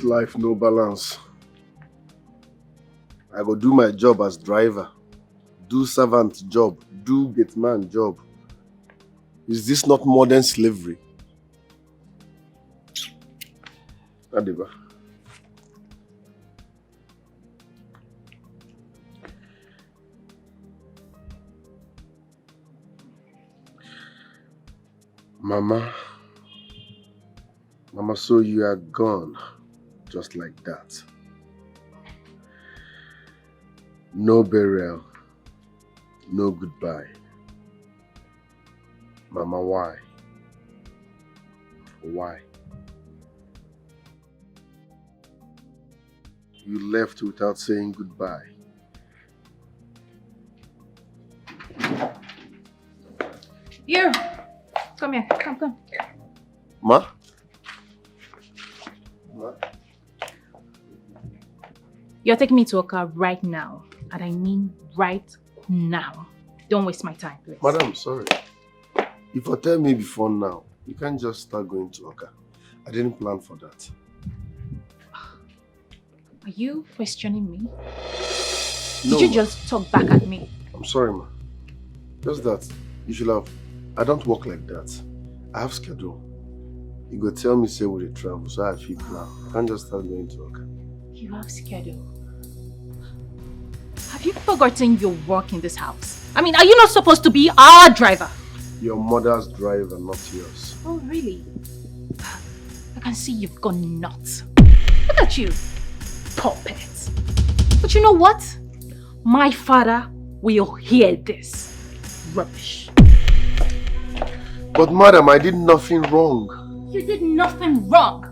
This life no balance. I go do my job as driver, do servant job, do gate man job. Is this not modern slavery? Adiba. Mama, so you are gone, just like that. No burial, no goodbye. Mama, why? Why? You left without saying goodbye. Here, come here, come. Ma? You're taking me to Oka right now. And I mean right now. Don't waste my time, please. Madam, sorry. If you tell me before now, you can't just start going to Oka. I didn't plan for that. Are you questioning me? No, Did you just talk back at me? I'm sorry, ma. Just that. You should have. I don't work like that. I have schedule. You go tell me say we dey travel, so I feel plan. I can't just start going to Oka. You have schedule. Have you forgotten your work in this house? I mean, are you not supposed to be our driver? Your mother's driver, not yours. Oh, really? I can see you've gone nuts. Look at you, puppet. But you know what? My father will hear this. Rubbish. But madam, I did nothing wrong. You did nothing wrong.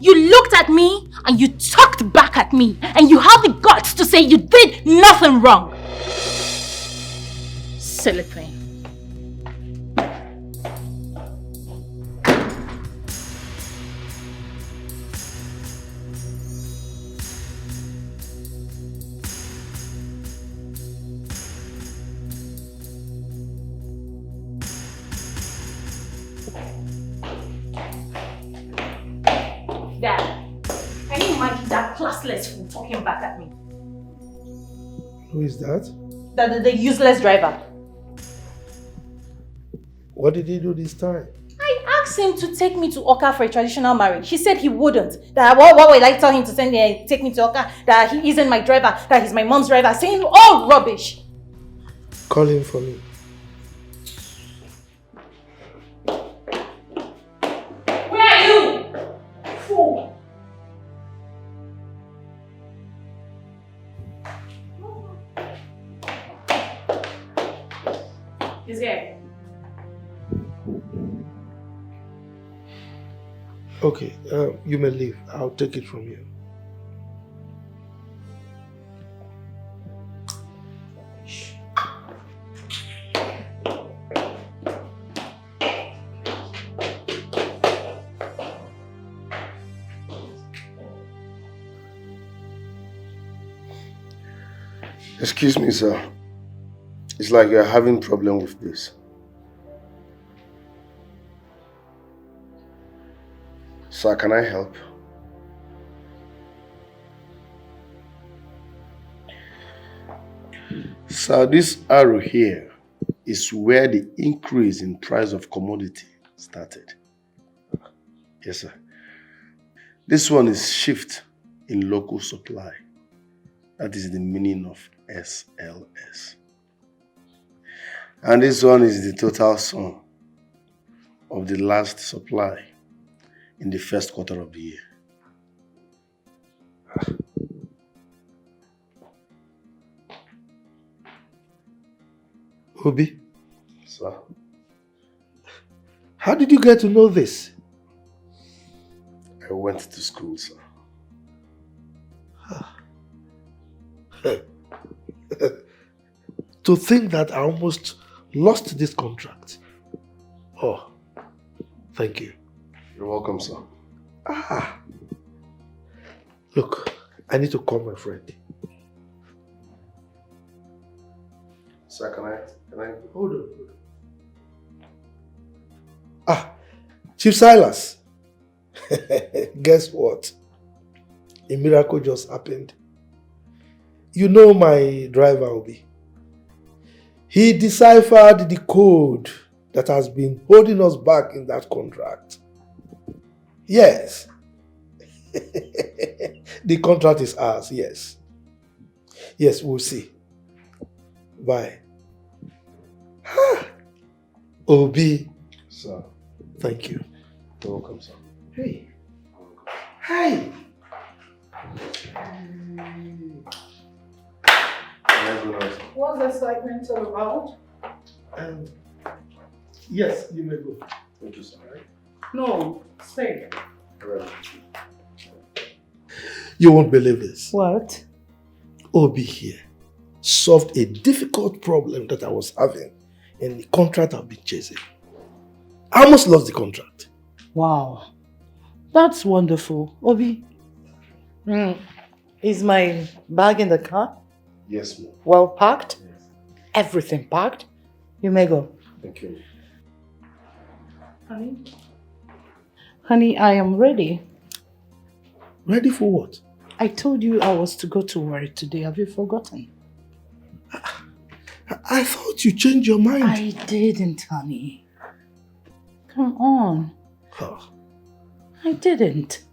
You looked at me and you talked back at me, and you have the guts to say you did nothing wrong. Silly thing. Dad, can you imagine that classless fool talking back at me? Who is that? The useless driver. What did he do this time? I asked him to take me to Oka for a traditional marriage. He said he wouldn't. That what will I tell him to take me to Oka? That he isn't my driver, that he's my mom's driver, saying all rubbish. Call him for me. Where are you? Fool. He's here. Okay, you may leave. I'll take it from you. Excuse me, sir. It's like you're having problem with this. Sir, can I help? Sir, this arrow here is where the increase in price of commodity started. Yes, sir. This one is shift in local supply. That is the meaning of SLS. And this one is the total sum of the last supply in the first quarter of the year. Obi, Sir? how did you get to know this? I went to school, sir. To think that I almost lost this contract. Oh, thank you. You're welcome, sir. Look, I need to call my friend. Sir, can I? Hold on. Chief Silas. Guess what? a miracle just happened. You know my driver, Obi. He deciphered the code that has been holding us back in that contract. Yes. The contract is ours, yes. Yes, we'll see. Bye. Obi. Sir. Thank you. You're welcome, sir. Hey. Hi. What's the excitement all about? Yes, you may go. Thank you, sir. No, stay. Alright. You won't believe this. What? Obi here solved a difficult problem that I was having in the contract I've been chasing. I almost lost the contract. Wow, that's wonderful. Obi, is my bag in the car? Yes, ma'am. Well packed? Yes. Everything packed? You may go. Thank you. Honey? Honey, I am ready. Ready for what? I told you I was to go to work today. Have you forgotten? I thought you changed your mind. I didn't, honey. Come on. Oh. I didn't.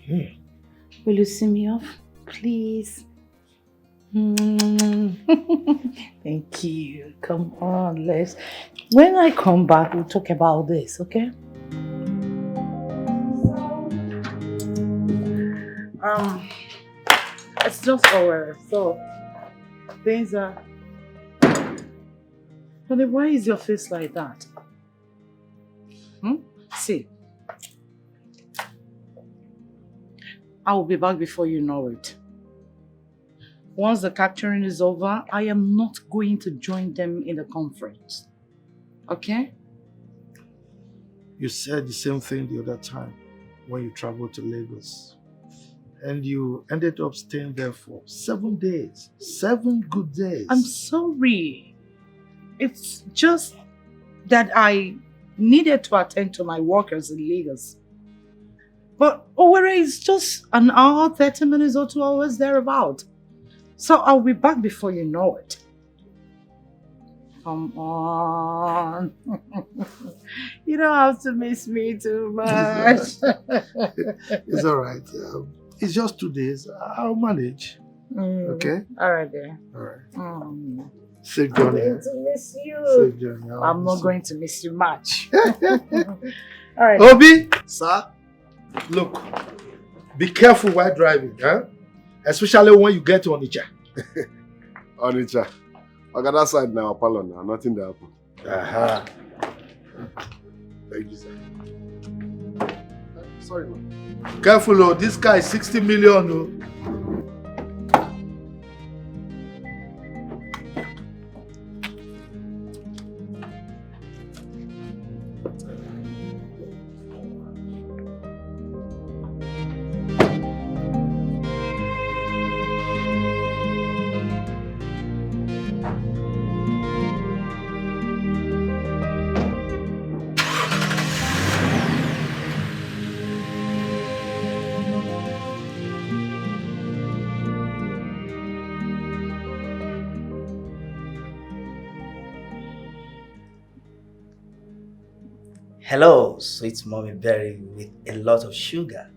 Will you see me off, please? Thank you. Come on, let's... When I come back, we'll talk about this, okay? It's just over, so things are... Honey, why is your face like that? See, I will be back before you know it. Once the capturing is over, I am not going to join them in the conference. Okay? You said the same thing the other time when you traveled to Lagos. And you ended up staying there for 7 days. 7 good days. I'm sorry. It's just that I needed to attend to my workers in Lagos. But Owerri is just an hour, 30 minutes or 2 hours thereabout. So I'll be back before you know it. Come on. You don't have to miss me too much. It's all right. It's just 2 days. I'll manage. Okay? All right, dear. All right. I'm Safe journey. going to miss you. Safe journey. I'm not going to miss you much. All right. Obi! Sir? Look, be careful while driving, huh? Especially when you get to Onitsha. Onitsha. Okay, that side now, Apollo now. Nothing that happened. Aha. Thank you, sir. Sorry, man. Careful, oh. This guy is 60 million, oh. Hello, sweet mommy berry with a lot of sugar.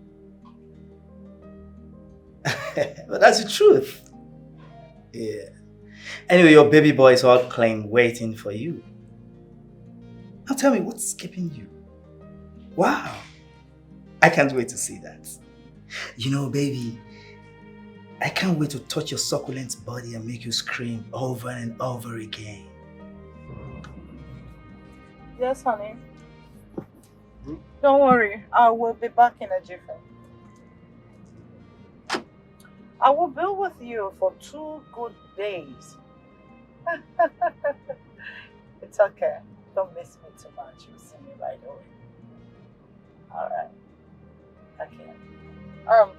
But that's the truth. Yeah. Anyway, your baby boy is all clean, waiting for you. Now tell me, what's keeping you? Wow. I can't wait to see that. You know, baby, I can't wait to touch your succulent body and make you scream over and over again. Yes, honey. Don't worry, I will be back in a jiffy. I will be with you for 2 good days. It's okay. Don't miss me too much. You'll see me right away. Alright. Okay.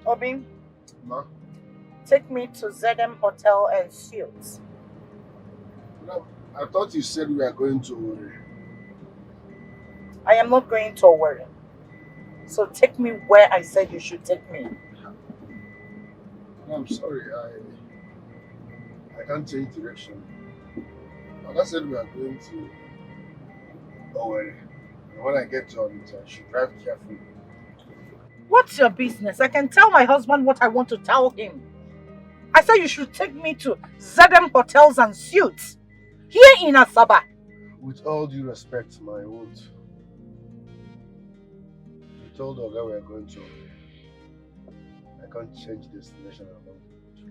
Obi, Ma? take me to ZM Hotel and Suites. No, I thought you said we are going to... I am not going to Owerri. So take me where I said you should take me. No, I'm sorry. I can't change direction. Like I said, we are going to Owerri. And when I get to Onitsha, I should drive carefully. What's your business? I can tell my husband what I want to tell him. I said you should take me to ZM Hotels and Suites here in Asaba. With all due respect, my word. You told Oga we are going to Owerri. I can't change destination alone.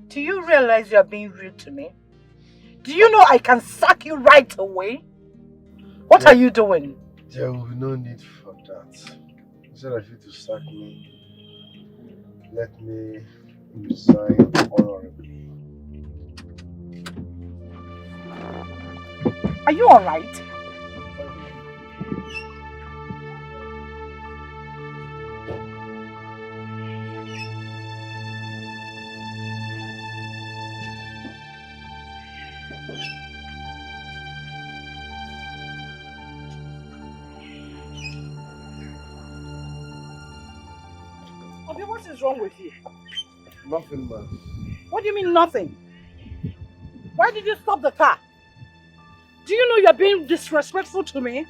Do you realize you are being rude to me? Do you know I can sack you right away? What are you doing? There will be no need for that. Instead of you to sack me, let me resign honorably. Are you alright? Obi, what is wrong with you? Nothing, man. What do you mean nothing? Why did you stop the car? Do you know you're being disrespectful to me?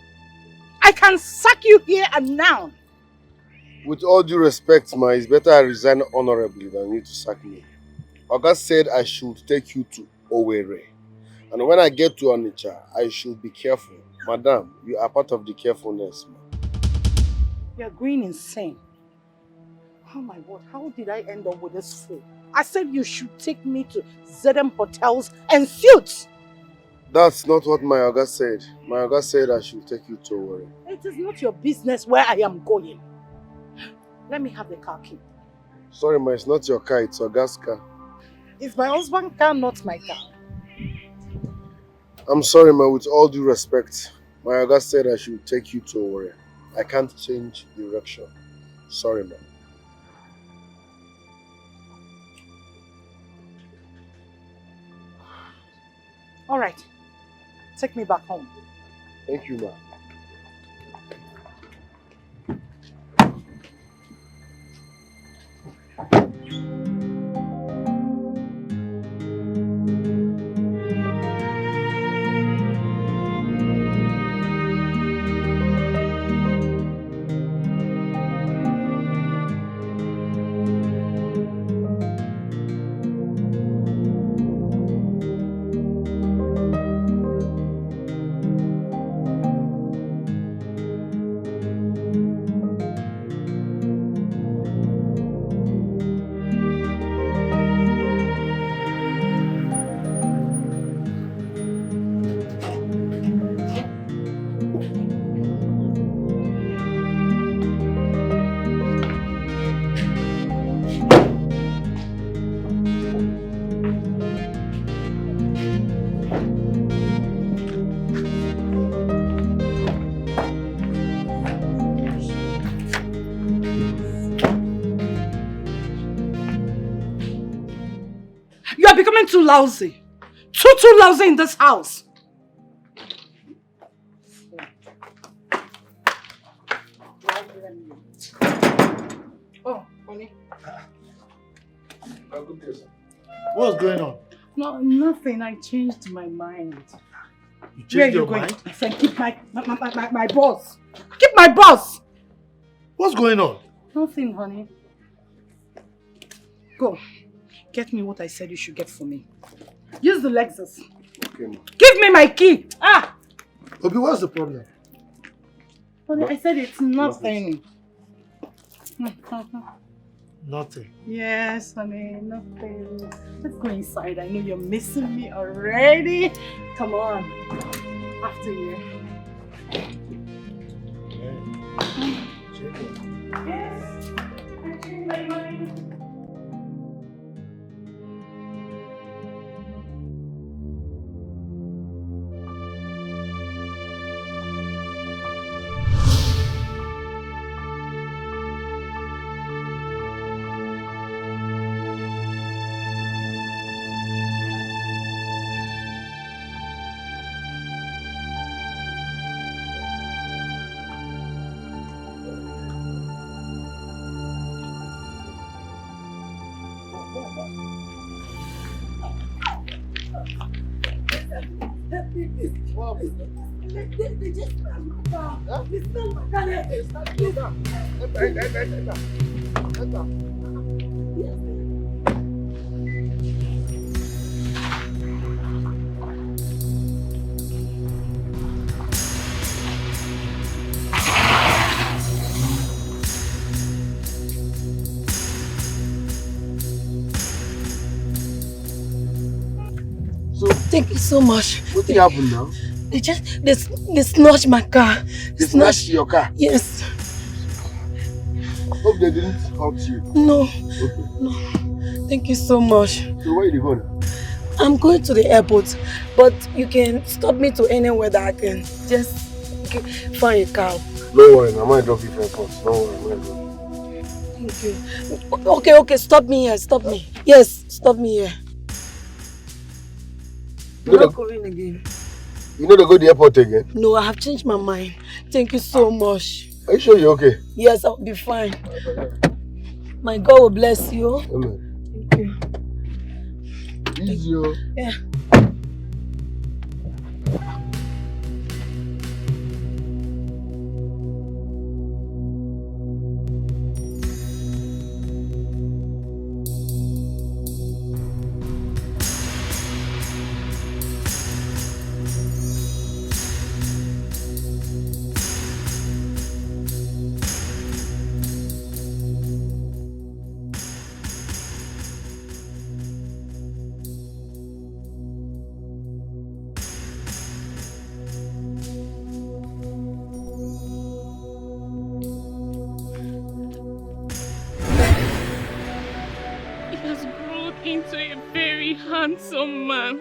I can sack you here and now. With all due respect, ma, it's better I resign honorably than you to sack me. Oga said I should take you to Owerri. And when I get to Onitsha, I should be careful. Madam, you are part of the carefulness, ma. You're going insane. Oh my word, how did I end up with this fool? I said you should take me to ZM Hotels and Suites. That's not what my Oga said. My Oga said I should take you to Owerri. It is not your business where I am going. Let me have the car key. Sorry, ma, it's not your car, it's Oga's car. It's my husband's car, not my car. I'm sorry, ma, with all due respect. My Oga said I should take you to Owerri. I can't change direction. Sorry, ma. Alright, take me back home. Thank you, ma. You are becoming too lousy. Too lousy in this house. Oh, honey. What's going on? No, nothing. I changed my mind. You changed Where are you your going? mind? I said keep my boss. Keep my boss. What's going on? Nothing, honey. Go. Get me what I said you should get for me. Use the Lexus. Okay, ma. Give me my key. Ah! Obi, what's the problem? Honey, I said it's nothing. Nothing. Yes, honey, nothing. Let's go inside. I know you're missing me already. Come on. After you. Yes. I changed my mind. They just smell my car. Huh? They smell my car. Enter. Yes. So, thank you so much. what happened now? They snatched my car. They snatched your car? Yes. Hope they didn't hurt you. No. Okay. No. Thank you so much. So where are you going? I'm going to the airport, but you can stop me to anywhere that I can just find a car. No worry, I might drop you for airport. Don't worry, Thank you. Okay, stop me here. Stop me. Yes, stop me here. I'm not going again. You know to go to the airport again? No, I have changed my mind. Thank you so much. Are you sure you're okay? Yes, I'll be fine. My God will bless you. Amen. Thank you. Easy. Yeah. Into a very handsome man.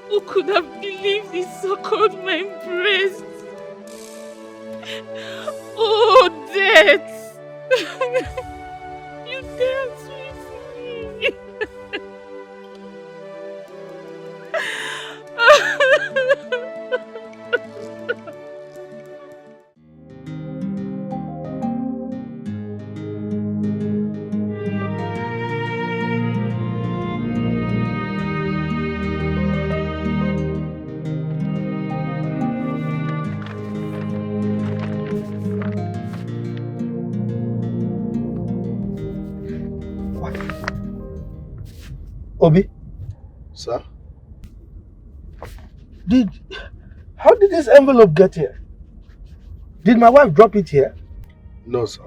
Who could have believed he suckled my breast? Oh, death! You dance with me! Obi? Sir? How did this envelope get here? Did my wife drop it here? No, sir.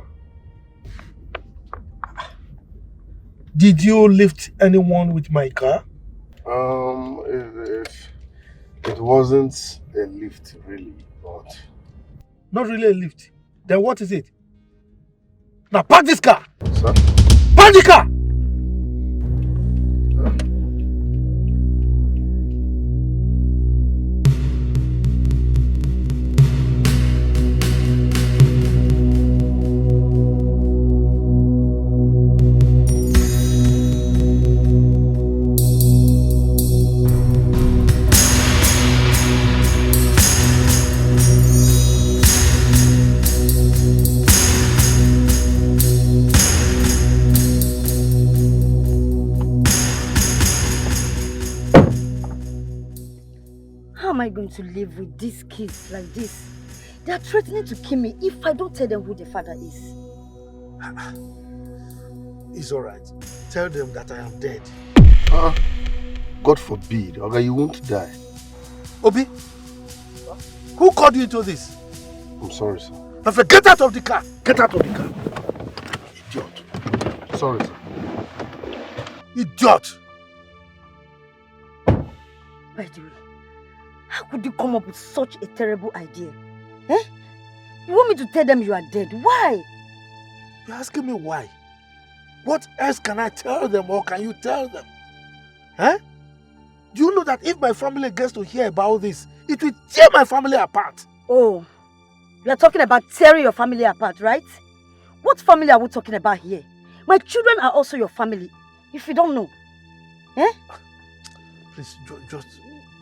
Did you lift anyone with my car? It wasn't a lift really, but... Not really a lift. Then what is it? Now park this car! Sir? Park the car! How am I going to live with these kids like this? They are threatening to kill me if I don't tell them who their father is. It's alright. Tell them that I am dead. God forbid, okay, you won't die. Obi, who called you into this? I'm sorry, sir. Now get out of the car. Get out of the car. Idiot. Sorry, sir. Idiot. By the way, how could you come up with such a terrible idea? Eh? You want me to tell them you are dead? Why? You're asking me why? What else can I tell them or can you tell them? Huh? Do you know that if my family gets to hear about this, it will tear my family apart? Oh, you are talking about tearing your family apart, right? What family are we talking about here? My children are also your family, if you don't know. Eh? Please, just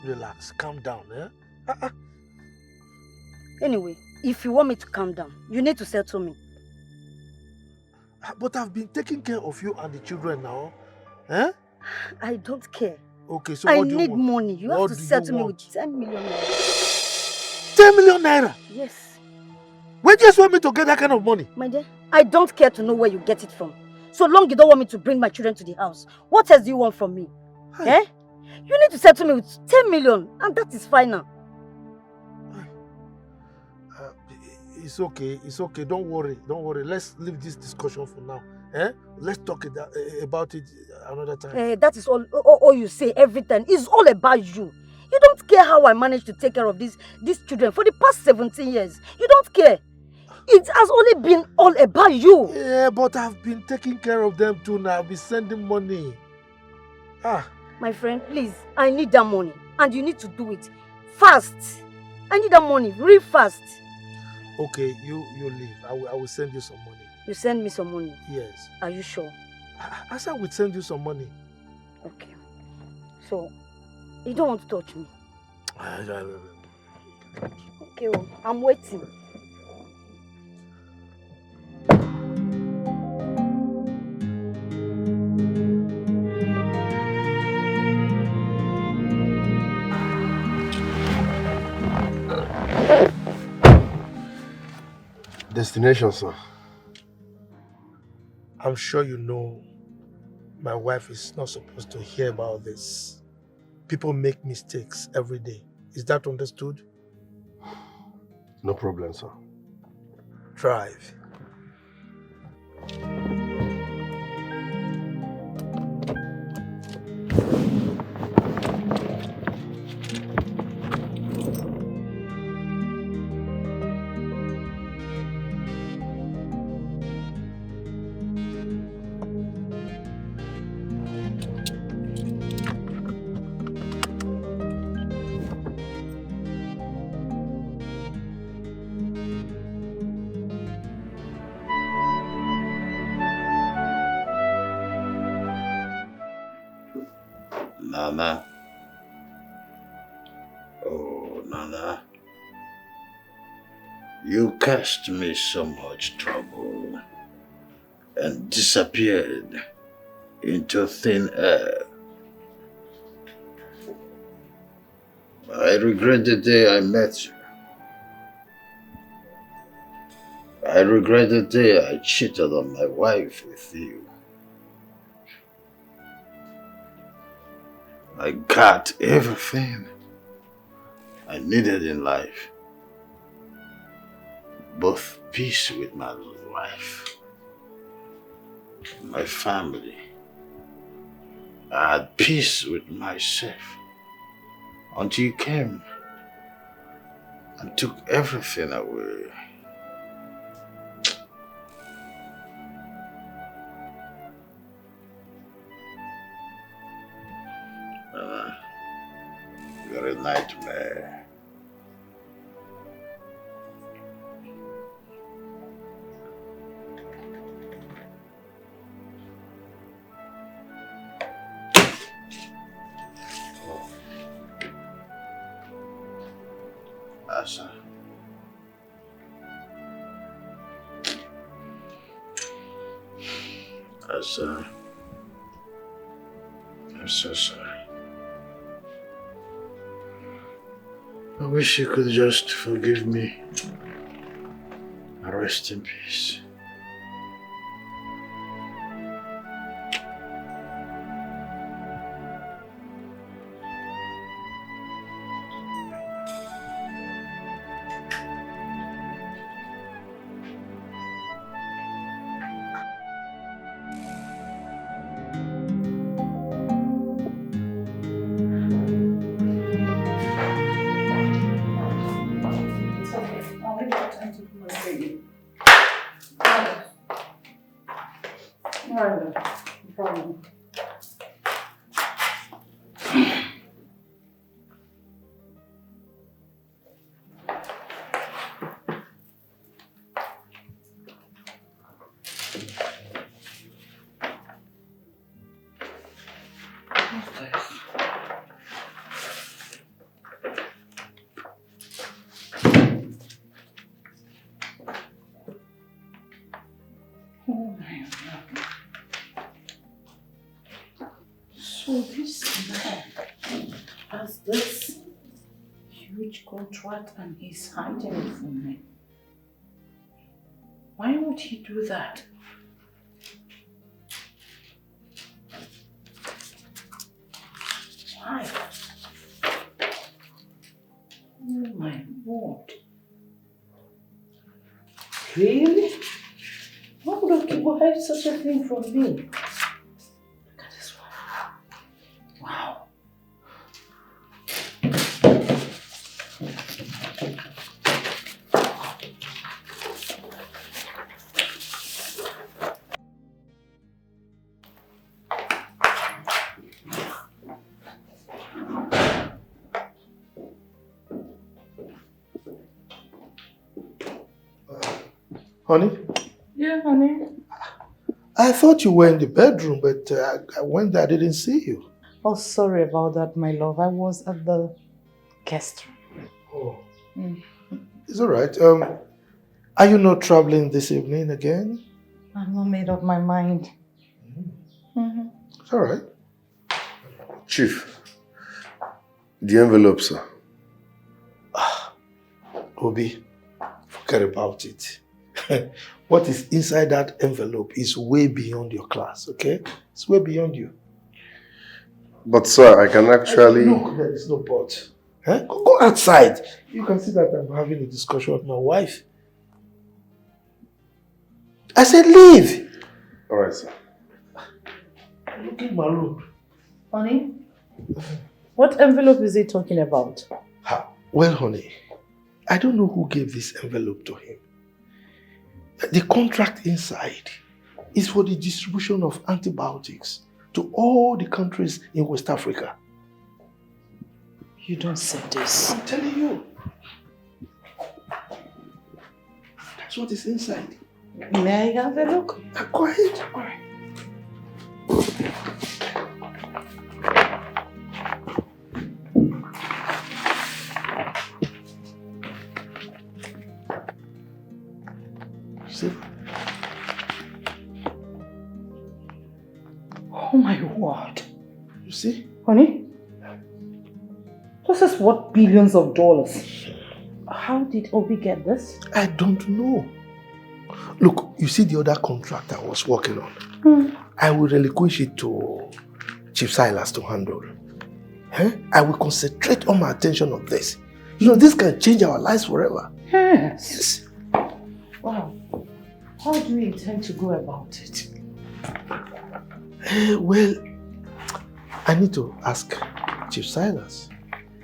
relax, calm down. Eh? Anyway, if you want me to calm down, you need to settle me. But I've been taking care of you and the children now. Eh? I don't care. Okay, so I what do you need want? money. You have What to do you settle me with want? 10 million naira. 10 million naira? Yes. Where do you want me to get that kind of money? My dear, I don't care to know where you get it from. So long you don't want me to bring my children to the house. What else do you want from me? Hey. Eh? You need to settle me with 10 million and that is final. It's okay, don't worry. Let's leave this discussion for now. Eh? Let's talk about it another time. That is all you say every time. It's all about you. You don't care how I managed to take care of these children for the past 17 years. You don't care. It has only been all about you. Yeah, but I've been taking care of them too now. I've been sending money. My friend, please, I need that money. And you need to do it fast. I need that money real fast. Okay, you leave. I will send you some money. You send me some money? Yes. Are you sure? I said I would send you some money. Okay. So, you don't want to touch me? Okay, well, I'm waiting. Destination, sir. I'm sure you know my wife is not supposed to hear about this. People make mistakes every day. Is that understood? No problem, sir. Drive. Nana. Oh, Nana. You caused me so much trouble and disappeared into thin air. I regret the day I met you. I regret the day I cheated on my wife with you. I got everything I needed in life. Both peace with my wife, my family. I had peace with myself until you came and took everything away. You're a nightmare. Asa. Asa. I'm so sorry. I wish you could just forgive me and rest in peace. Oh my. So this man has this huge contract and he's hiding it from me. Why would he do that? Why? Oh my word. Really? Why would he hide such a thing from me? Look at this one. Wow. Honey, Yeah, honey. I thought you were in the bedroom, but I went there, I didn't see you. Oh, sorry about that, my love. I was at the guest room. Oh. Mm. It's all right. Are you not traveling this evening again? I've not made up my mind. It's all right. Chief, the envelope, sir. Obi, forget about it. What is inside that envelope is way beyond your class, okay? It's way beyond you. But sir, I can actually... Look, there is no but. Huh? Go outside. You can see that I'm having a discussion with my wife. I said leave. All right, sir. Look in my room. Honey, what envelope is he talking about? Well, honey, I don't know who gave this envelope to him. The contract inside is for the distribution of antibiotics to all the countries in West Africa. You don't say this. I'm telling you. That's what is inside. May I have a look? Go ahead. All right. See? Oh my word. You see? Honey, this is worth billions of dollars. How did Obi get this? I don't know. Look, you see the other contract I was working on? I will relinquish it to Chief Silas to handle. I will concentrate all my attention on this. You know, this can change our lives forever. Yes. Wow. How do you intend to go about it? Well, I need to ask Chief Silas.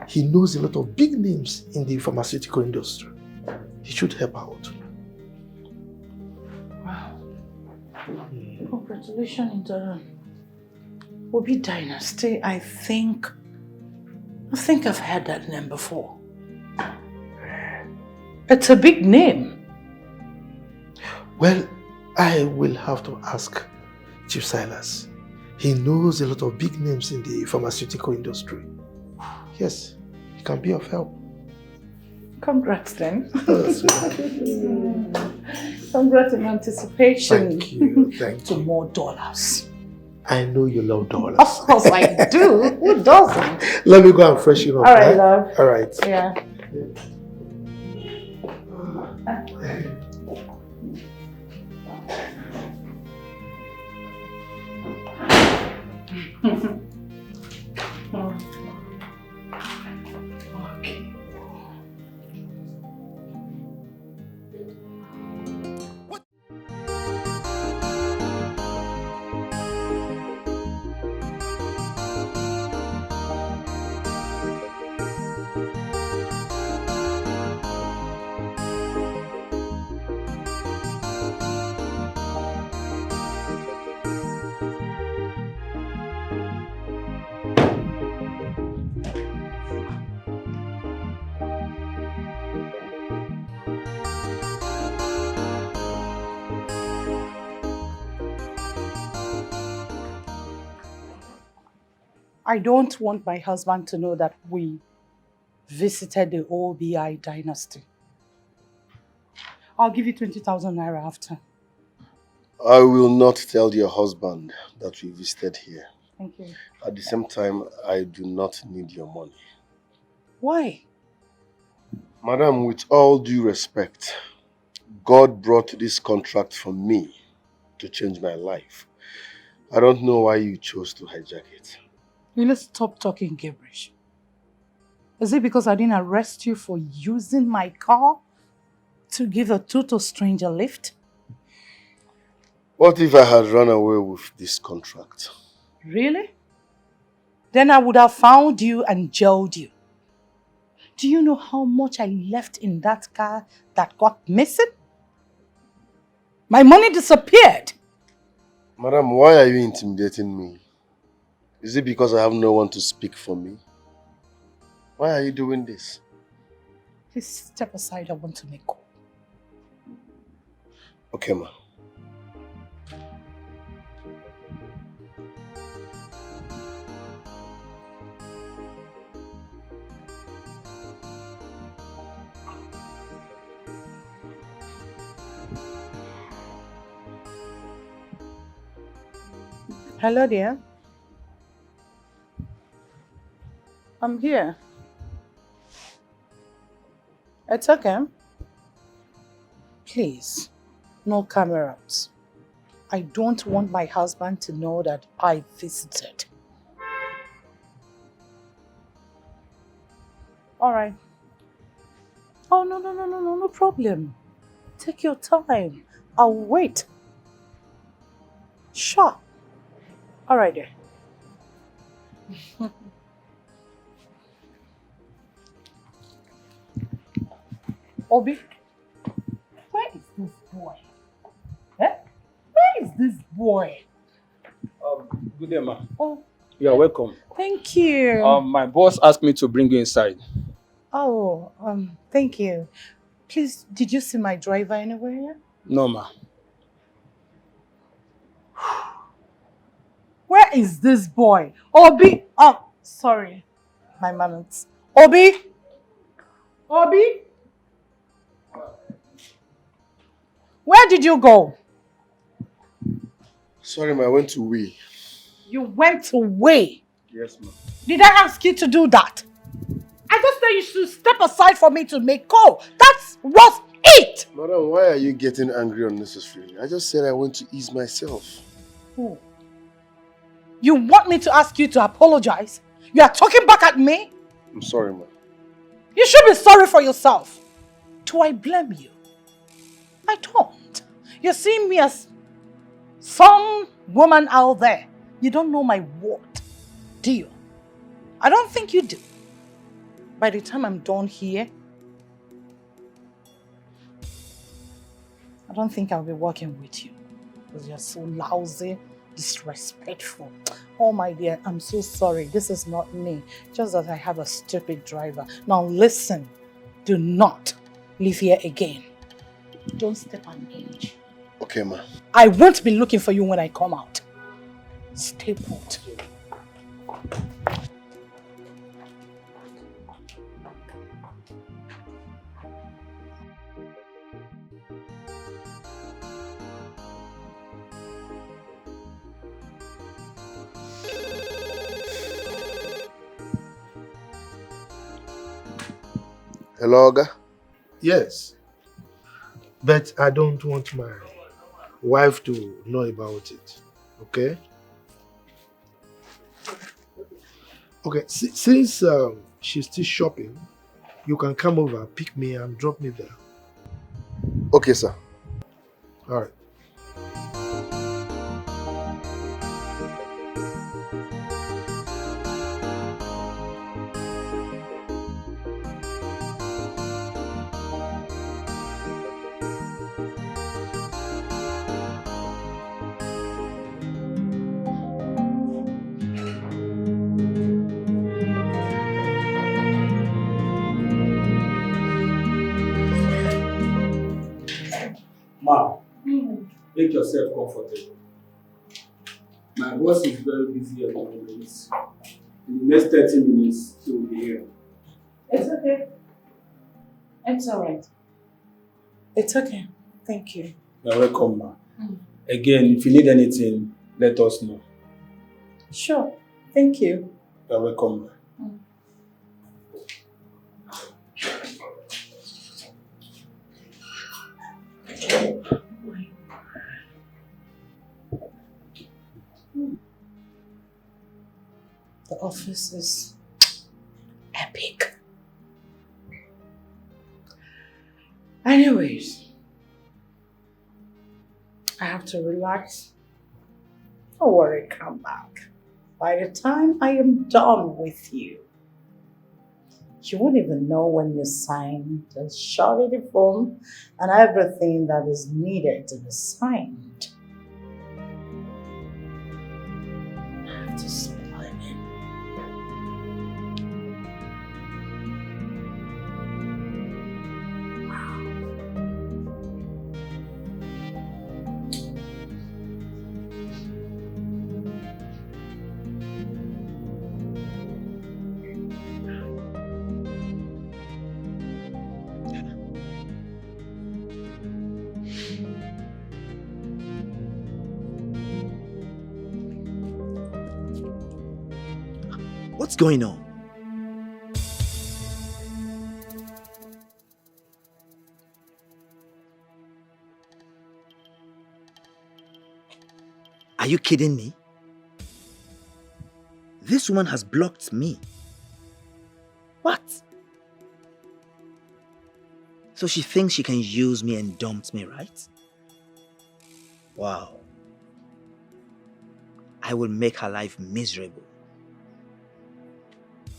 He knows a lot of big names in the pharmaceutical industry. He should help out. Wow. Congratulations in the Obi dynasty. I think I've heard that name before. It's a big name. Well, I will have to ask Chief Silas. He knows a lot of big names in the pharmaceutical industry. Yes, he can be of help. Congrats then. Oh, Congrats in anticipation. thank you. Thank to you. more dollars. I know you love dollars. Of course I do. Who doesn't? Let me go and freshen up. All right, love. All right. Yeah. Okay. I don't want my husband to know that we visited the OBI dynasty. I'll give you 20,000 naira after. I will not tell your husband that we visited here. Thank you. At the same time, I do not need your money. Why? Madam, with all due respect, God brought this contract for me to change my life. I don't know why you chose to hijack it. Will you stop talking gibberish? Is it because I didn't arrest you for using my car to give a total stranger lift? What if I had run away with this contract? Really? Then I would have found you and jailed you. Do you know how much I left in that car that got missing? My money disappeared. Madam, why are you intimidating me? Is it because I have no one to speak for me? Why are you doing this? Please step aside, I want to make call. Okay, ma. Hello, dear. I'm here. It's okay. Please, no cameras. I don't want my husband to know that I visited. All right. Oh, no problem. Take your time. I'll wait. Sure. All right, dear. Obi, where is this boy? Eh? Where is this boy? Good day, ma. Oh, You are welcome. thank you. My boss asked me to bring you inside. Oh, thank you. Please, did you see my driver anywhere? No, ma. Where is this boy? Obi! Oh, sorry. My manners. Obi! Obi! Where did you go? Sorry, ma, I went to wee. You went away. Yes, ma. Did I ask you to do that? I just said you should step aside for me to make call. That was it! Madam, why are you getting angry unnecessarily? I just said I went to ease myself. Who? You want me to ask you to apologize? You are talking back at me? I'm sorry, ma. You should be sorry for yourself. Do I blame you? I don't. You're seeing me as some woman out there. You don't know my word, do you? I don't think you do. By the time I'm done here, I don't think I'll be working with you. Because you're so lousy, disrespectful. Oh my dear, I'm so sorry. This is not me. Just that I have a stupid driver. Now listen, do not live here again. Don't step on inch. Okay, ma. I won't be looking for you when I come out. Stay put. Hello, Oga? Yes. But I don't want my wife to know about it. Okay? Okay, since she's still shopping, you can come over, pick me and drop me there. Okay, sir. All right. Ma, make yourself comfortable. My boss is very busy at the moment. In the next 30 minutes, he will be here. It's okay. It's all right. It's okay. Thank you. You are welcome, ma. Again, if you need anything, let us know. Sure. Thank you. You're welcome. The office is epic. Anyways, I have to relax. Don't worry, come back. By the time I am done with you, you won't even know when you sign the surety form and everything that is needed to be signed. I have to smile. What's going on? Are you kidding me? This woman has blocked me. What? So she thinks she can use me and dump me, right? Wow. I will make her life miserable.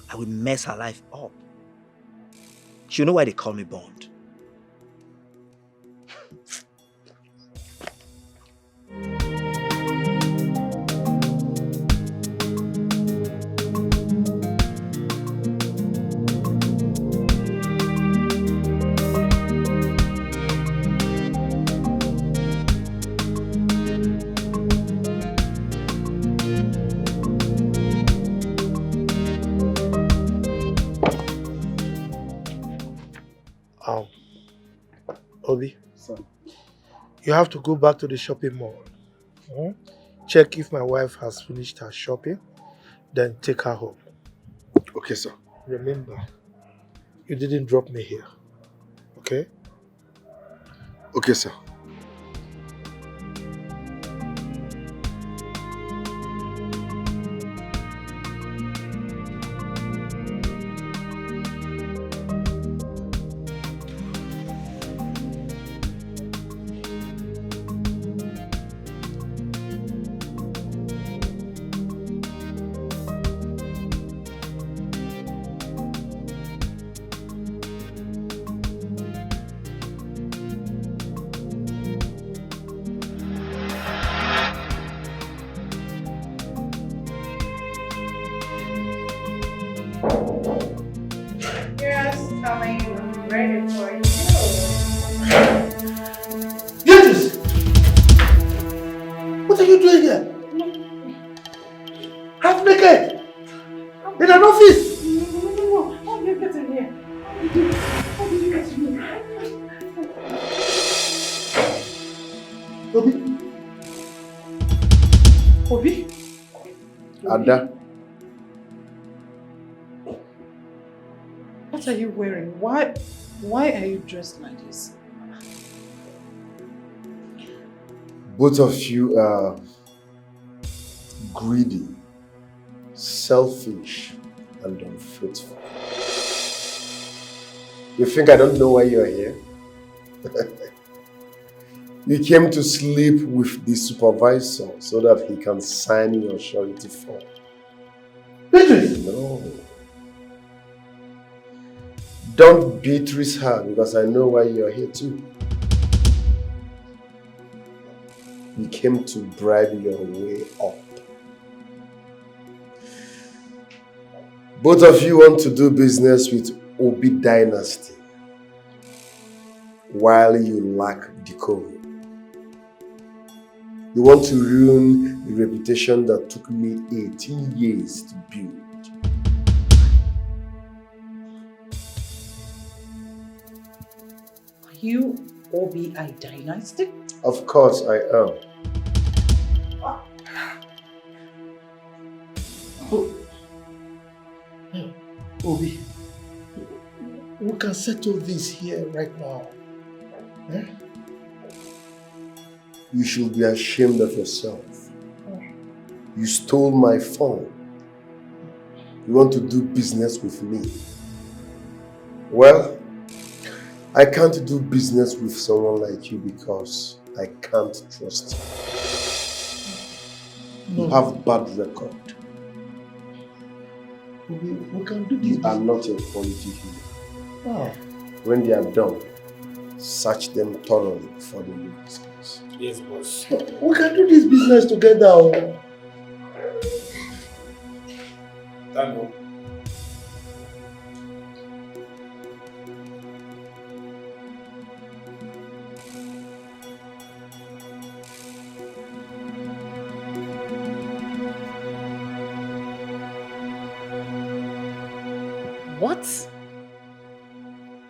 I will mess her life up. She'll know why they call me Bond. Obi, you have to go back to the shopping mall. Check if my wife has finished her shopping, then take her home. Okay, sir. Remember, you didn't drop me here, okay? Okay, sir. What are you doing here? Half naked? In an office? No. How did you get in here? How did you get in here? Obi? Ada. What are you wearing? Why are you dressed like this? Both of you are greedy, selfish, and unfaithful. You think I don't know why you're here? You came to sleep with the supervisor so that he can sign your surety form. No. Don't Beatrice her because I know why you're here too. You came to bribe your way up. Both of you want to do business with Obi Dynasty while you lack decorum. You want to ruin the reputation that took me 18 years to build. Are you Obi Dynasty? Of course I am. Oh, Obi, we can settle this here right now. Eh? You should be ashamed of yourself. You stole my phone. You want to do business with me? Well, I can't do business with someone like you because I can't trust you. You have bad record. We can do this. You are not a quality human. Oh. When they are done, search them thoroughly before they leave this place. Yes, boss. We can do this business together. Oh. Tango. What?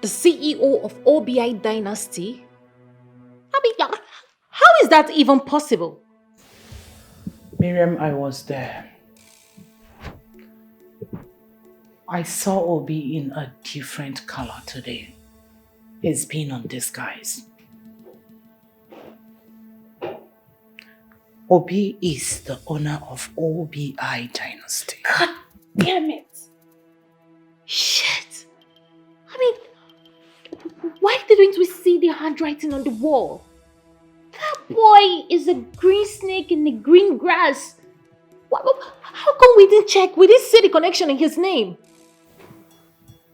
The CEO of OBI Dynasty? I mean, how is that even possible? Miriam, I was there. I saw Obi in a different color today. He's been on disguise. Obi is the owner of OBI Dynasty. God damn it. Shit. I mean, why didn't we see the handwriting on the wall? That boy is a green snake in the green grass. How come we didn't check? We didn't see the connection in his name.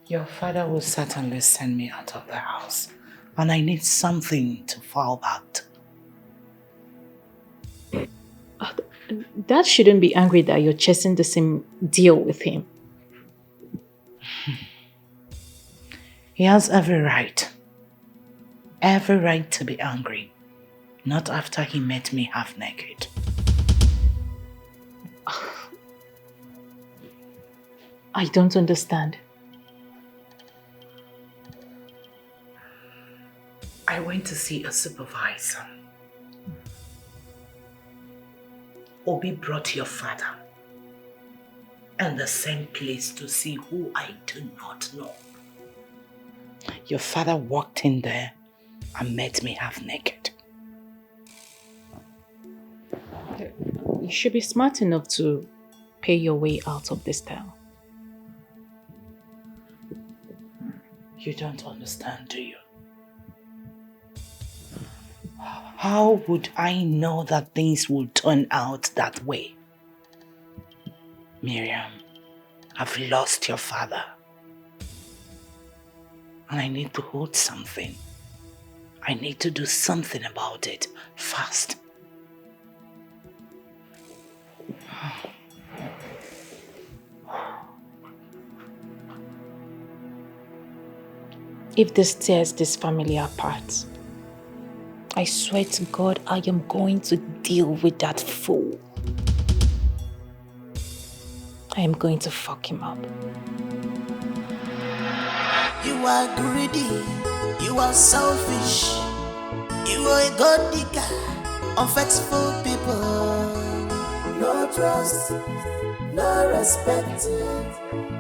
Your father will certainly send me out of the house, and I need something to fall back to. Dad shouldn't be angry that you're chasing the same deal with him. He has every right to be angry, not after he met me half naked. I don't understand. I went to see a supervisor. Obi brought your father and the same place to see who I do not know. Your father walked in there and met me half naked. You should be smart enough to pay your way out of this town. You don't understand, do you? How would I know that things will turn out that way? Miriam, I've lost your father. And I need to hold something. I need to do something about it fast. If this tears this family apart, I swear to God, I am going to deal with that fool. I am going to fuck him up. You are greedy, you are selfish, you are a god digger, unfaithful people. No trust, no respect,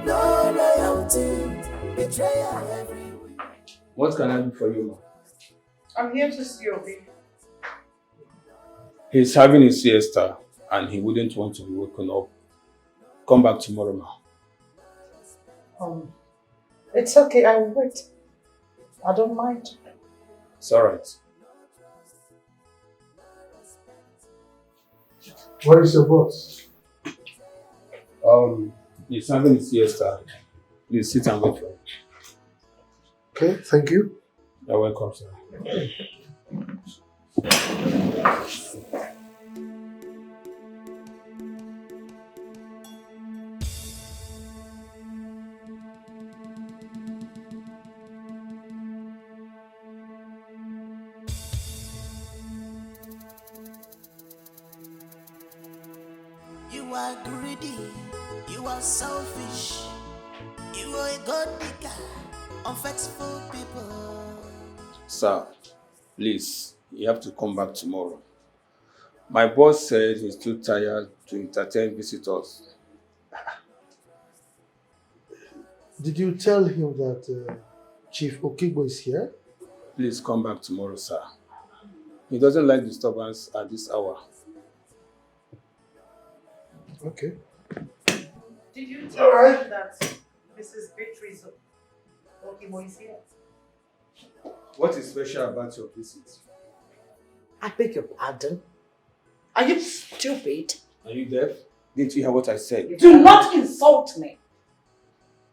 no loyalty, betrayal everywhere. What can I do for you, ma? I'm here to see Obi. He's having a siesta and he wouldn't want to be woken up. Come back tomorrow, ma. It's okay, I will wait. I don't mind. It's alright. Where is your boss? He's having a siesta. Please sit and wait for him. Okay, thank you. You're welcome, sir. You are greedy, you are selfish, you are a god digger, unfaithful people. Sir, please, you have to come back tomorrow. My boss said he's too tired to entertain visitors. Did you tell him that Chief Okigbo is here? Please come back tomorrow, sir. He doesn't like disturbance at this hour. Okay. Did you tell him that Mrs. Beatrice Okigbo is here? What is special about your visit? I beg your pardon. Are you stupid? Are you deaf? Didn't you hear what I said? Do not insult me.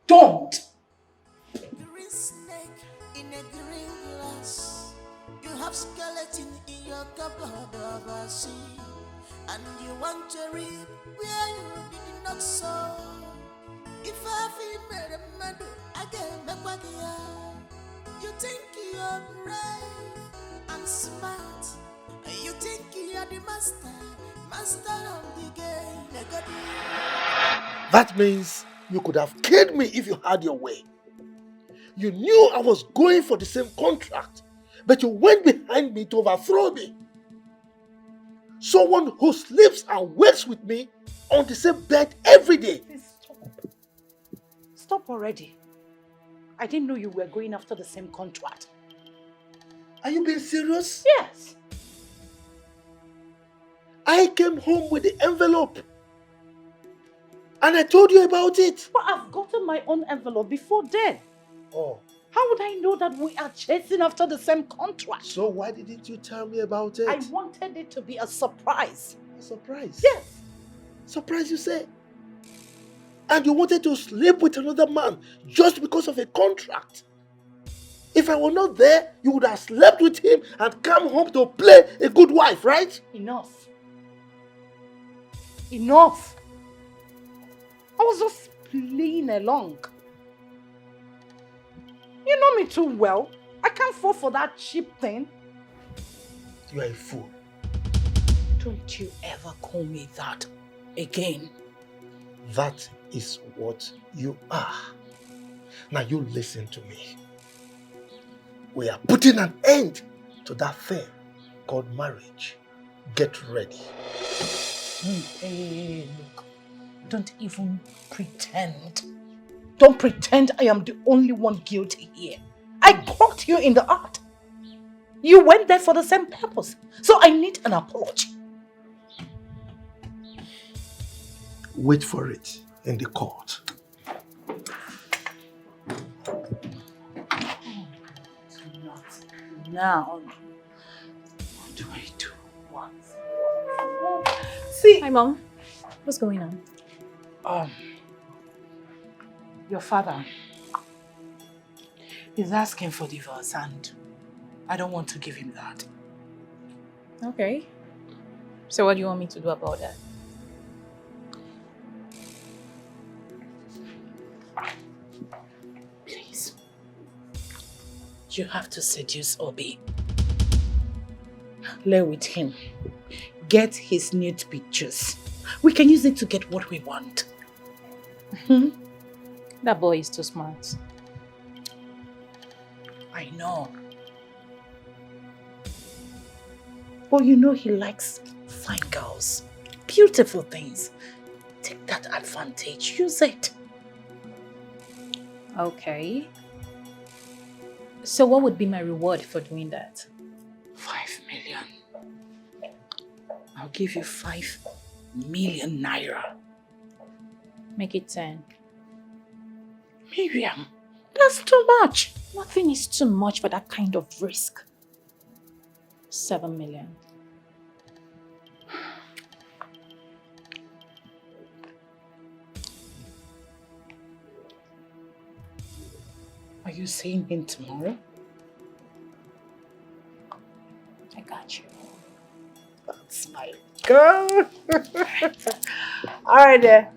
Don't. Green snake in a green glass. You have skeleton in your cupboard of a sea. And you want to reap where you did not sow. If I feel made a medal, I can make what you are. You think you're brave and smart. You think you're the master of the game. That means you could have killed me if you had your way. You knew I was going for the same contract, but you went behind me to overthrow me. Someone who sleeps and wakes with me on the same bed every day. Please stop. Stop already. I didn't know you were going after the same contract. Are you being serious? Yes. I came home with the envelope. And I told you about it. But I've gotten my own envelope before then. Oh. How would I know that we are chasing after the same contract? So why didn't you tell me about it? I wanted it to be a surprise. A surprise? Yes. Surprise, you say? And you wanted to sleep with another man just because of a contract? If I were not there, you would have slept with him and come home to play a good wife, right? Enough. Enough. I was just playing along. You know me too well. I can't fall for that cheap thing. You are a fool. Don't you ever call me that again. That is what you are. Now you listen to me. We are putting an end to that thing called marriage. Get ready. Hey, look. Don't even pretend. Don't pretend I am the only one guilty here. I caught you in the act. You went there for the same purpose. So I need an apology. Wait for it in the court. Not now. What do I do? What? See. Hi, Mom. What's going on? Your father is asking for divorce and I don't want to give him that. Okay. So what do you want me to do about that? Please. You have to seduce Obi. Lay with him. Get his nude pictures. We can use it to get what we want. That boy is too smart. I know. But you know he likes fine girls. Beautiful things. Take that advantage. Use it. Okay. So what would be my reward for doing that? 5 million. I'll give you 5 million naira. Make it 10. Miriam, that's too much. Nothing is too much for that kind of risk. 7 million. Are you seeing him tomorrow? I got you. That's my girl. All right there.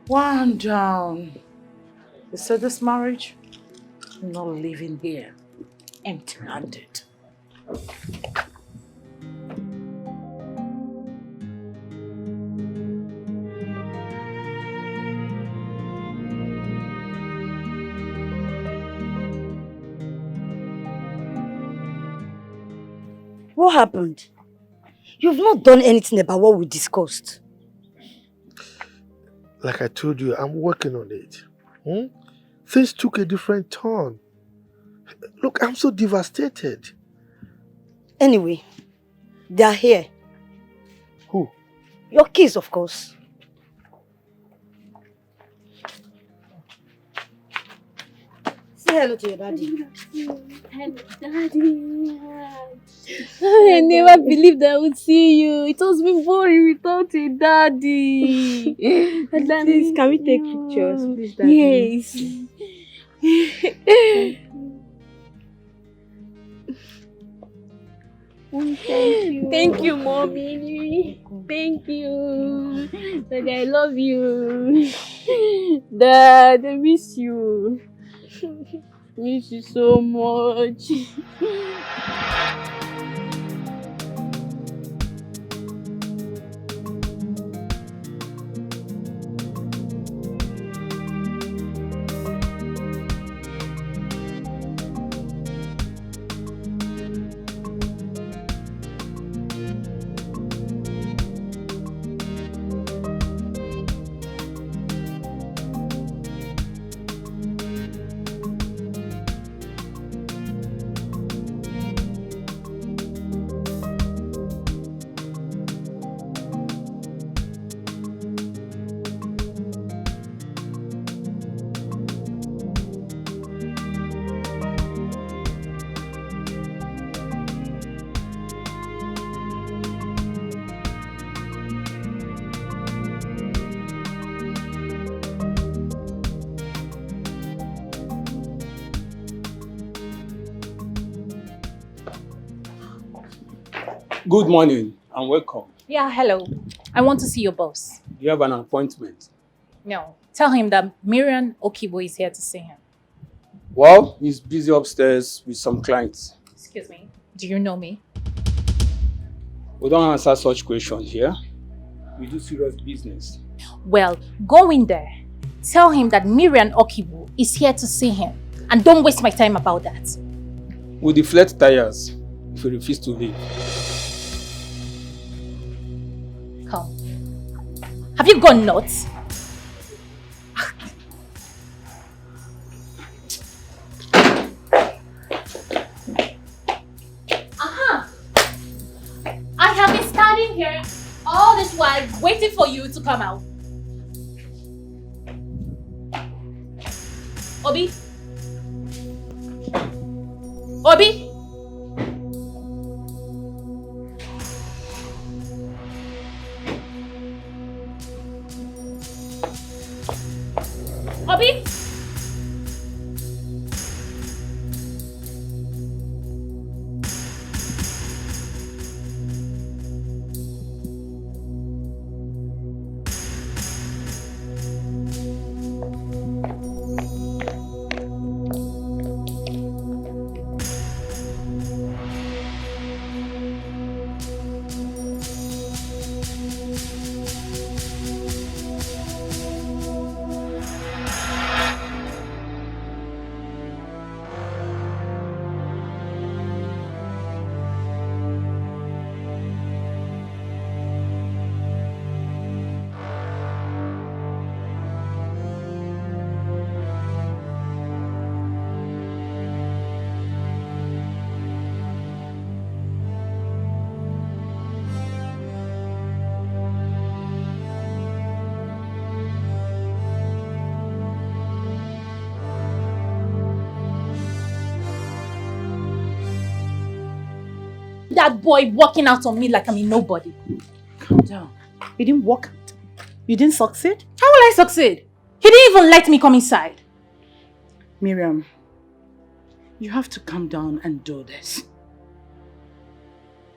One down. You said this marriage? I'm not living here empty-handed. What happened? You've not done anything about what we discussed. Like I told you, I'm working on it. Things took a different turn. Look, I'm so devastated. Anyway, they are here. Who? Your kids, of course. Say hello to your daddy. Hello, Daddy. I never believed I would see you. It was been boring without a daddy. Please, can we take pictures, please, Daddy? Yes. Thank you. Thank you, Mommy. Thank you. Daddy, I love you. Dad, I miss you. Miss you so much. Good morning and welcome. Yeah, hello. I want to see your boss. You have an appointment. No. Tell him that Miriam Okibo is here to see him. Well, he's busy upstairs with some clients. Excuse me. Do you know me? We don't answer such questions here. We do serious business. Well, go in there. Tell him that Miriam Okibo is here to see him. And don't waste my time about that. We'll deflate tires if you refuse to leave. Come. Have you gone nuts? Aha! I have been standing here all this while waiting for you to come out. Obi? Obi? Obi? That boy walking out on me like I'm a nobody. Calm down. You didn't walk out. You didn't succeed? How will I succeed? He didn't even let me come inside. Miriam, you have to calm down and do this.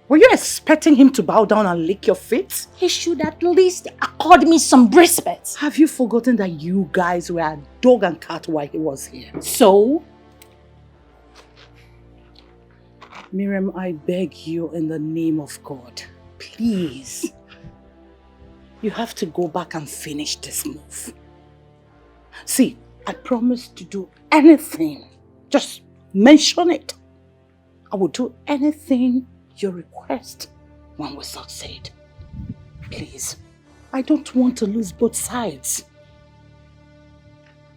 Were you expecting him to bow down and lick your feet? He should at least accord me some respect. Have you forgotten that you guys were a dog and cat while he was here? So? Miriam, I beg you in the name of God, please. You have to go back and finish this move. See, I promise to do anything. Just mention it. I will do anything you request. when we succeed. Please, I don't want to lose both sides.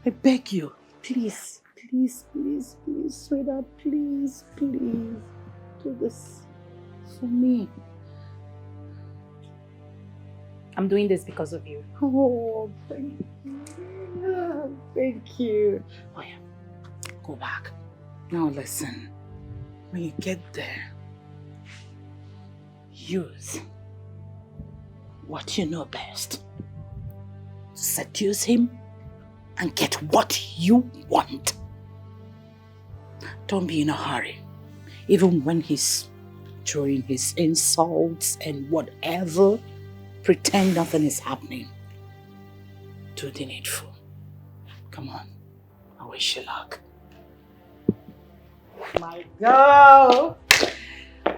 I beg you, please, please, please, please, sweetheart, please, please, do this for me. I'm doing this because of you. Oh, thank you. Thank you. Oh yeah, go back. Now listen, when you get there, use what you know best to seduce him and get what you want. Don't be in a hurry. Even when he's throwing his insults and whatever, pretend nothing is happening. Do the needful. Come on, I wish you luck. My girl,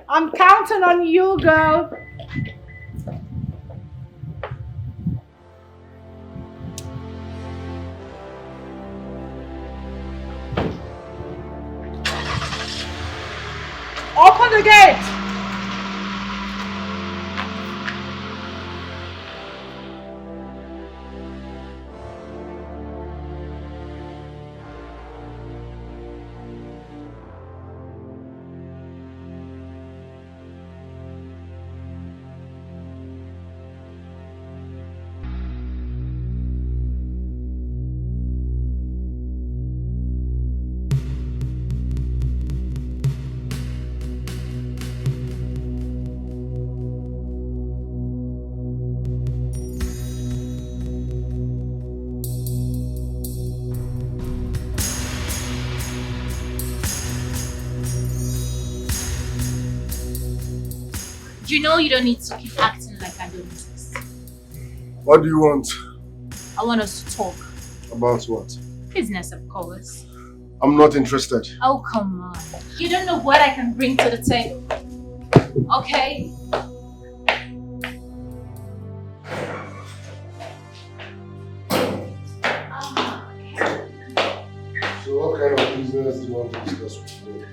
I'm counting on you, girl. Open the gate! You know you don't need to keep acting like I don't exist. What do you want? I want us to talk. About what? Business, of course. I'm not interested. Oh, come on. You don't know what I can bring to the table. Okay? So what kind of business do you want to discuss with me?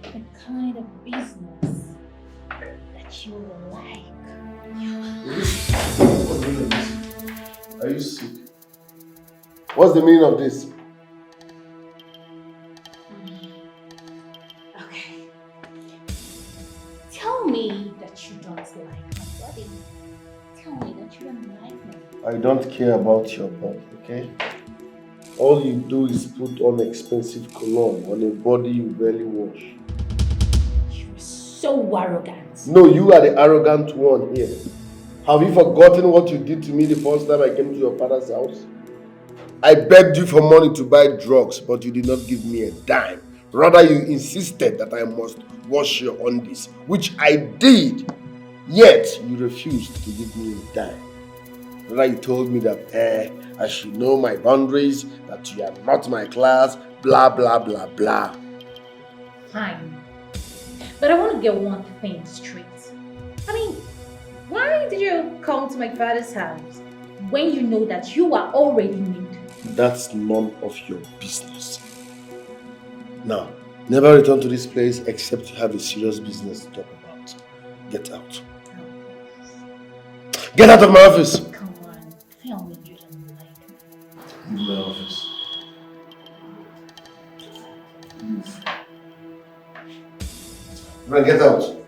The kind of business that you will like. What's the meaning of this? Are you sick? What's the meaning of this? Okay. Tell me that you don't like my body. Tell me that you don't like me. I don't care about your body, okay? All you do is put on expensive cologne on a body you barely wash. You're so arrogant. No, you are the arrogant one here. Have you forgotten what you did to me the first time I came to your father's house? I begged you for money to buy drugs, but you did not give me a dime. Rather, you insisted that I must wash your undies, which I did. Yet, you refused to give me a dime. Rather, you told me that I should know my boundaries, that you are not my class, blah, blah, blah, blah. Fine. But I want to get one thing straight. I mean, why did you come to my father's house when you know that you are already married? That's none of your business. Now, never return to this place except you have a serious business to talk about. Get out. Get out of my office! Come on, tell me you don't like me. Leave my office. Now get out.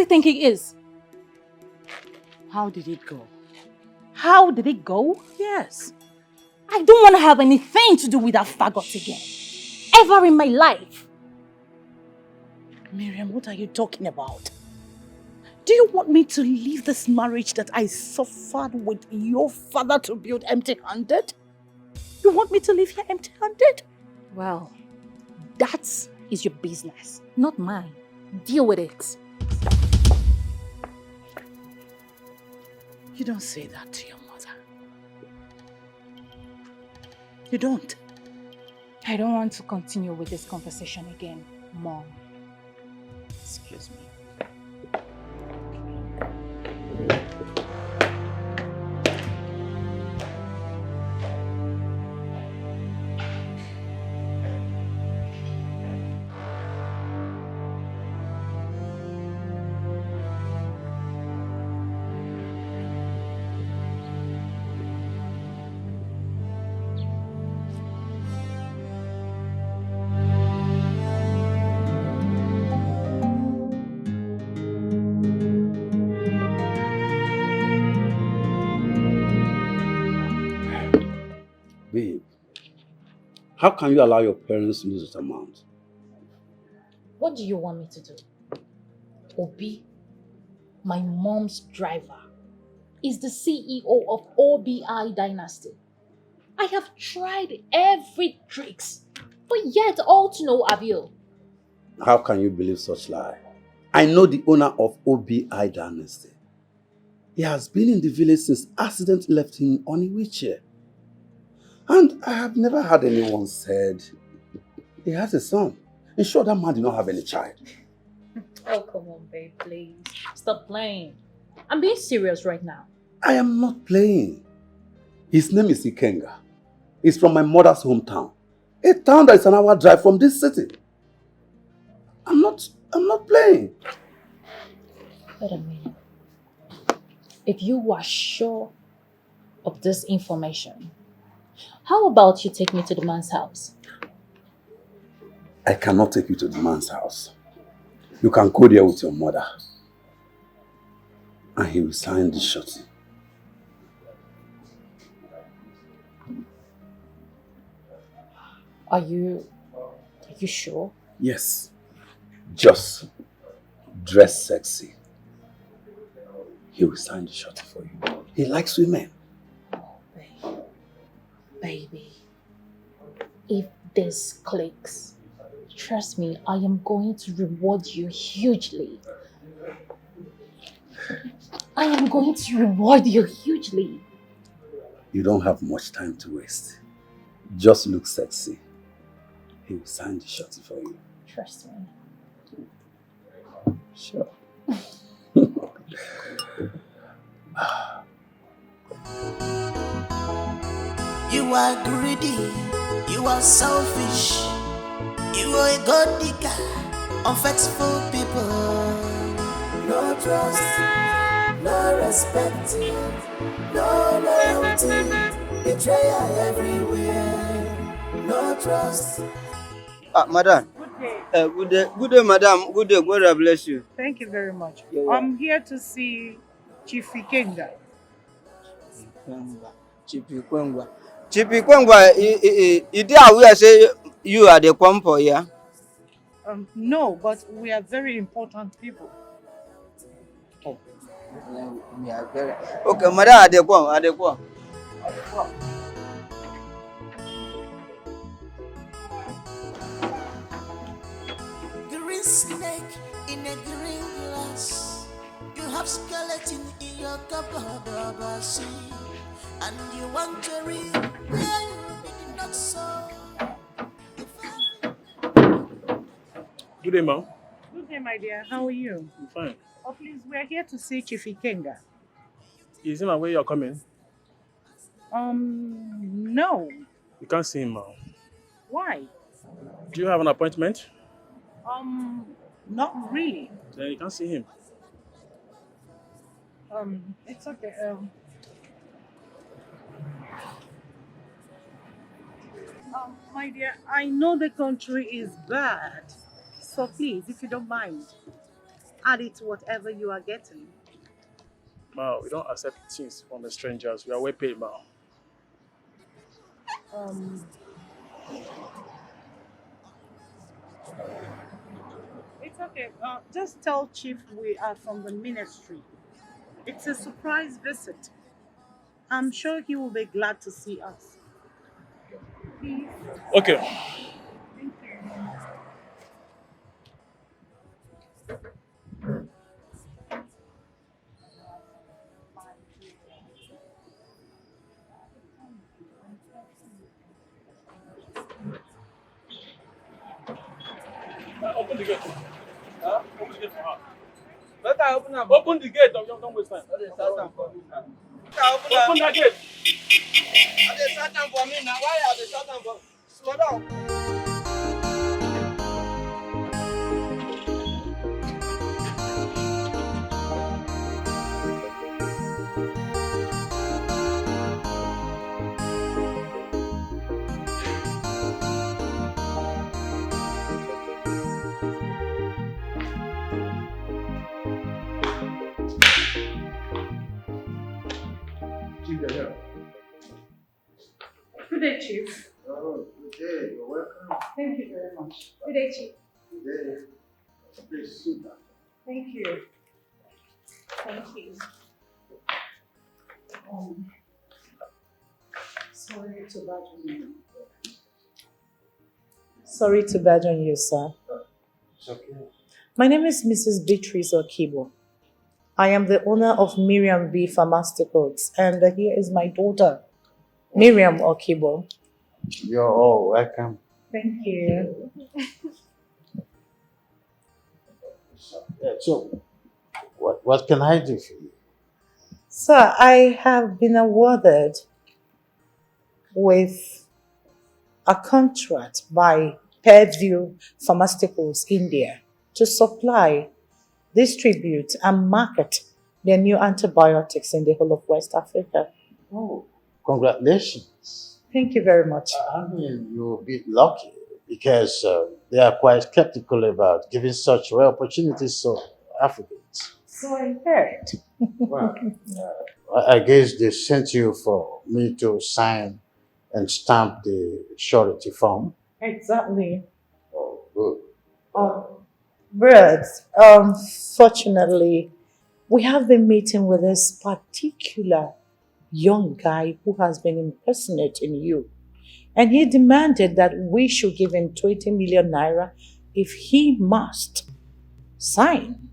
Think he is? How did it go? How did it go? Yes. I don't want to have anything to do with that faggot again. Ever in my life. Miriam, what are you talking about? Do you want me to leave this marriage that I suffered with your father to build empty-handed? You want me to leave here empty-handed? Well, that is your business, not mine. Deal with it. You don't say that to your mother. You don't. I don't want to continue with this conversation again, Mom. Excuse me. Babe, how can you allow your parents to lose this amount? What do you want me to do? Obi, my mom's driver, is the CEO of OBI Dynasty. I have tried every tricks, but yet all to no avail. How can you believe such lie? I know the owner of OBI Dynasty. He has been in the village since accident left him on a wheelchair. And I have never heard anyone said he has a son. In short, that man did not have any child. Oh, come on, babe, please. Stop playing. I'm being serious right now. I am not playing. His name is Ikenga. He's from my mother's hometown. A town that is an hour drive from this city. I'm not playing. Wait a minute. If you are sure of this information, how about you take me to the man's house? I cannot take you to the man's house. You can go there with your mother. And he will sign the shorty. Are you sure? Yes. Just dress sexy. He will sign the shorty for you. He likes women. Oh, baby. If this clicks, trust me, I am going to reward you hugely. I am going to reward you hugely. You don't have much time to waste. Just look sexy. He will sign the shorty for you. Trust me. Sure. You are greedy, you are selfish, you are a god digger, unfaithful people. No trust, no respect, no loyalty, betrayal everywhere. No trust. Madam. Good day. Good day, madam. Good day. God bless you. Thank you very much. You're welcome. I'm here to see Chief Ikenga. Chipi Kwengwa, you did aware say you are the compo, yeah? No, but we are very important people. Oh, we are very... Okay, madam, Adekwa. Green snake in a green glass. You have skeleton in your cupboard of a sea. And you want to read where you did not sow. Good day, ma'am. Good day, my dear. How are you? I'm fine. Oh, please, we are here to see Chief Ikenga. Is him aware you're coming? No. You can't see him now. Why? Do you have an appointment? Not really. Then you can't see him. It's okay. My dear, I know the country is bad. So please, if you don't mind, add it to whatever you are getting. Ma, we don't accept things from the strangers. We are well paid, ma. It's okay. Just tell Chief we are from the ministry. It's a surprise visit. I'm sure he will be glad to see us. Please. Okay. Open the gate. Huh? Open the gate for her. Let her open her. Open the gate. Don't waste time. Open that gate. Are they shut for me now? Why are they shut for? Slow down. Good day, Chief. Oh, good day. You're welcome. Thank you very much. Good day, Chief. Good day. Please sit down. Thank you. Thank you. Sorry to badger you. Sorry to badger you, sir. It's okay. My name is Mrs. Beatrice Okibo. I am the owner of Miriam B. Pharmaceuticals, and here is my daughter, Miriam Okibo. You're all welcome. Thank you. So, what can I do for you? Sir, I have been awarded with a contract by Purdue Pharmaceuticals India to supply, distribute, and market their new antibiotics in the whole of West Africa. Oh, congratulations. Thank you very much. I mean, you're a bit lucky because they are quite skeptical about giving such rare opportunities to Africans. So I heard. Well, I guess they sent you for me to sign and stamp the surety form. Exactly. Oh, good. But fortunately, we have been meeting with this particular young guy who has been impersonating you. And he demanded that we should give him 20 million naira if he must sign,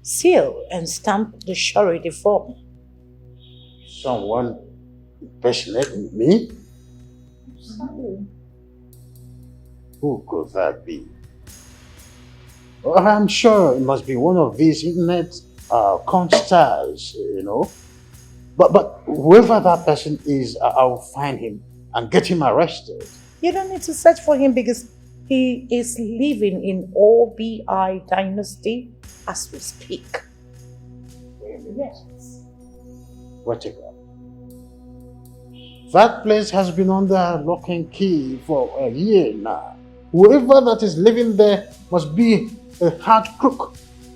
seal, and stamp the surety form. Someone impersonating me? Exactly. Who could that be? Well, I'm sure it must be one of these internet con stars, you know. But whoever that person is, I'll find him and get him arrested. You don't need to search for him because he is living in OBI dynasty as we speak. Yes. What a God. That place has been under lock and key for a year now. Whoever that is living there must be a hard crook,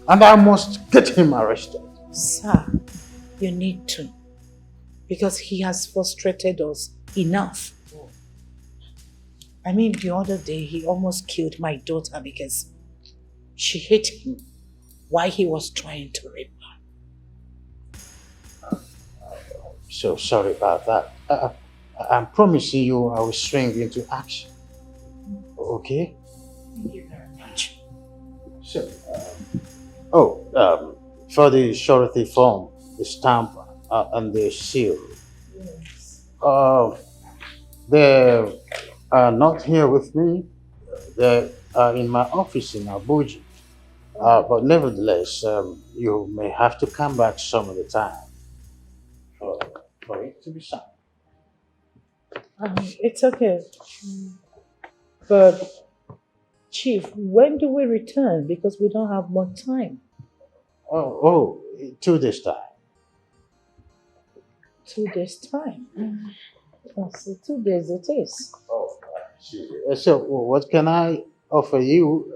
and I must get him arrested. Sir, you need to, because he has frustrated us enough. I mean, the other day he almost killed my daughter because she hit him while he was trying to rape her. So sorry about that. I'm promising you I will swing into action. Okay? Thank you very much. So, for the surety form, the stamp, and the seal. Yes. They are not here with me. They are in my office in Abuja. But nevertheless, you may have to come back some of the time for it to be signed. It's okay. But, Chief, when do we return? Because we don't have more time. 2 days time. 2 days' time. Oh, so 2 days it is. So what can I offer you?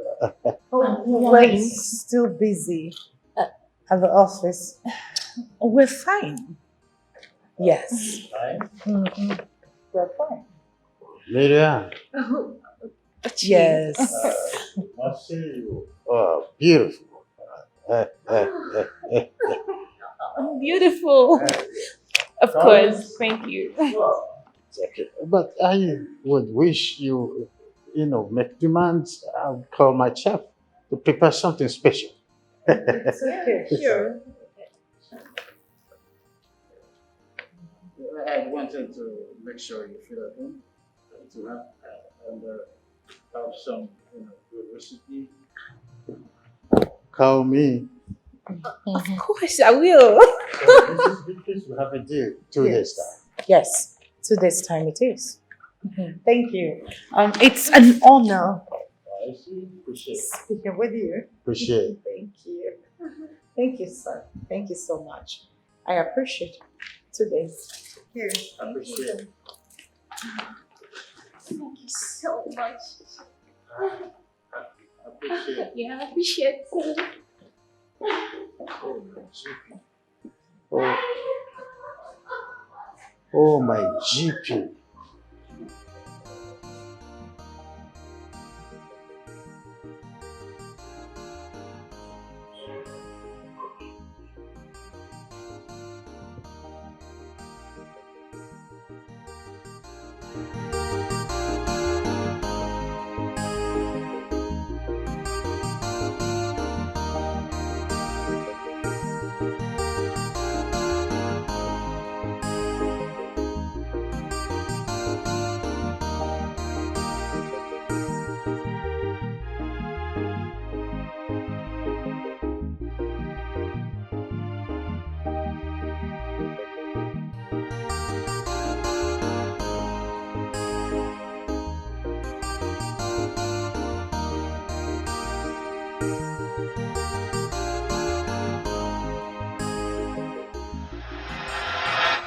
We're still busy at the office. We're fine. Yes. Mm-hmm. We're fine. Miriam. Yes. I see you. Oh, beautiful. Beautiful. Of course. Thank you. Okay. But I would wish you, make demands. I'll call my chef to prepare something special. It's okay. Sure. I wanted to make sure you feel at home to have some, good recipe. Call me. Of course, I will. This will have a deal. 2 days time. Yes, 2 days time it is. Thank you. It's an honor I see. Appreciate it. speaking with you. Appreciate it. Thank you. Thank you, sir. Thank you so much. I appreciate 2 days. Here. Appreciate it. Thank you so much. Appreciate it. Yeah, I appreciate it. Oh. Oh, my GP.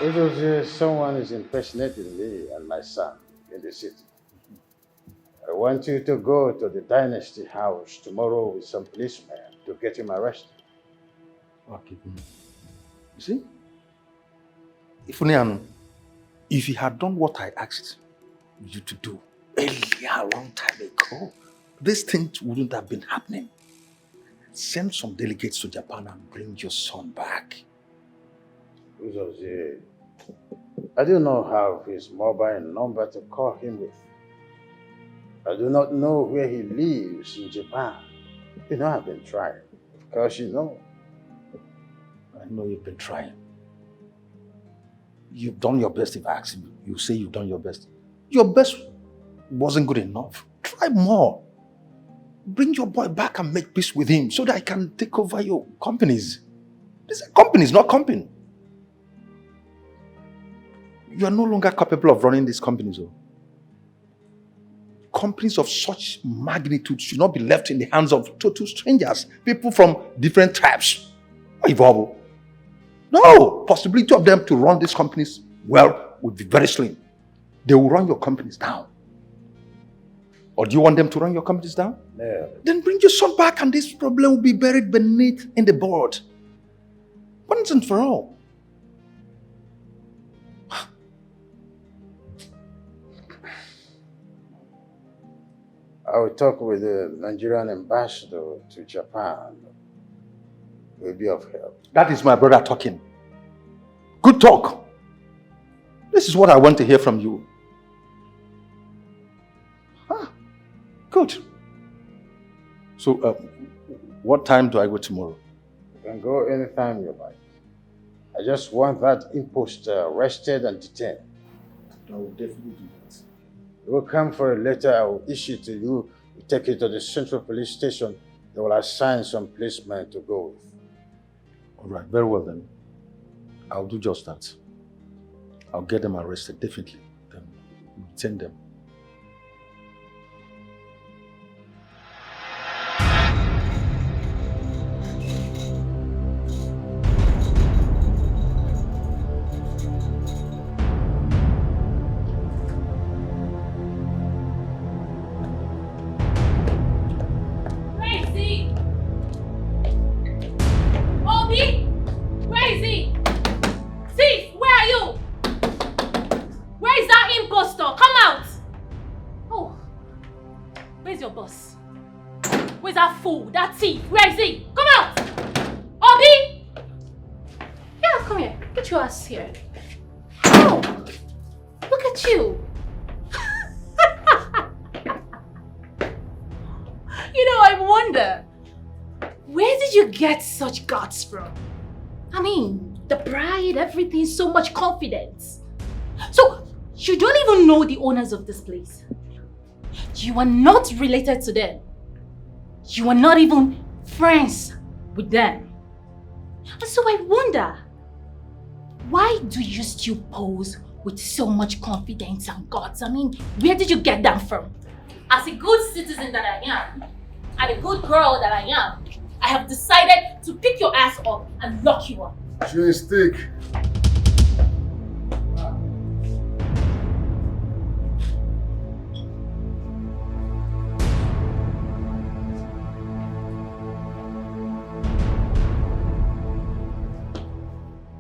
It was someone is impersonating me and my son in the city. I want you to go to the Dynasty house tomorrow with some policemen to get him arrested. Okay. You see? If you had done what I asked you to do earlier, a long time ago, these things wouldn't have been happening. Send some delegates to Japan and bring your son back. I do not have his mobile number to call him with. I do not know where he lives in Japan. You know, I've been trying. Of course, you know. I know you've been trying. You've done your best. If I ask you, you say you've done your best. Your best wasn't good enough. Try more. Bring your boy back and make peace with him so that I can take over your companies. These are companies, not company. You are no longer capable of running these companies. Companies of such magnitude should not be left in the hands of total strangers, people from different tribes. No, possibility of them to run these companies well would be very slim. They will run your companies down. Or do you want them to run your companies down? No. Then bring your son back and this problem will be buried beneath in the board. Once and for all. I will talk with the Nigerian ambassador to Japan. It will be of help. That is my brother talking. Good talk. This is what I want to hear from you. Good. So, what time do I go tomorrow? You can go anytime you like. I just want that imposter arrested and detained. I will definitely do that. You will come for a letter I will issue to you. You take it to the central police station. They will assign some policemen to go with. All right, very well then. I'll do just that. I'll get them arrested, definitely. Then detain them. Here. Oh, look at you. I wonder, where did you get such guts from? I mean, the pride, everything, so much confidence. So, you don't even know the owners of this place. You are not related to them. You are not even friends with them. And so I wonder, why do you still pose with so much confidence and guts? I mean, where did you get them from? As a good citizen that I am, and a good girl that I am, I have decided to pick your ass up and lock you up. Chew a stick.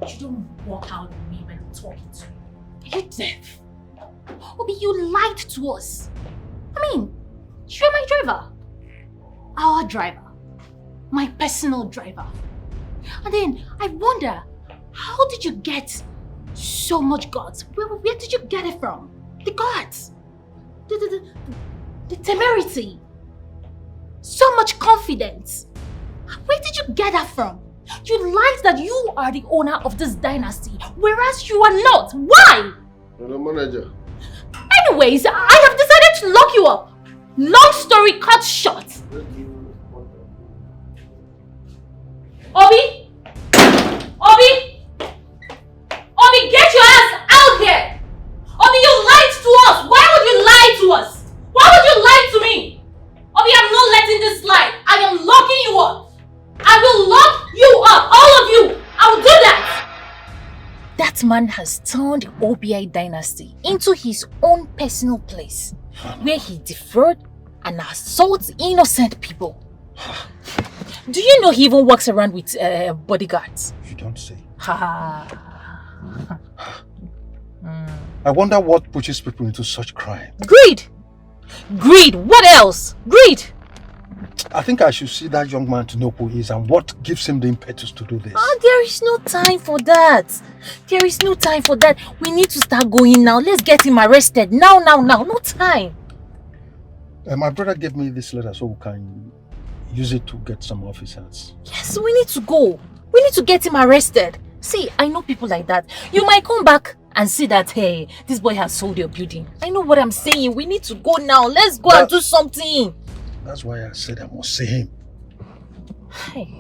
You don't walk out on me when I'm talking to you. Are you deaf? Obi, you lied to us. I mean, you're my driver. Our driver. My personal driver. And then I wonder, how did you get so much guts? Where did you get it from? The guts. The temerity. So much confidence. Where did you get that from? You lied that you are the owner of this dynasty, whereas you are not. Why? I'm the manager. Anyways, I have decided to lock you up. Long story cut short. Obi? Obi? Obi, get your ass out here! Obi, you lied to us! Why would you lie to us? Why would you lie to me? Obi, I'm not letting this slide. I am locking you up. I will lock you up, all of you. I will do that. That man has turned the OBI dynasty into his own personal place, where he defraud and assaults innocent people. Do you know he even walks around with bodyguards? You don't say. Ha. I wonder what pushes people into such crime. Greed! Greed! What else? Greed! I think I should see that young man to know who he is and what gives him the impetus to do this. There is no time for that. There is no time for that. We need to start going now. Let's get him arrested. Now. No time. My brother gave me this letter so we can use it to get some officers. Yes, we need to go. We need to get him arrested. See, I know people like that. You might come back and see that, hey, this boy has sold your building. I know what I'm saying. We need to go now. Let's go and do something. That's why I said I must see him. Hey.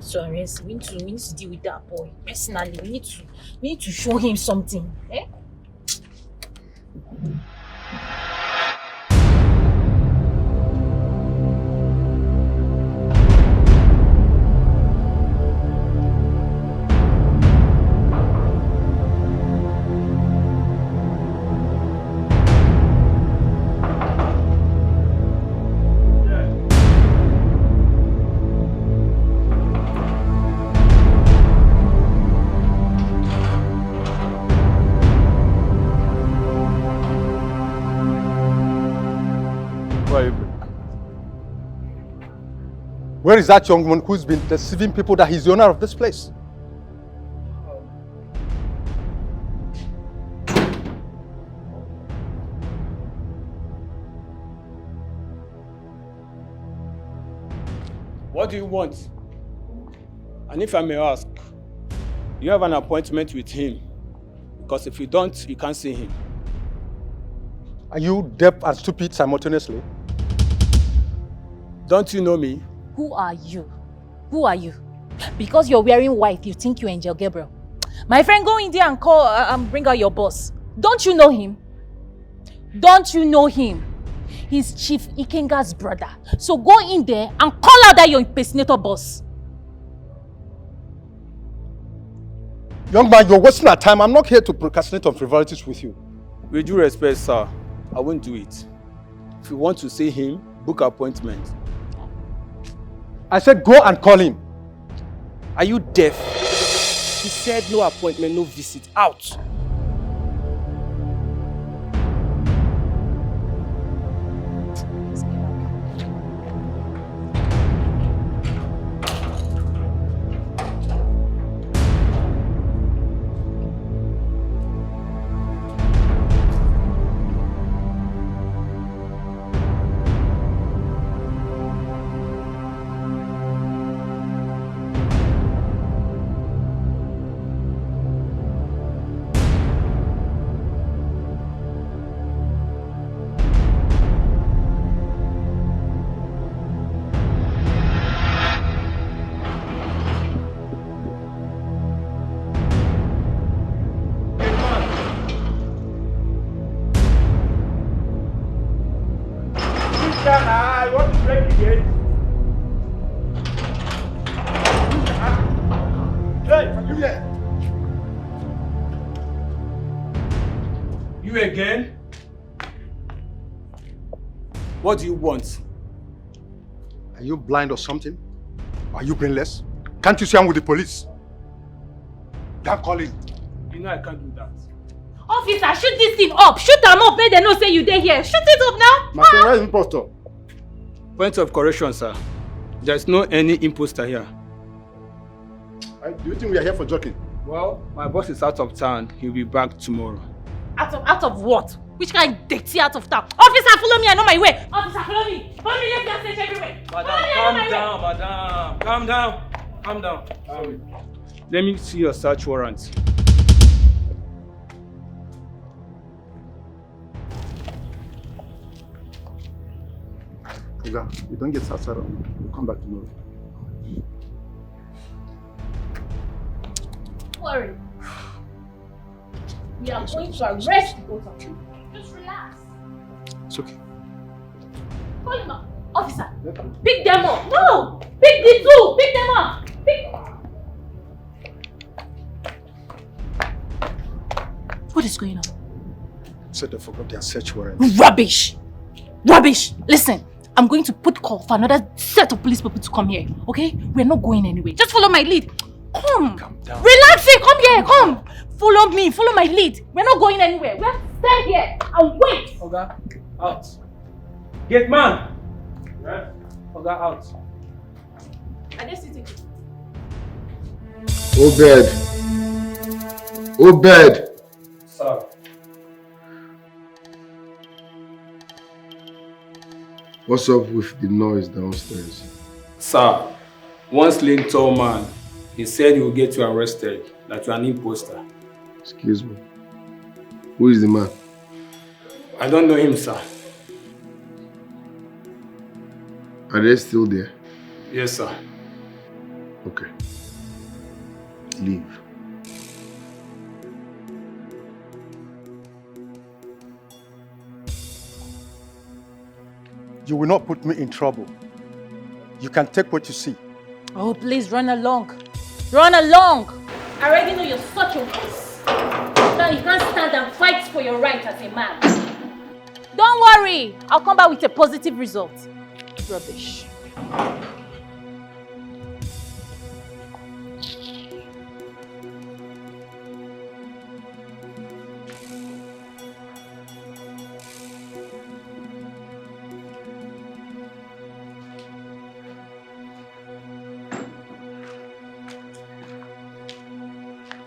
So Ares, we need to deal with that boy. Personally, we need to show him something. Eh? Where is that young woman who's been deceiving people that he's the owner of this place? What do you want? And if I may ask, you have an appointment with him. Because if you don't, you can't see him. Are you deaf and stupid simultaneously? Don't you know me? Who are you? Who are you? Because you're wearing white, you think you're Angel Gabriel. My friend, go in there and call and bring out your boss. Don't you know him? Don't you know him? He's Chief Ikenga's brother. So go in there and call out that your impersonator boss. Young man, you're wasting our time. I'm not here to procrastinate on frivolities with you. With due respect, sir, I won't do it. If you want to see him, book an appointment. I said go and call him. Are you deaf? He said no appointment, no visit. Out! Hey, are you there? You again? What do you want? Are you blind or something? Are you brainless? Can't you see I'm with the police? Can't call in. You know I can't do that. Officer, shoot this thing up. Shoot them up. Make them know say you there here. Shoot it up now. My friend, where is impostor? Point of correction, sir. There's no any imposter here. Do you think we are here for joking? Well, my boss is out of town. He'll be back tomorrow. Out of what? Which kind of dirty out of town? Officer, follow me. I know my way. Officer, follow me. Follow me. Let's go search everywhere. Madam, calm down, madam. Calm down. Calm down. Let me see your search warrant. Oga, you don't get Sasara. We'll come back tomorrow. Don't worry. We are going to arrest the both of you. Just relax. It's okay. Call him up. Officer, pick them up. No! Pick the two. Pick them up. Pick. What is going on? Said they forgot their search warrant. Rubbish! Rubbish! Listen, I'm going to put call for another set of police people to come here, okay? We're not going anywhere. Just follow my lead. Come. Calm down. Relax here. Come here. Come. Follow me. Follow my lead. We're not going anywhere. We have to stay here and wait. Oga, out. Gate man. Yes. Oga, out. Are they sitting? Obed. Obed. Sir. What's up with the noise downstairs? Sir, one slim tall man, he said he will get you arrested, that you are an imposter. Excuse me. Who is the man? I don't know him, sir. Are they still there? Yes, sir. Okay. Leave. You will not put me in trouble. You can take what you see. Oh, please run along. Run along. I already know you're such a wuss. Now you can't stand and fight for your right as a man. Don't worry. I'll come back with a positive result. Rubbish.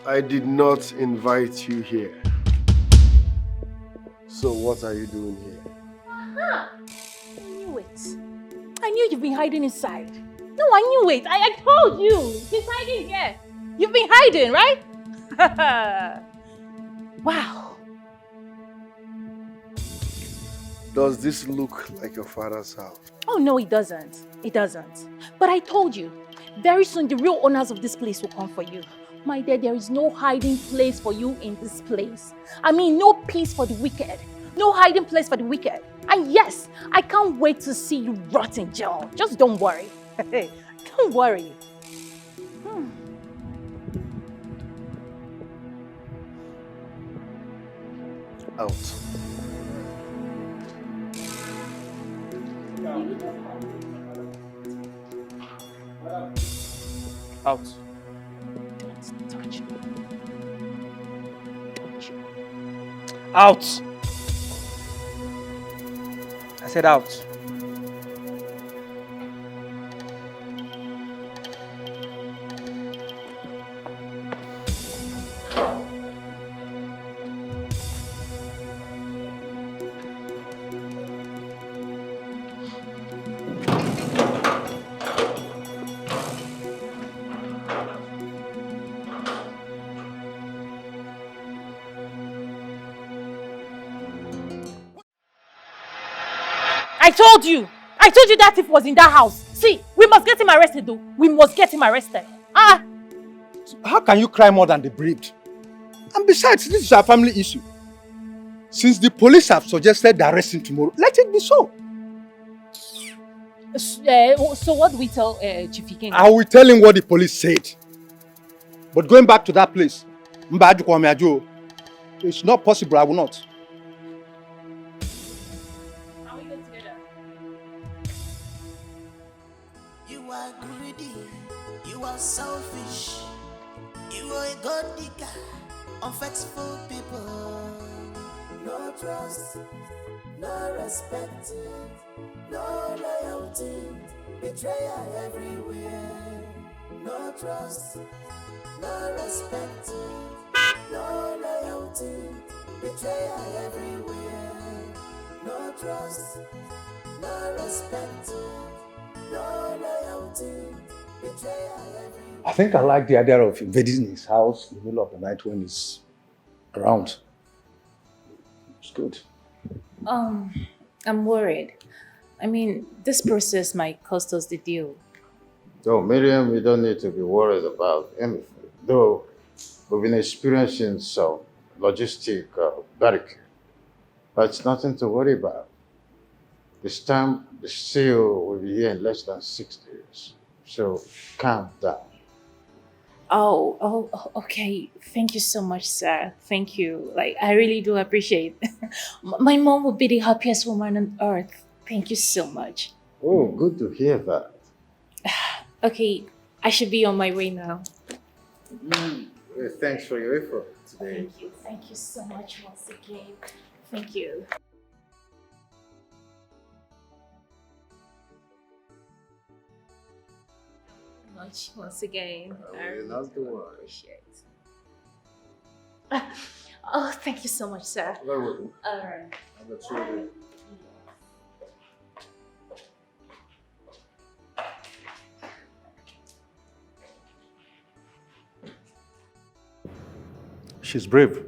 I did not invite you here. So what are you doing here? Aha! I knew it. I knew you've been hiding inside. No, I knew it. I told you. He's hiding here. You've been hiding, right? Wow. Does this look like your father's house? Oh, no, it doesn't. It doesn't. But I told you, very soon the real owners of this place will come for you. My dear, there is no hiding place for you in this place. I mean, no peace for the wicked. No hiding place for the wicked. And yes, I can't wait to see you rot in jail. Just don't worry. Don't worry. Out. Out. Don't touch me. Don't you. Out! I said out. I told you that thief was in that house. See, we must get him arrested though. We must get him arrested. Ah! How can you cry more than the bereaved? And besides, this is a family issue. Since the police have suggested the arresting tomorrow, let it be so. So what do we tell Chief Ikenga? I will tell him what the police said. But going back to that place, it's not possible, I will not. You are greedy, you are selfish, you are a god digger, unfaithful people. No trust, no respect, no loyalty, betrayal everywhere. No trust, no respect, no loyalty, betrayal everywhere. No trust, no respect, no loyalty, betrayal everywhere. I think I like the idea of invading his house in the middle of the night when he's around. It's good. I'm worried. I mean, this process might cost us the deal. So, Miriam, we don't need to be worried about anything. Though we've been experiencing some logistic barricade. But it's nothing to worry about. This time, the seal will be here in less than 6 days. So, calm down. Okay. Thank you so much, sir. Thank you. Like, I really do appreciate it. My mom would be the happiest woman on earth. Thank you so much. Oh, good to hear that. Okay, I should be on my way now. Thanks for your effort today. Thank you so much once again. Thank you. Much once again. I really do appreciate it. Oh, thank you so much, sir. Very welcome. All right. She's brave.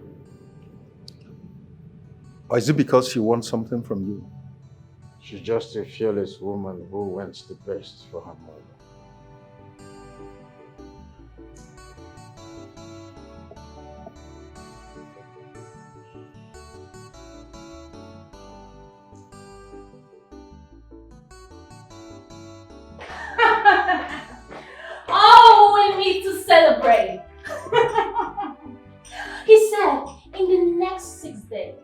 Or is it because she wants something from you? She's just a fearless woman who wants the best for her mother. Oh, we need to celebrate. He said in the next 6 days,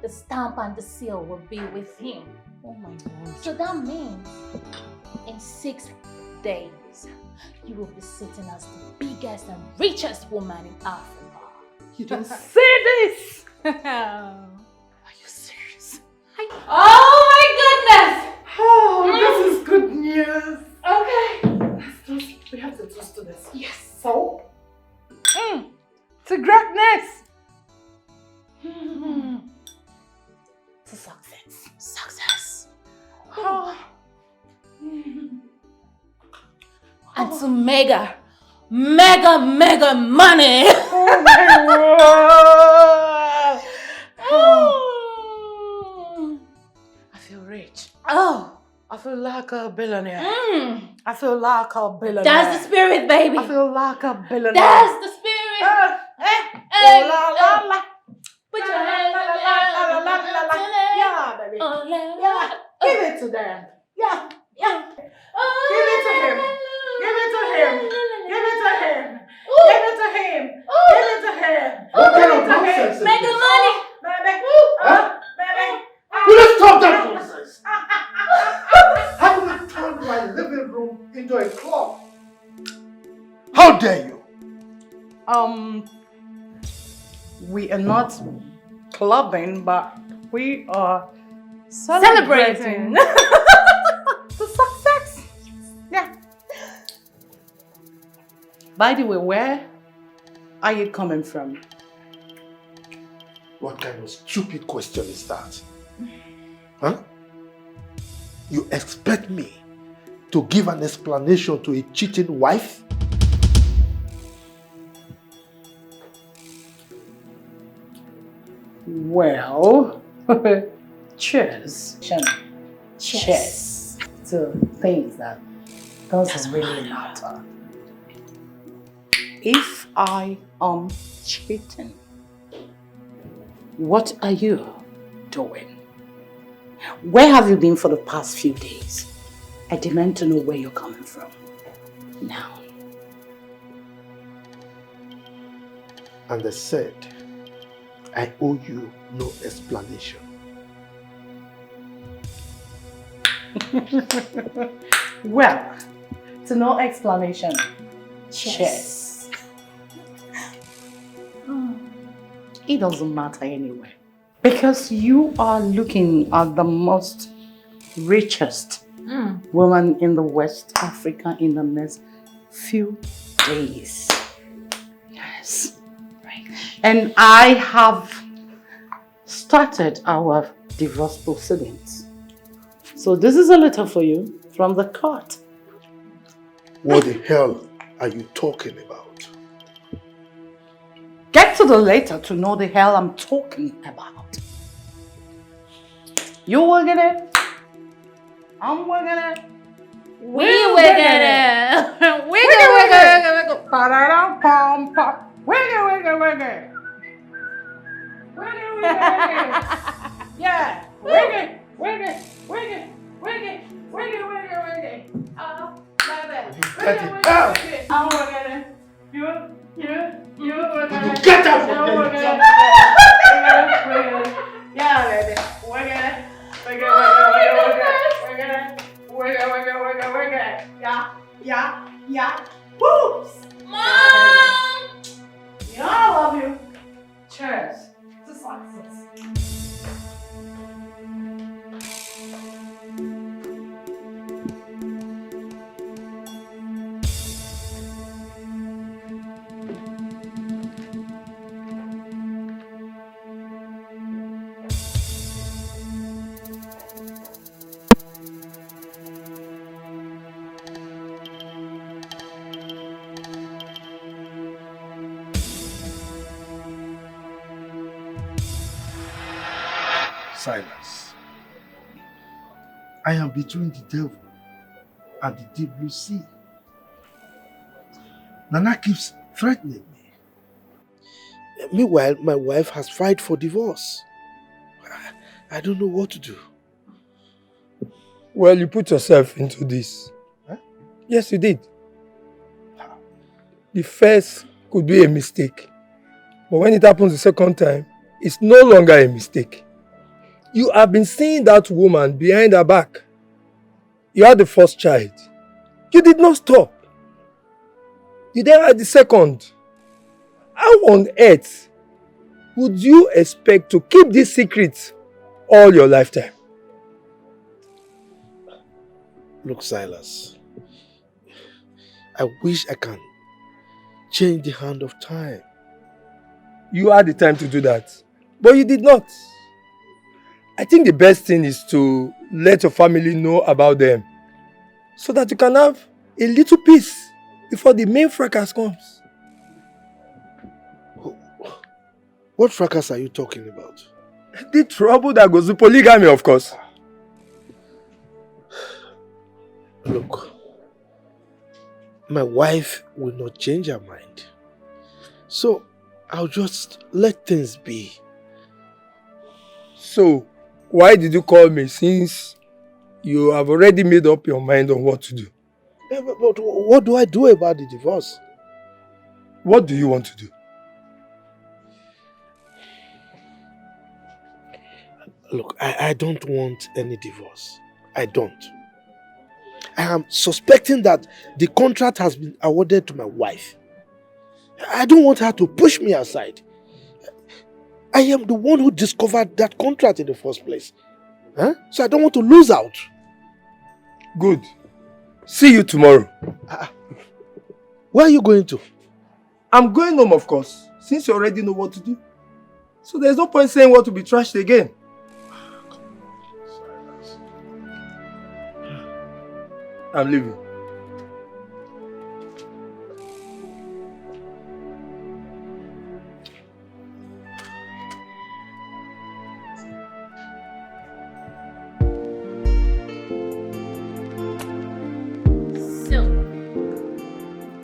the stamp and the seal will be with him. Oh my God. So that means in 6 days, you will be sitting as the biggest and richest woman in Africa. You don't say this! Are you serious? Oh my goodness! Oh, this is good news. Okay. We have to toast to this. Yes. So? To greatness! To success. Success. Oh. And to mega money. Oh my word! I feel rich. Oh. I feel like a billionaire. I feel like a billionaire. That's the spirit, baby. I feel like a billionaire. That's the spirit. Oh, la, la, la. Put your hands Yeah, baby. Yeah. Give it to them. Yeah. Yeah. Give it to him. Give it to him. Give it to him. Give it to him. Give it to him. What kind of Give it to him. nonsense is Make the this? money. Baby. Baby. Will you stop that nonsense? How will you turn my living room into a club? How dare you? We are not clubbing, but we are Celebrating. the success. Yeah. By the way, where are you coming from? What kind of stupid question is that? Huh? You expect me to give an explanation to a cheating wife? Well, cheers. Cheers to things that doesn't really matter. If I am cheating, what are you doing? Where have you been for the past few days? I demand to know where you're coming from. Now. And they said, I owe you no explanation. Well, to no explanation. Cheers. It doesn't matter anyway. Because you are looking at the most richest woman in the West Africa in the next few days. Yes. Right. And I have started our divorce proceedings. So this is a letter for you from the court. What the hell are you talking about? Get to the letter to know the hell I'm talking about. You will get it. I'm working it. We will get it. Wiggle. Pa-da-dum, pom, pom. Wiggle. Yeah. Wiggle. Oh, baby. I'm working it. You working it. Get out from there. Yeah, baby. Working it. Yeah. Whoops! Mom! You know I love you. Cheers to success. Silas, I am between the devil and the deep blue sea. Nana keeps threatening me. Meanwhile, my wife has filed for divorce. I don't know what to do. Well, you put yourself into this. Huh? Yes, you did. The first could be a mistake. But when it happens the second time, it's no longer a mistake. You have been seeing that woman behind her back. You had the first child. You did not stop. You then had the second. How on earth would you expect to keep this secret all your lifetime? Look, Silas, I wish I can change the hand of time. You had the time to do that, but you did not. I think the best thing is to let your family know about them so that you can have a little peace before the main fracas comes. What fracas are you talking about? The trouble that goes with polygamy, of course. Look, my wife will not change her mind. So, I'll just let things be. So, why did you call me since you have already made up your mind on what to do? Yeah, but what do I do about the divorce? What do you want to do? Look, I don't want any divorce. I don't. I am suspecting that the contract has been awarded to my wife. I don't want her to push me aside. I am the one who discovered that contract in the first place. Huh? So I don't want to lose out. Good. See you tomorrow. Where are you going to? I'm going home, of course, since you already know what to do. So there's no point saying what to be trashed again. I'm leaving. So,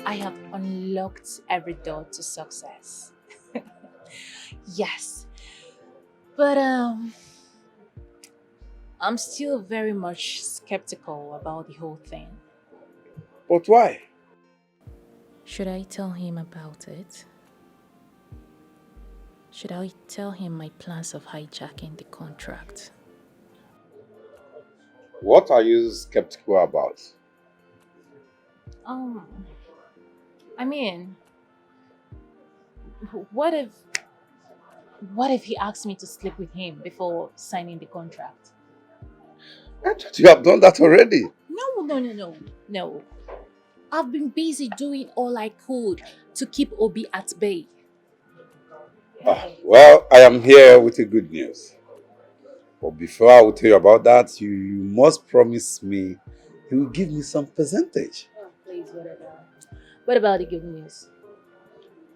I have unlocked every door to success. Yes. But I'm still very much skeptical about the whole thing. But why? Should I tell him about it? Should I tell him my plans of hijacking the contract? What are you skeptical about? I mean, what if he asks me to sleep with him before signing the contract? I thought you have done that already. No. I've been busy doing all I could to keep Obi at bay. Well, I am here with the good news. But before I will tell you about that, you must promise me you will give me some percentage. Oh, please, whatever. What about the good news?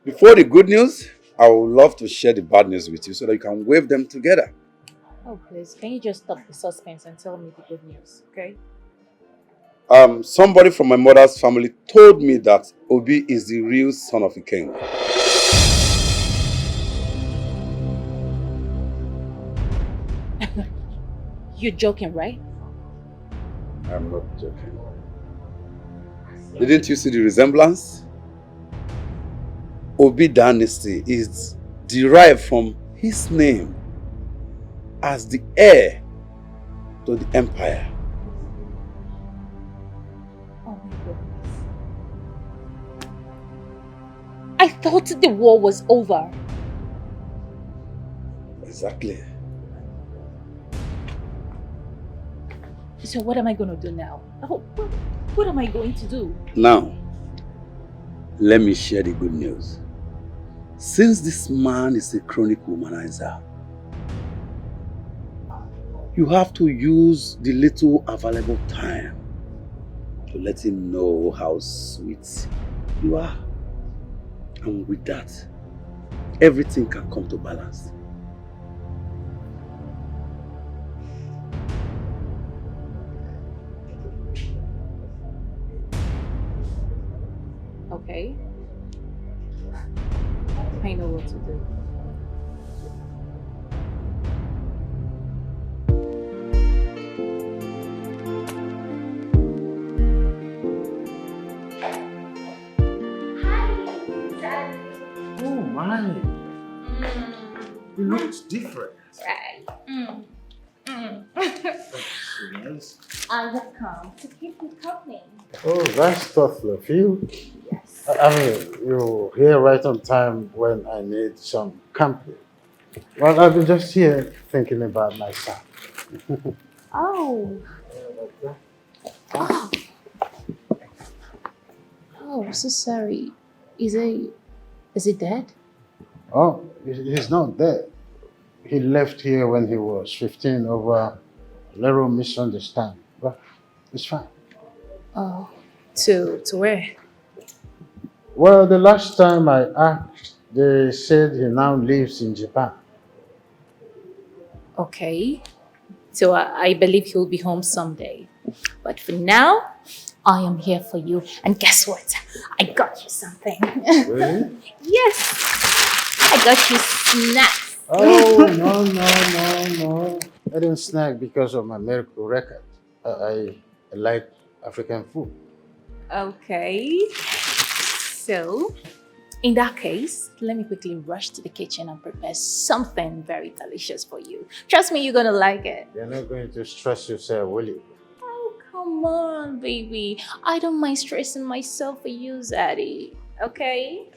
Before the good news, I would love to share the bad news with you so that you can wave them together. Oh, please, can you just stop the suspense and tell me the good news, okay? Somebody from my mother's family told me that Obi is the real son of a king. You're joking, right? I'm not joking. Didn't you see the resemblance? Obi dynasty is derived from his name as the heir to the empire. Oh my goodness. I thought the war was over. Exactly. So what am I going to do now? What am I going to do? Now, let me share the good news. Since this man is a chronic womanizer, you have to use the little available time to let him know how sweet you are. And with that, everything can come to balance. Okay. I know what to do. Oh my. It looks different. Right. Yes. I have come to keep you company. Oh, that's thoughtful of you. Yes. I mean, you're here right on time when I need some company. Well, I've been just here thinking about my son. Oh. Oh. Oh, I'm so sorry. Is he dead? Oh, he's not dead. He left here when he was 15 over a little misunderstanding. But it's fine. Oh. To where? Well, the last time I asked, they said he now lives in Japan. Okay. So I believe he'll be home someday. But for now, I am here for you. And guess what? I got you something. Really? Yes. I got you snacks. Oh, no. I didn't snack because of my medical record. I like African food. Okay. So, in that case, let me quickly rush to the kitchen and prepare something very delicious for you. Trust me, you're gonna like it. You're not going to stress yourself, will you? Oh, come on, baby. I don't mind stressing myself for you, Zaddy. Okay?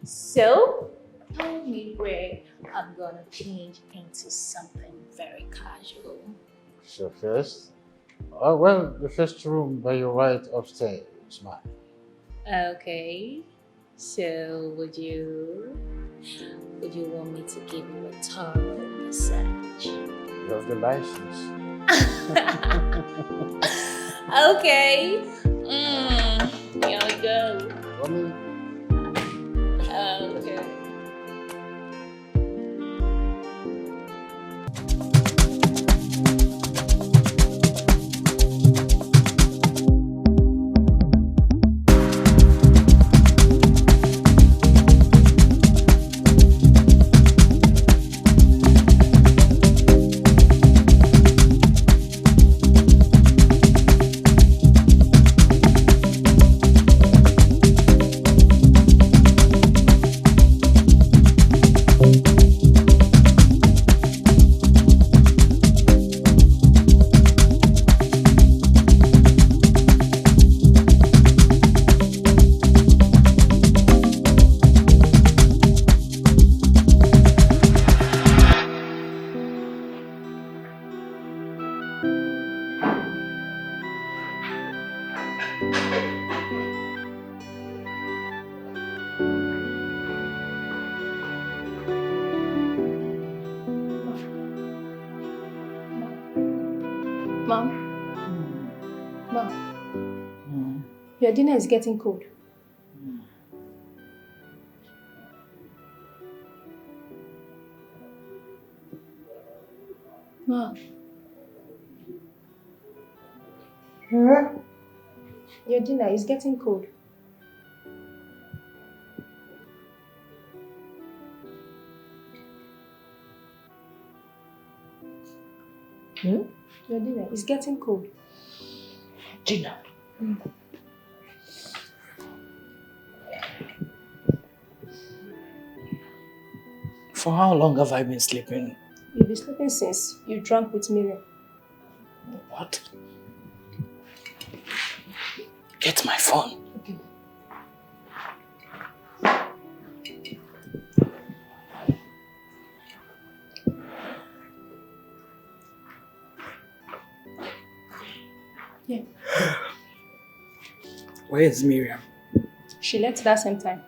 So, tell me where I'm gonna change into something very casual. So first, well, the first room by your right upstairs is mine. Okay. So, would you want me to give you a thorough massage? You have the license. Okay. Here we go. Okay. Mom? Mom? Your dinner is getting cold. Mom? Your dinner is getting cold. Your dinner is getting cold. Dinner? For how long have I been sleeping? You've been sleeping since you drank with Miriam. What? Get my phone. Okay. Yeah. Where is Miriam? She left that same time.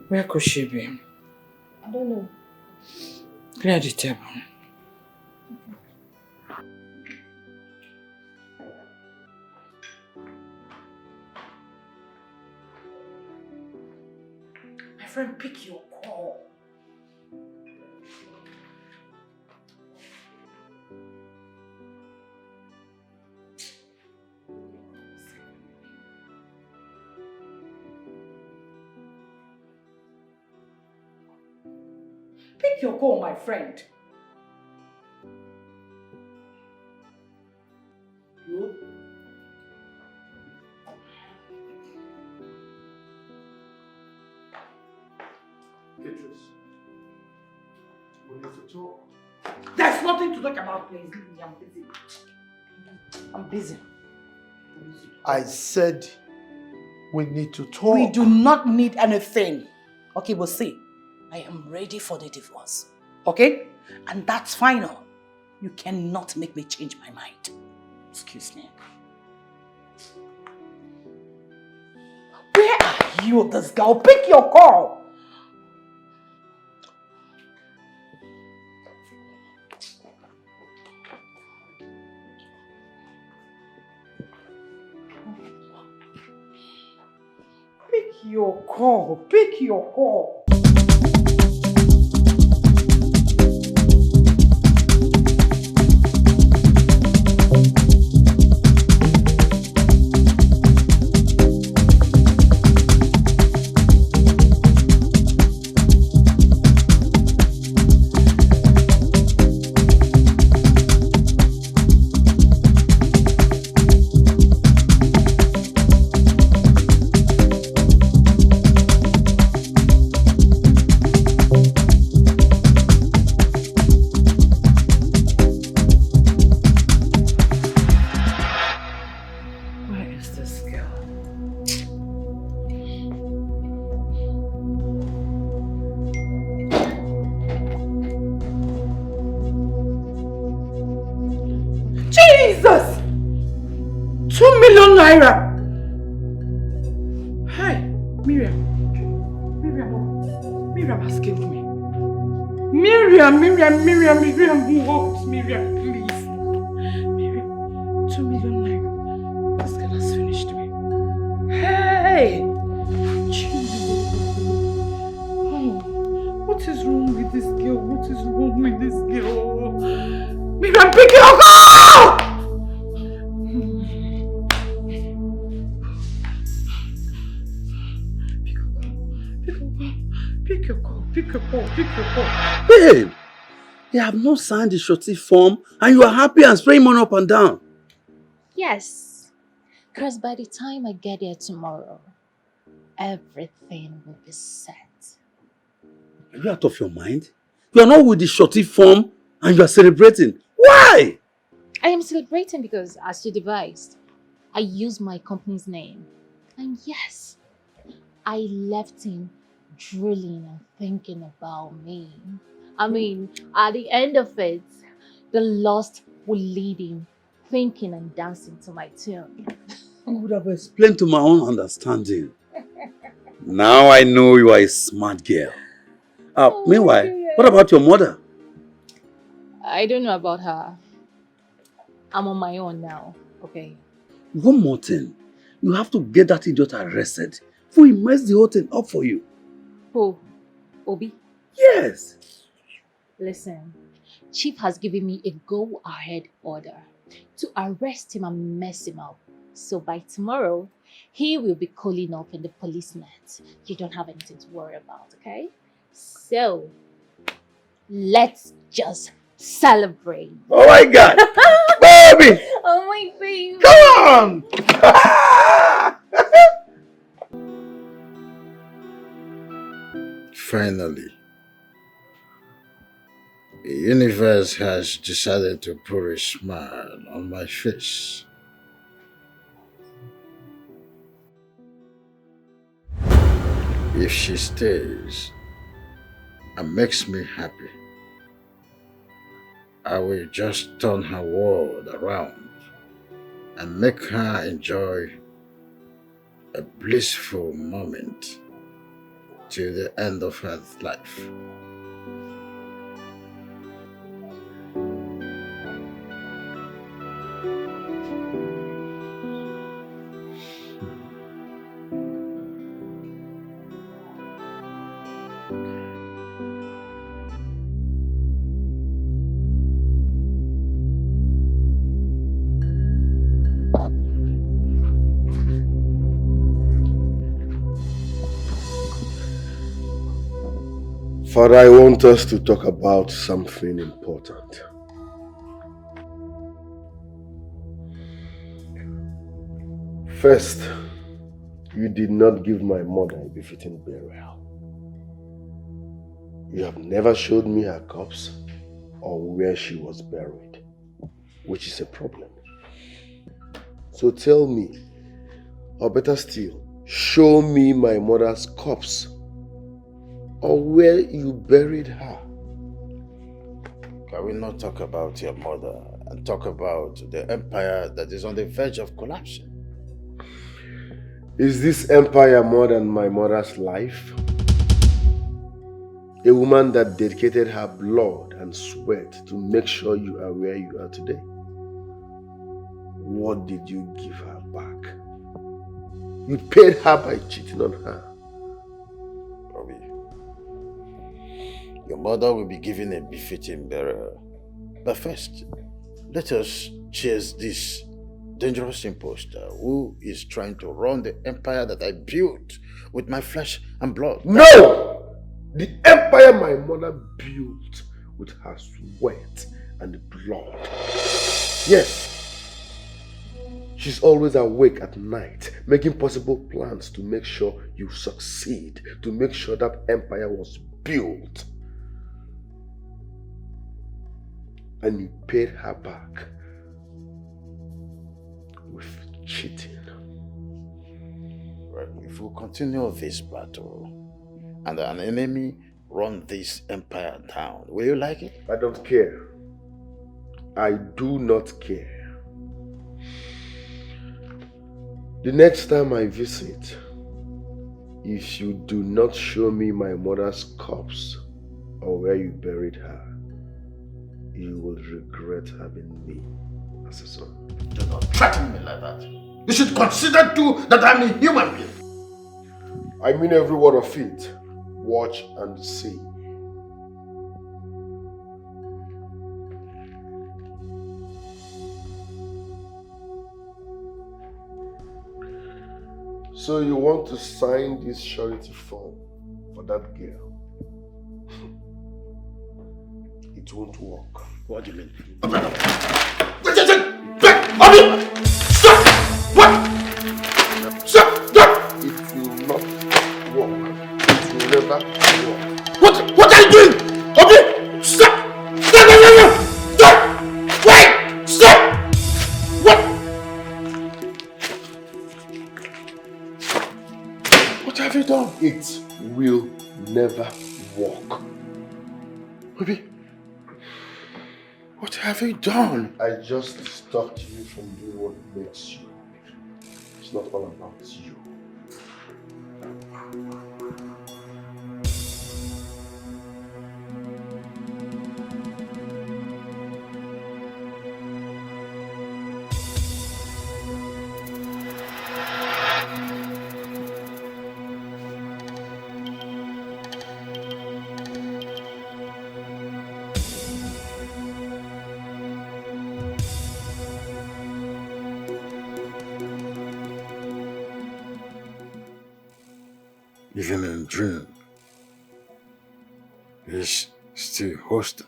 Where could she be? I don't know. Clear the table. My friend, pick your call. Pick your call, my friend. You? Beatrice, we need to talk. There's nothing to talk about, please. I'm busy. I'm busy. I said we need to talk. We do not need anything. Okay, we'll see. I am ready for the divorce. Okay? And that's final. You cannot make me change my mind. Excuse me. Where are you, this girl? Pick your call. Pick your call. Pick your call. Jesus! 2 million naira! Hi, Miriam. Miriam has killed me. Miriam, what? Miriam, please. Miriam, 2 million naira. This girl has finished me. Hey! Oh, what is wrong with this girl? What is wrong with this girl? Miriam, pick your call! Pick your call. Babe, they have not signed the shorty form and you are happy and spraying money up and down. Yes, because by the time I get there tomorrow, everything will be set. Are you out of your mind? You are not with the shorty form and you are celebrating. Why? I am celebrating because, as you devised, I used my company's name. And yes, I left him drooling and thinking about me. I mean, at the end of it, the lost will lead him thinking and dancing to my tune. I would have explained to my own understanding. Now I know you are a smart girl. Meanwhile, what about your mother? I don't know about her. I'm on my own now, okay? One more thing. You have to get that idiot arrested before he mess the whole thing up for you. Who? Obi? Yes. Listen, Chief has given me a go-ahead order to arrest him and mess him up. So by tomorrow, he will be calling up in the police net. You don't have anything to worry about, okay? So, let's just celebrate. Oh my God! Baby! Oh my baby! Come on! Finally, the universe has decided to put a smile on my face. If she stays and makes me happy, I will just turn her world around and make her enjoy a blissful moment till the end of her life. Father, I want us to talk about something important. First, you did not give my mother a befitting burial. You have never showed me her corpse or where she was buried, which is a problem. So tell me, or better still, show me my mother's corpse or where you buried her. Can we not talk about your mother and talk about the empire that is on the verge of collapsing? Is this empire more than my mother's life? A woman that dedicated her blood and sweat to make sure you are where you are today. What did you give her back? You paid her by cheating on her. Robbie, your mother will be given a befitting burial. But first, let us chase this dangerous imposter who is trying to run the empire that I built with my flesh and blood. No! The empire my mother built with her sweat and blood. Yes. She's always awake at night, making possible plans to make sure you succeed, to make sure that empire was built. And you paid her back with cheating. Right. If we continue this battle and an enemy run this empire down, will you like it? I don't care. I do not care. The next time I visit, if you do not show me my mother's corpse or where you buried her, you will regret having me as a son. Do not threaten me like that. You should consider too that I'm a human being. I mean every word of it. Watch and see. So you want to sign this surety form for that girl? It won't work. What do you mean? Stop! What? Stop! Stop! It will not work. It will never work. What are you doing? Okay! Stop! Stop! Stop! Wait! Stop! What? What have you done? It will never work. Baby, what have you done? I just stopped you from doing what makes you happy. It's not all about you. dream is still hostile.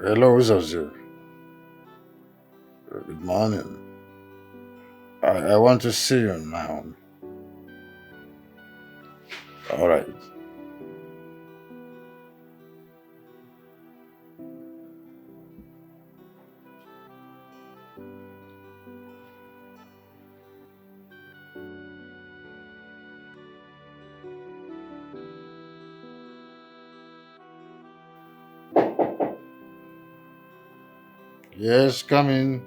Hello, Zubby. Good morning. I want to see you now. All right. Yes, come in.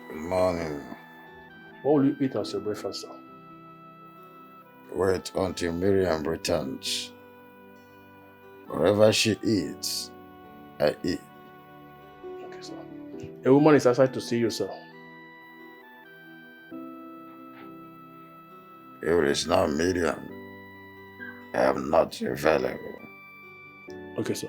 Good morning. What will you eat as your breakfast, sir? Wait until Miriam returns. Whatever she eats, I eat. Okay, sir. A woman is outside to see you, sir. If it is not Miriam, I am not available. Okay, sir.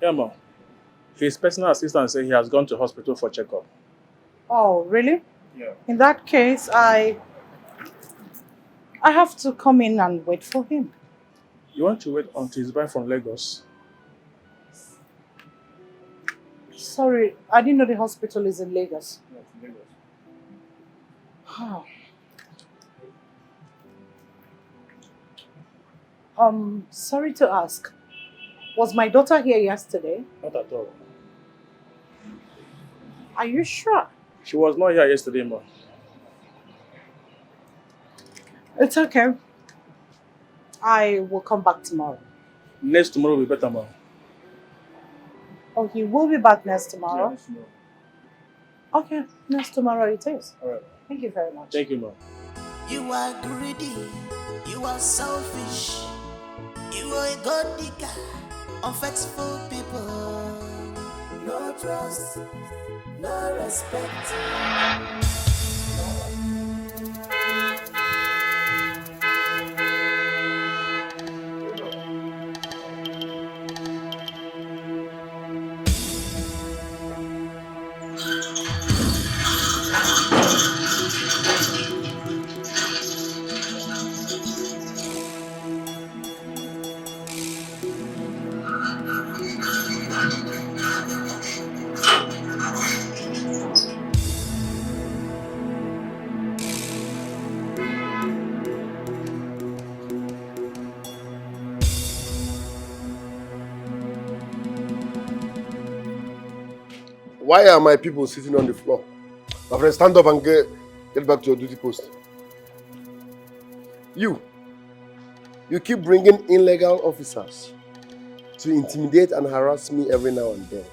Yeah, ma'am. His personal assistant said he has gone to hospital for checkup. Oh, really? Yeah. In that case, I have to come in and wait for him. You want to wait until he's back from Lagos? Sorry, I didn't know the hospital is in Lagos. No, it's in Lagos. Sorry to ask. Was my daughter here yesterday? Not at all. Are you sure? She was not here yesterday, ma'am. It's okay. I will come back tomorrow. Next tomorrow will be better, ma'am. Oh, he will be back next tomorrow? Yeah, next tomorrow. Okay, next tomorrow it is. All right. Thank you very much. Thank you, ma'am. You are greedy, you are selfish, you are a god digger, unfaithful people. No trust, no respect. Why are my people sitting on the floor? My friend, stand up and get back to your duty post. You keep bringing illegal officers to intimidate and harass me every now and then.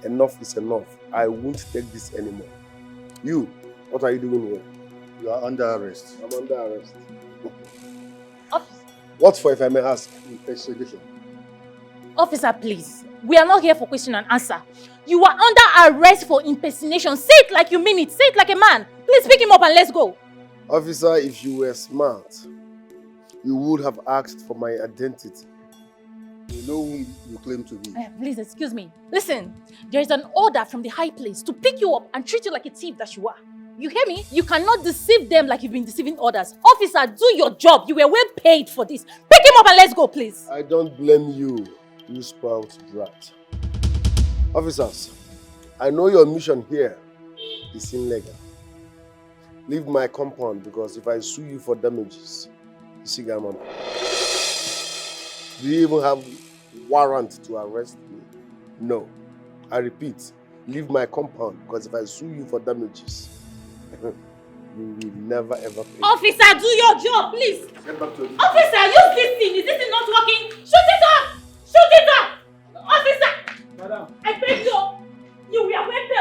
Enough is enough. I won't take this anymore. You, what are you doing here? You are under arrest. I'm under arrest. Officer. What for, if I may ask? Investigation. Officer, please. We are not here for question and answer. You are under arrest for impersonation. Say it like you mean it. Say it like a man. Please pick him up and let's go. Officer, if you were smart, you would have asked for my identity. You know who you claim to be. Please, excuse me. Listen, there is an order from the high place to pick you up and treat you like a thief that you are. You hear me? You cannot deceive them like you've been deceiving others. Officer, do your job. You were well paid for this. Pick him up and let's go, please. I don't blame you, you spoiled brat. Officers, I know your mission here is illegal. Leave my compound because if I sue you for damages, you see, Gaman, do you even have warrant to arrest me? No. I repeat, leave my compound because if I sue you for damages, you will never ever pay. Officer, do your job, please. Get back to it. Officer, use this thing. Is this thing not working? Shoot it up! Shoot it up! Officer! Madam. I beg you. You were well paid.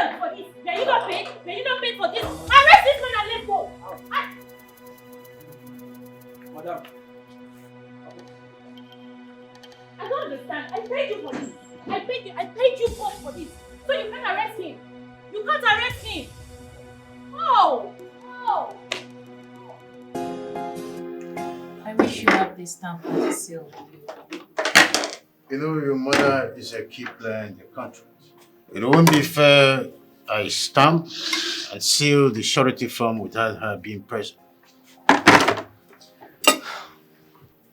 stamp and the seal. You know, your mother is a key player in the contract. It won't be fair I stamp and seal the surety form without her being present.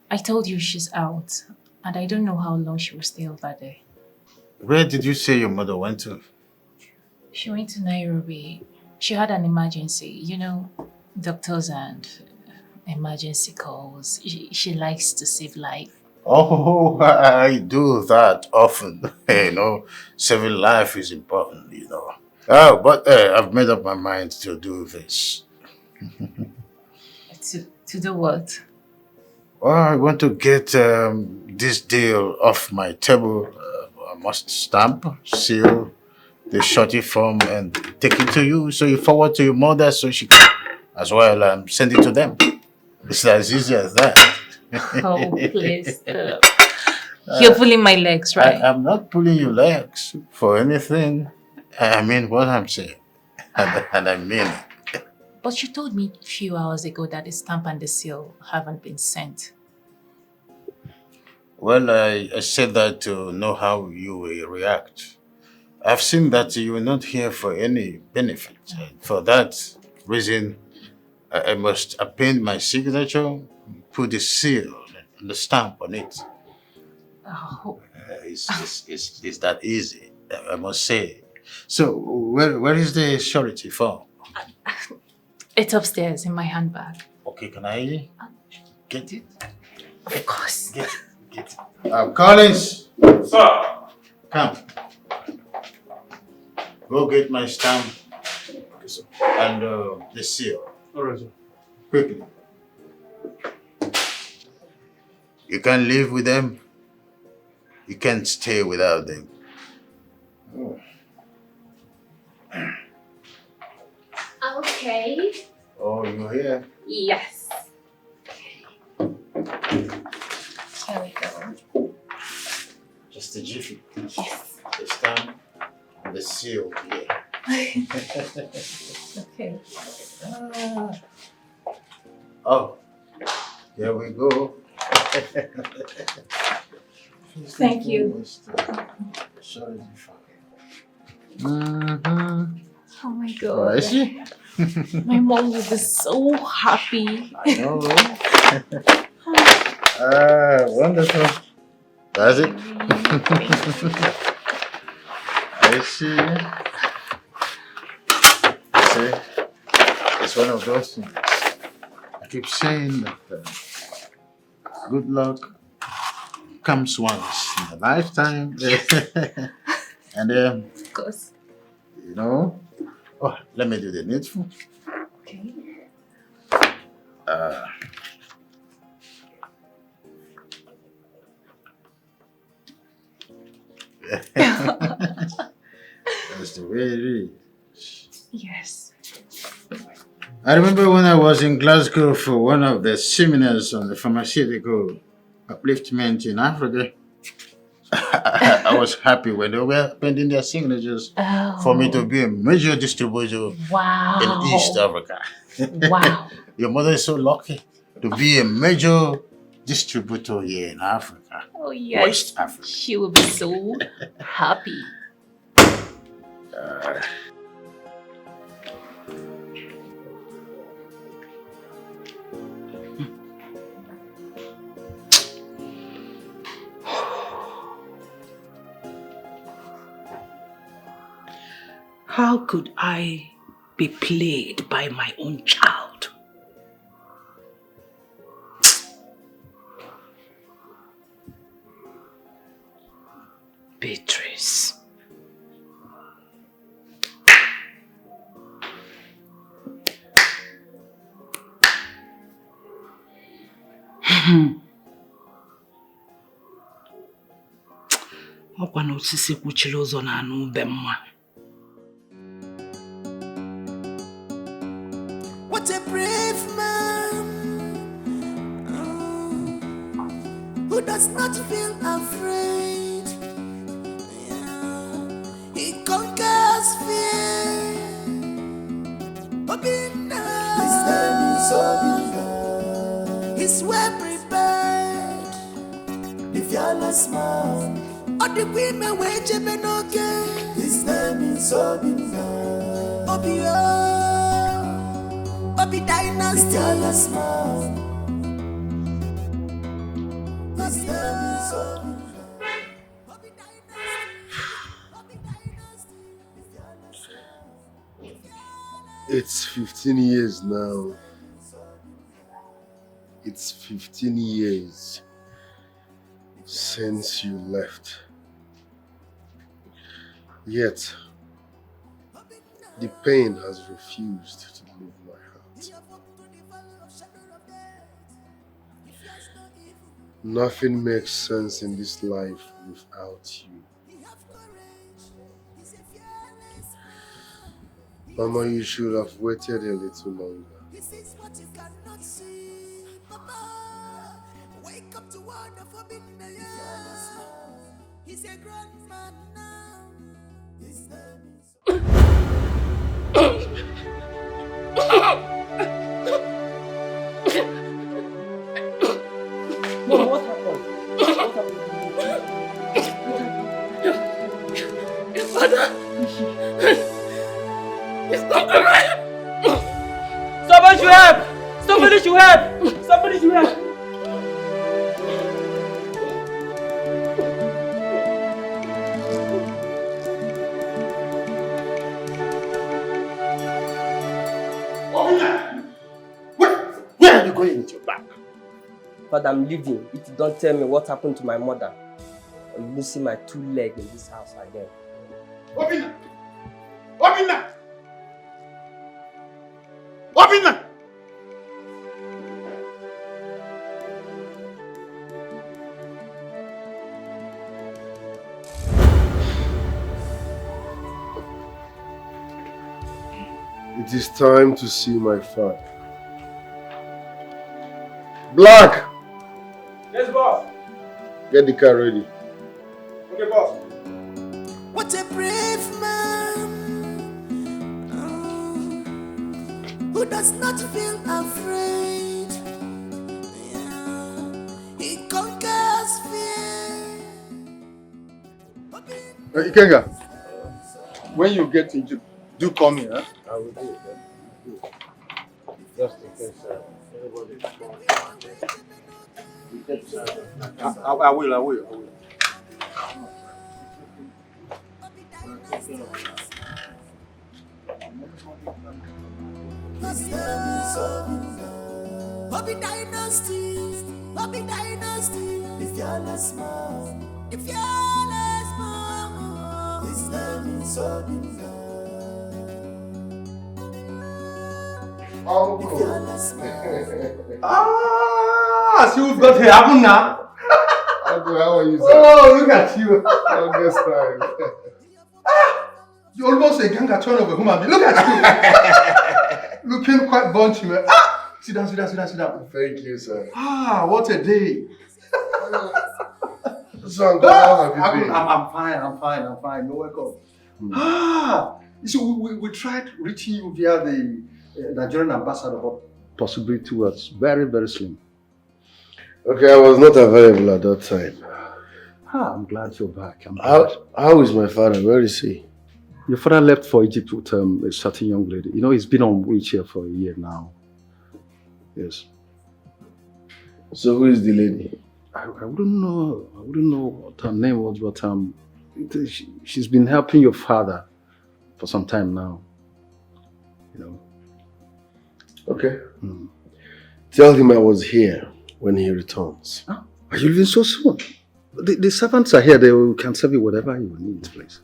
I told you she's out, and I don't know how long she will stay over there. Where did you say your mother went to? She went to Nairobi. She had an emergency. You know, doctors and emergency calls. She likes to save life. Oh, I do that often. You know, saving life is important, you know. Oh, but I've made up my mind to do this. To do what? Well, I want to get this deal off my table. I must stamp, seal the shorty form and take it to you. So you forward to your mother so she can as well send it to them. It's as easy as that. Oh, please stop. You're pulling my legs, right? I'm not pulling your legs for anything. I mean what I'm saying. And I mean it. But you told me a few hours ago that the stamp and the seal haven't been sent. Well, I said that to know how you will react. I've seen that you are not here for any benefit. And for that reason, I must append my signature, put the seal and the stamp on it. Oh. It's that easy, I must say. So, where is the surety form? It's upstairs in my handbag. Okay, can I get it? Of course. Get it. Collins! Sir! Come. Go get my stamp and the seal. All right, sir. Quickly. You can't live with them. You can't stay without them. Oh. Okay. Oh, you're here? Yes. Here we go. Just a jiffy. Yes. The stamp and the seal here. Okay. Oh, here we go. Thank you. Oh my god. Is she? My mom will be so happy. I know. Wonderful. That's it. I see. See, it's one of those things. I keep saying that good luck comes once in a lifetime. And of course. you know, oh, let me do the needful. Okay. That's the way it is. Yes. I remember when I was in Glasgow for one of the seminars on the pharmaceutical upliftment in Africa. I was happy when they were pending their signatures for me to be a major distributor in East Africa. Wow. Your mother is so lucky to be a major distributor here in Africa. Oh yes. West Africa. She will be so happy. How could I be played by my own child? Beatrice. Ọkwa na osisi kwuchiri ụzọ na-anụ ube mma. What a brave man who does not feel afraid. Yeah. He conquers fear. Obina. His name is Obina. He's well prepared. jealous man. All the women were Jimmy okay. His name is Obina. Obi Dynasty. Jealous man. His name is Obina. It's 15 years now. It's 15 years since you left. Yet, the pain has refused to leave my heart. Nothing makes sense in this life without you. Mama, you should have waited a little longer. This is what you cannot see, Papa. Wake up to one of forbidden. He's a grown man now. His name is. Mom, what happened? Your father is not alive. Somebody should help! Somebody should help! Somebody should help! Where are you going with your bag? Father, I'm leaving. If you don't tell me what happened to my mother, I'm losing my 2 legs in this house again. Obina! Obina! Obina! It is time to see my father. Black! Yes, boss. Get the car ready. Okay, boss. What a brave man who does not feel afraid. Yeah. He conquers fear. Ikenga, when you get into, do call me, huh? I will do it. Just in case everybody is going. I will. Bobby Dynasty, Bobby Dynasty, the fearless man, the fearless man. His name is Obina. Oh, the fearless man. See who's got here happen now? Uncle, how are you, sir? Oh, look at you. Longest time. You almost a gang turn of a human being. Look at you. Looking quite bunchy, man. Sit down. Thank you, sir. What a day. So, Uncle, how have you been? I'm fine. You're welcome. You see, we tried reaching you via the Nigerian ambassador, but possibility was very, very slim. Okay, I was not available at that time. I'm glad you're back. How is my father? Where is he? Your father left for Egypt with a certain young lady. You know, he's been on wheelchair for a year now. Yes. So who is the lady? I wouldn't know. I wouldn't know what her name was, but she's been helping your father for some time now. You know. Okay. Tell him I was here when he returns. Are you leaving so soon? The servants are here. They can serve you whatever you need, please.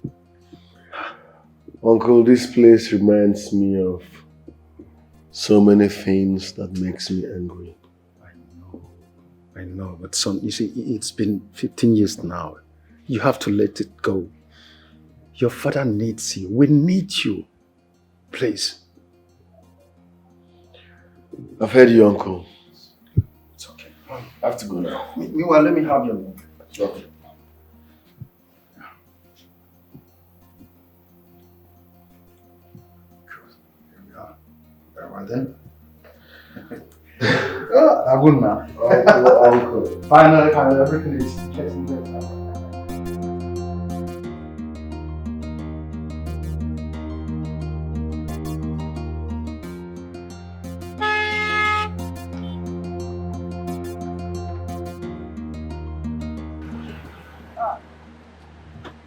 Uncle, this place reminds me of so many things that makes me angry. I know, but son, you see, it's been 15 years now. You have to let it go. Your father needs you. We need you. Please. I've heard you, Uncle. It's okay. I have to go now. Meanwhile, let me have your name. Okay. Very well then. I wouldn't now. Finally, everything is getting better.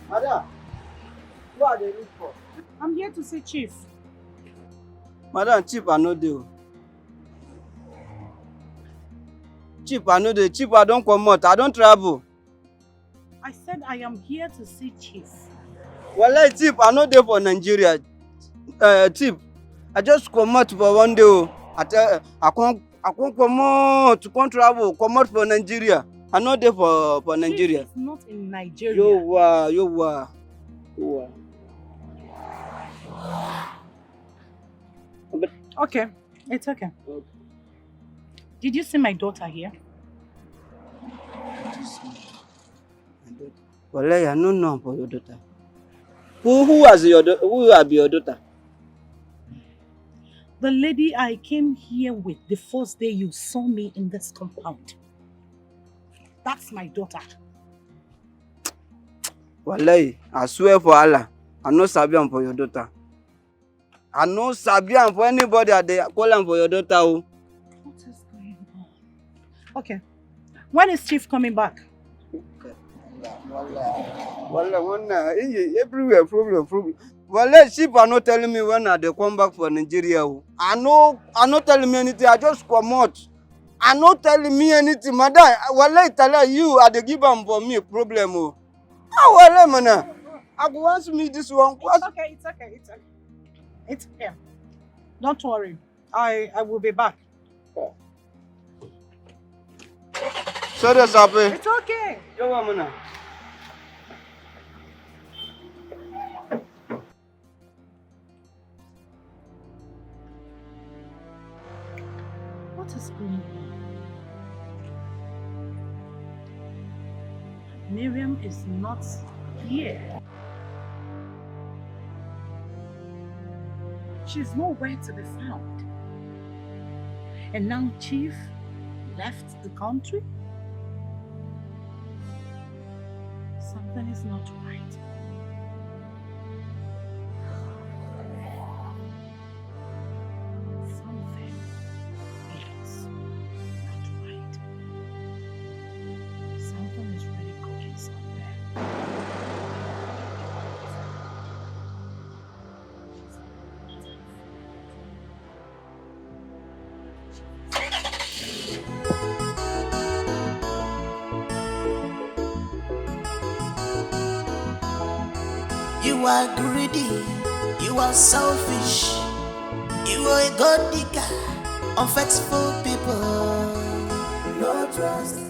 Madam, what are they looking for? I'm here to see Chief. Madam, Chief, I know deal. Chief, I know the Chief, I don't come out. I don't travel. I said I am here to see Chief. Well, Chief, I know they for Nigeria. Chief, I just come out for one day. I can't come out to come travel. Come out for Nigeria. I know they for Nigeria. Chief is not in Nigeria. You are. Okay, it's okay. Did you see my daughter here? Well, I don't know for your daughter. Who will be your daughter? The lady I came here with the first day you saw me in this compound. That's my daughter. Wallahi, I swear for Allah, I no sabi am for your daughter. I no sabi am for anybody that they call am for your daughter. What is going on? Okay. When is Chief coming back? Wallahi, everywhere problem. Wallahi, Chief are not telling me when they come back for Nigeria. I not telling me anything. I just come out. I not telling me anything, madam. Wallahi, tell you are the give am for me problem. Wallahi, man. I go ask me this one. It's okay. Don't worry. I will be back. Sorry, Sapi. It's okay. Yo, man. What is going on? Miriam is not here. She's nowhere to be found. And now Chief left the country? Something is not right. Something is not right. Something is really cooking somewhere. You are greedy, you are selfish, you are a god digger, unfaithful people, no trust.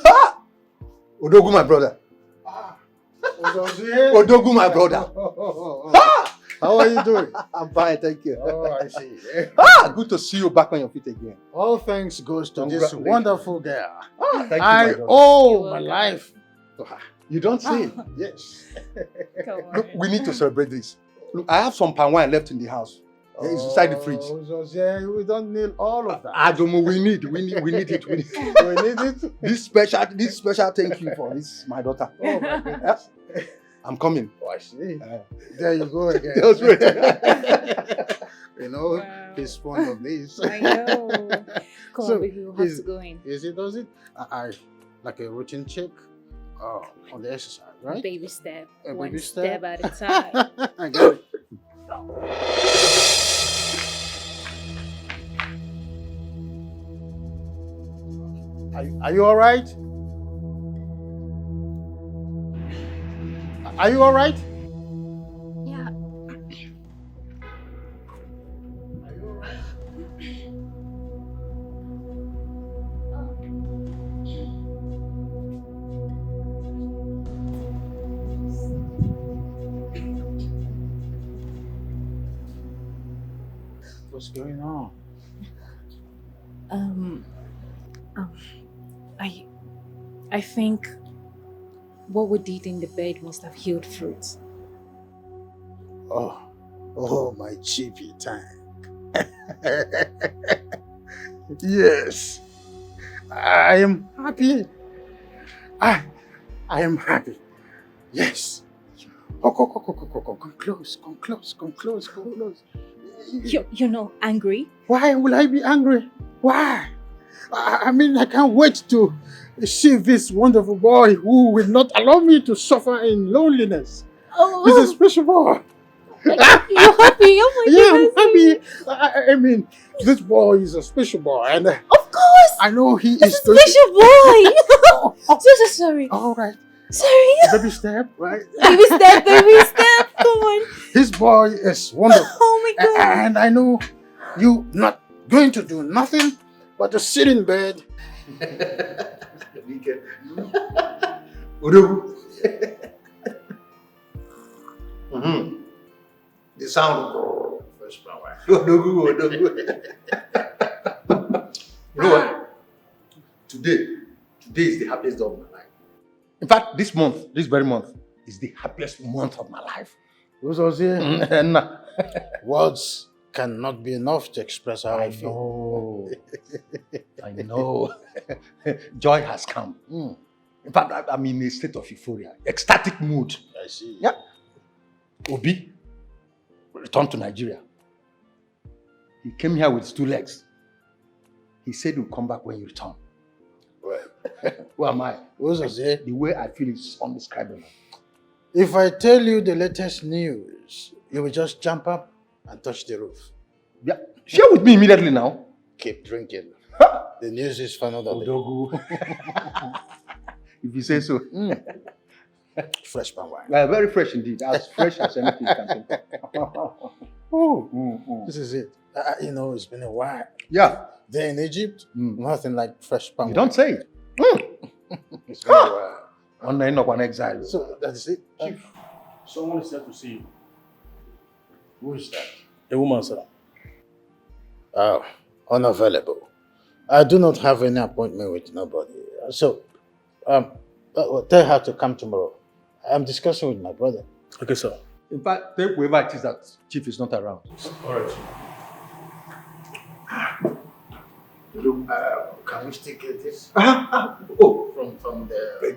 Ah! Odogu, my brother. Odogu, my brother. Ah! How are you doing? I'm fine, thank you. Oh, I see. Good to see you back on your feet again. All thanks goes to this Congratulations. wonderful girl. Thank you, my I brother. owe my life to her. You don't say. Yes. Look, we need to celebrate this. Look, I have some palm wine left in the house. It's inside the fridge. We don't need all of that. Adomo, we need it. We need it. We need it. This special thank you for this, my daughter. Oh my goodness. I'm coming. Oh, I see. There you go again. That's right. You know, he's fond of this. I know. Come on, baby, we'll have to go in. Does it? I like a routine check on the exercise, right? Baby step. One baby step at a time. I got it. Are you all right? Are you all right? Yeah. What's going on? I think what we did in the bed must have healed fruits. Oh, my chippy tank. Yes, I am happy. I am happy. Yes. Oh, come close. You're not angry? Why will I be angry? Why? I mean, I can't wait to see this wonderful boy who will not allow me to suffer in loneliness. Oh. He's a special boy. You're happy? Oh my goodness. Yeah, I'm happy. I mean, this boy is a special boy. And of course. I know he It's is a special boy. So sorry. All right. Sorry. Baby step, right? Baby step. Come on. This boy is wonderful. Oh my God. And I know you not going to do nothing but to sit in bed. Odogu. The sound of First flower. Odogu. You know what? Today is the happiest day of my life. In fact, this very month, is the happiest month of my life. Words cannot be enough to express how I feel. I know. Joy has come. In fact, I'm in a state of euphoria, ecstatic mood. I see. Yeah. Obi returned to Nigeria. He came here with his 2 legs. He said he'll come back when you return. Well, who am I? The way I feel is undescribable. If I tell you the latest news, you will just jump up and touch the roof. Yeah, share with me immediately now. Keep drinking. The news is for another day. Odogu. If you say so. Fresh palm wine. Very fresh indeed. As fresh as anything can be. This is it. You know, it's been a while. Yeah. There in Egypt, nothing like fresh palm wine. You don't say it. It's been a while. One exile. So that is it. Chief, someone is here to see you. Who is that? A woman, sir. Oh, unavailable. I do not have any appointment with nobody. So, tell her to come tomorrow. I'm discussing with my brother. Okay, sir. In fact, tell whoever it is that Chief is not around. All right. Can we still get this? Oh, from the...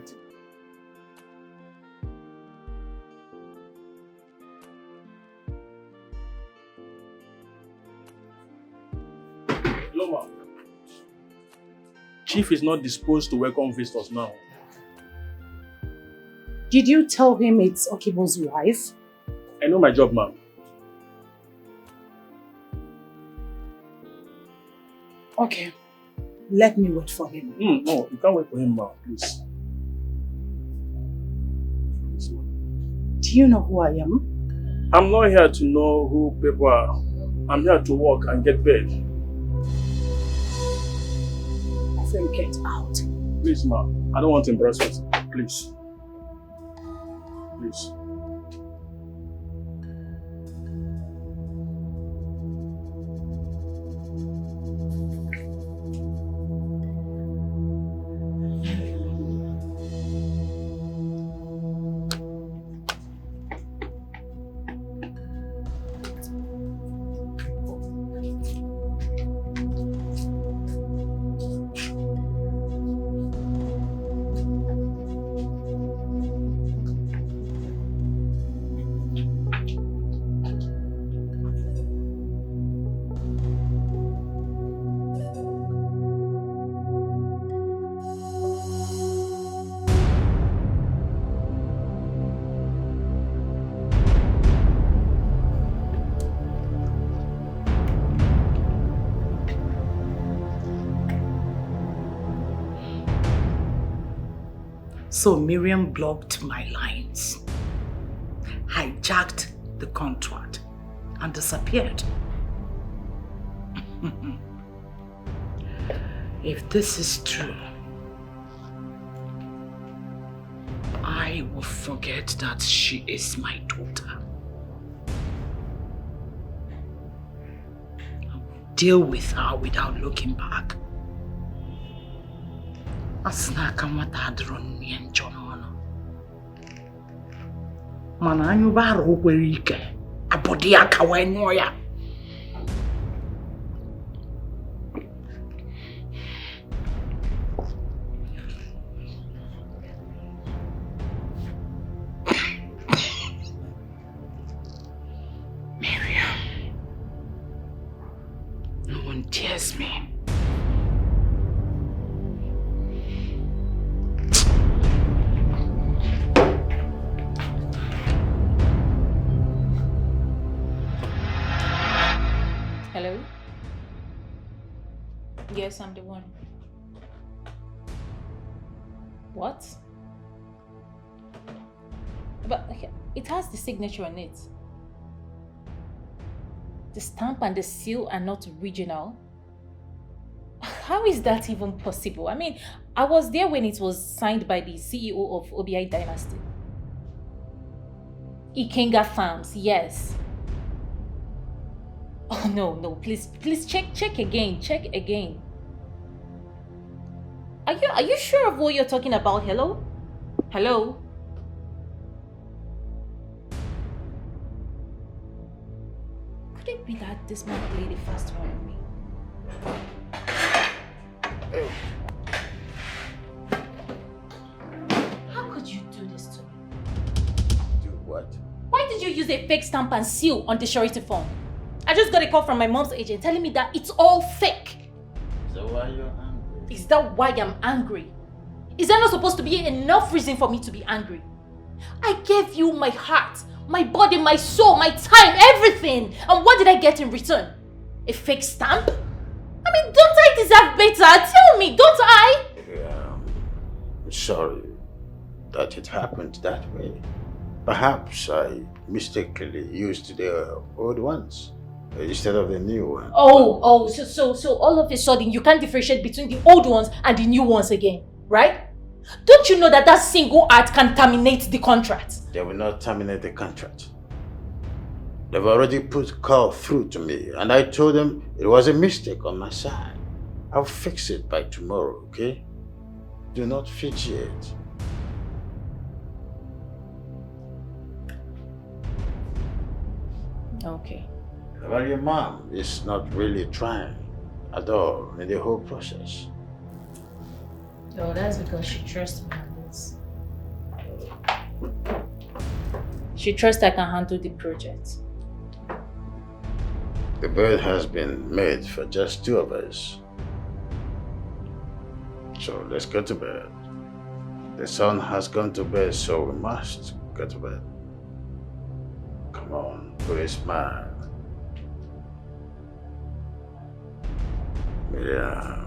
Hello, ma'am. Chief is not disposed to welcome visitors now. Did you tell him it's Okibo's wife? I know my job, ma'am. Okay. Let me wait for him. No, you can't wait for him, ma'am, please. Do you know who I am? I'm not here to know who people are. I'm here to work and get paid. them get out. Please, ma. I don't want embarrassment. Please. Please. So Miriam blocked my lines, hijacked the contract, and disappeared. If this is true, I will forget that she is my daughter. I will deal with her without looking back. Asnaka matadron ni enjono. Mana anyu baro kwere ike. Abodi aka wenyo ya. Miriam. No one dares me. Hello? Yes, I'm the one. What? But it has the signature on it. The stamp and the seal are not original. How is that even possible? I mean, I was there when it was signed by the CEO of OBI Dynasty. Ikenga Farms, yes. Oh no, please check again. Are you sure of what you're talking about? Hello? Could it be that this man played a fast one on me? How could you do this to me? Do what? Why did you use a fake stamp and seal on the surety form? I just got a call from my mom's agent telling me that it's all fake. So why are you angry? Is that why I'm angry? Is that not supposed to be enough reason for me to be angry? I gave you my heart, my body, my soul, my time, everything. And what did I get in return? A fake stamp? I mean, don't I deserve better? Tell me, don't I? Yeah, I'm sorry that it happened that way. Perhaps I mistakenly used the old ones instead of the new one. So all of a sudden you can't differentiate between the old ones and the new ones again, right? Don't you know that single act can terminate the contract? They will not terminate the contract. They've already put call through to me, and I told them it was a mistake on my side. I'll fix it by tomorrow, okay? Do not fidget. Okay. Well, your mom is not really trying at all in the whole process. Oh, that's because she trusts me on this. She trusts I can handle the project. The bed has been made for just two of us. So let's go to bed. The sun has gone to bed, so we must go to bed. Come on, put a smile. Yeah.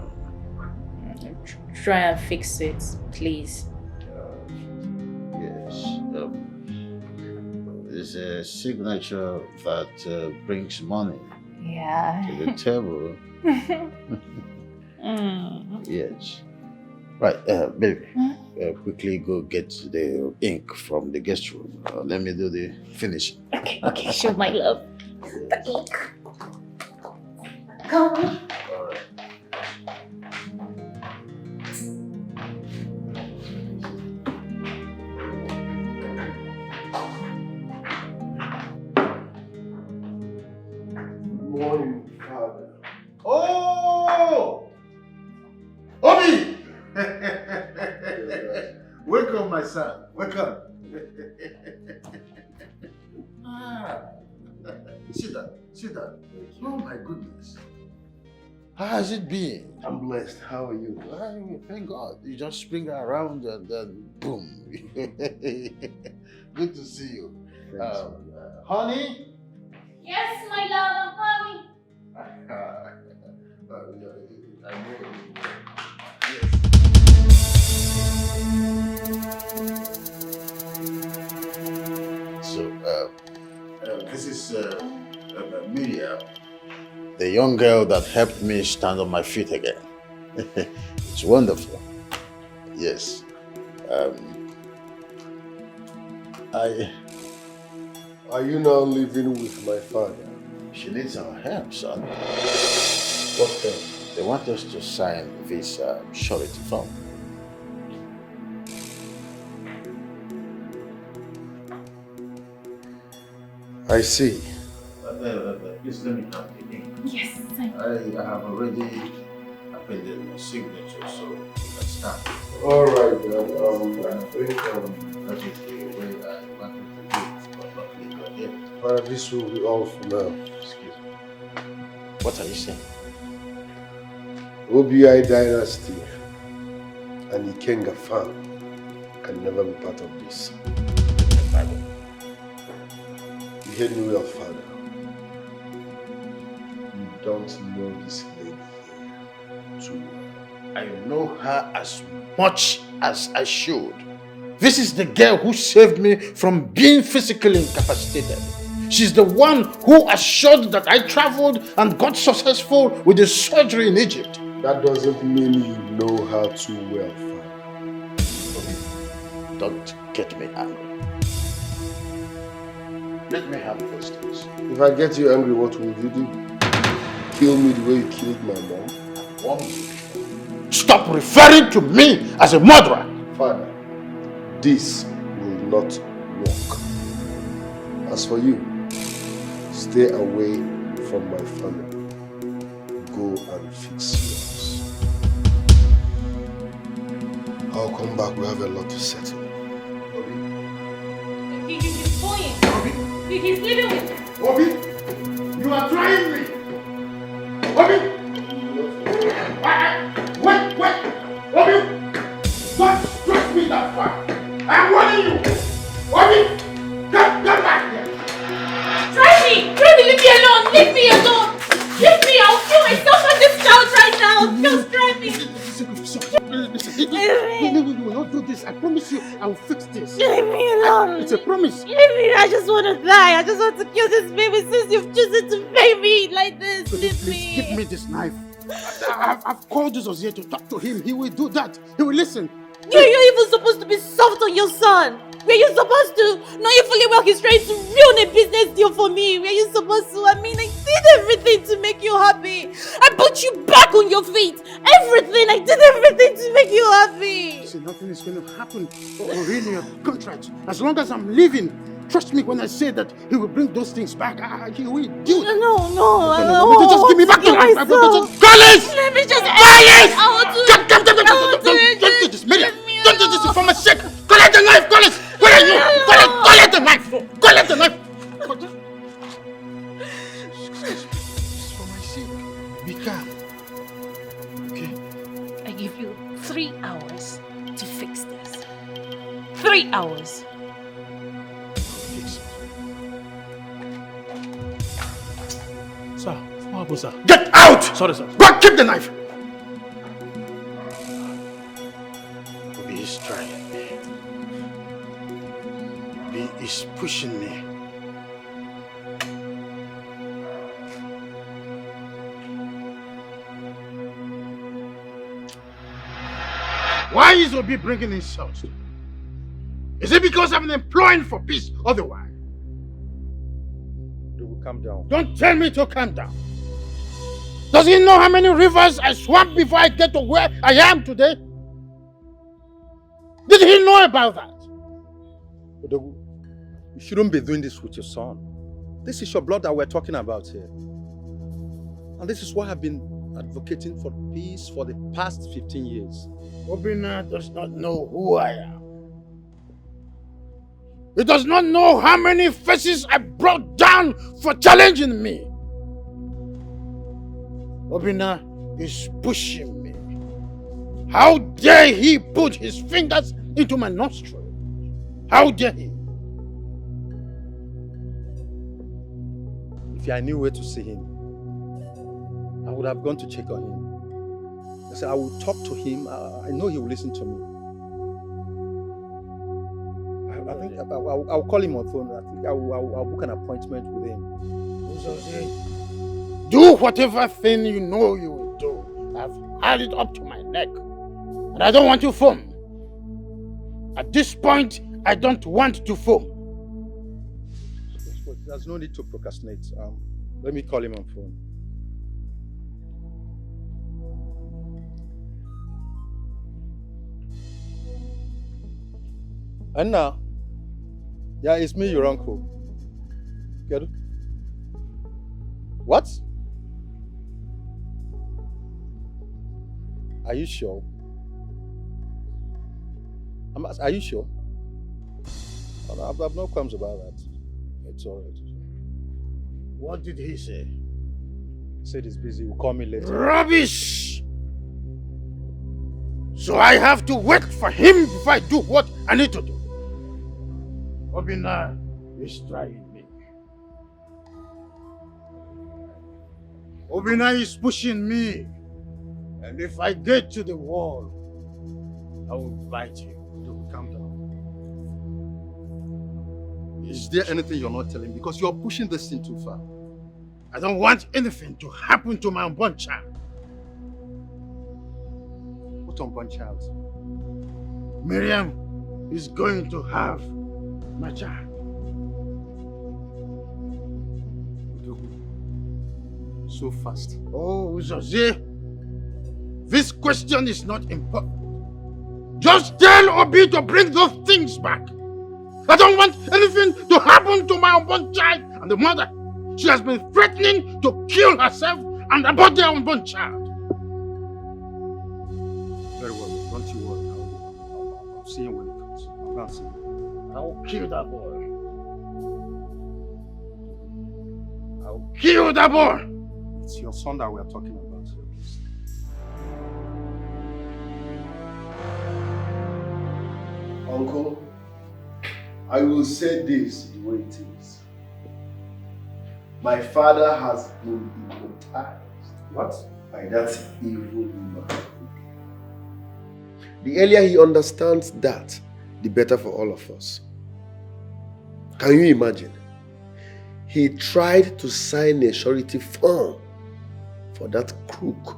Try and fix it, please. Yes. It's a signature that brings money Yeah. to the table. Yes. Right, baby. Quickly go get the ink from the guest room. Let me do the finish. Okay, sure, my love. The ink. Come. Morning, Father. Oh! Obi! Welcome, my son. Welcome. Sit down. Sit down. Oh, my goodness. How has it been? I'm blessed. How are you? Thank God. You just spring around and then boom. Good to see you. Honey? Yes, my love, I'm coming. So, this is Micheal, the young girl that helped me stand on my feet again. It's wonderful. Yes. Are you now living with my father? She needs our help, son. What help? They want us to sign this surety form. I see. Please let me have the ink. Yes, I have already appended my signature, so you can start. All right, that is the way I wanted to do it, but not legal yet. This will be all for now. Excuse me. What are you saying? OBI dynasty and Ikenga family can never be part of this. You heard me well, Father. You don't know this lady here too well. I know her as much as I should. This is the girl who saved me from being physically incapacitated. She's the one who assured that I traveled and got successful with the surgery in Egypt. That doesn't mean you know her too well, Father. Don't get me angry. Let me have those things. If I get you angry, what will you do? Kill me the way you killed my mom? Stop referring to me as a murderer! Father, this will not work. As for you, stay away from my family. Go and fix yours. I'll come back. We have a lot to settle. He's going. He's leaving with me. Obi, you are trying me. Obi, wait. Obi, don't stretch me that far. I'm warning you. Obi, come back here. Try me, leave me alone. Leave me alone. Leave me. I'll kill myself on this couch right now. Just try me. No, we will not do this. I promise you, I will fix this. Leave me alone. It's a promise. Leave me. I just want to die. I just want to kill this baby since you've chosen to pay me like this. Leave me. Give me this knife. I've called Jesus here to talk to him. He will do that. He will listen. You're even supposed to be soft on your son. Were you supposed to? Knowing fully well he's trying to ruin a business deal for me. Were you supposed to? I mean, I did everything to make you happy. I put you back on your feet. Everything. I did everything to make you happy. See, nothing is going to happen or renew your contract. As long as I'm living, trust me when I say that he will bring those things back. He will do it. No. Just give me back the knife. Collins! Let me just... Collins! I want to... Don't do this, Miriam. Don't do this for my sake. Collect the knife, Collins! Where are you? Collect the knife! Collect the knife! It's for my sake. Be calm. Okay? I give you 3 hours to fix this. 3 hours. Sir, what happened, sir? Get out! Sorry, sir. Go keep the knife! Obi is trying me. Obi is pushing me. Why is Obi bringing insults? Is it because I'm employing for peace otherwise? They will calm down. Don't tell me to calm down. Does he know how many rivers I swam before I get to where I am today? Did he know about that? Odogu, you shouldn't be doing this with your son. This is your blood that we're talking about here. And this is why I've been advocating for peace for the past 15 years. Obinna does not know who I am. He does not know how many faces I brought down for challenging me. Obinna is pushing me. How dare he put his fingers into my nostril? How dare he? If I knew where to see him, I would have gone to check on him. I said, I will talk to him. I know he will listen to me. I think I'll call him on phone. I think I'll book an appointment with him. Do whatever thing you know you will do. I've had it up to my neck. And I don't want to foam. At this point, I don't want to foam. There's no need to procrastinate. Let me call him on phone. Anna. Yeah, it's me, your uncle. Get it? What? Are you sure? Are you sure? I've no qualms about that. It's alright. What did he say? He said he's busy. He'll call me later. Rubbish! So I have to wait for him before I do what I need to do. Obinna is trying me. Obinna is pushing me. And if I get to the wall, I will bite you. Calm down. Is there anything you're not telling me? Because you're pushing this thing too far. I don't want anything to happen to my unborn child. What unborn child? Miriam is going to have my child. So fast. Oh, Jose, this question is not important. Just tell Obi to bring those things back. I don't want anything to happen to my unborn child and the mother. She has been threatening to kill herself and abort their unborn child. Very well, don't you worry. I'll see him when he comes. I'll go and see him. I will kill that boy. I will kill that boy. It's your son that we're talking about here, please. Uncle, I will say this the way it is. My father has been hypnotized. What? By that evil man. The earlier he understands that, the better for all of us. Can you imagine? He tried to sign a surety form for that crook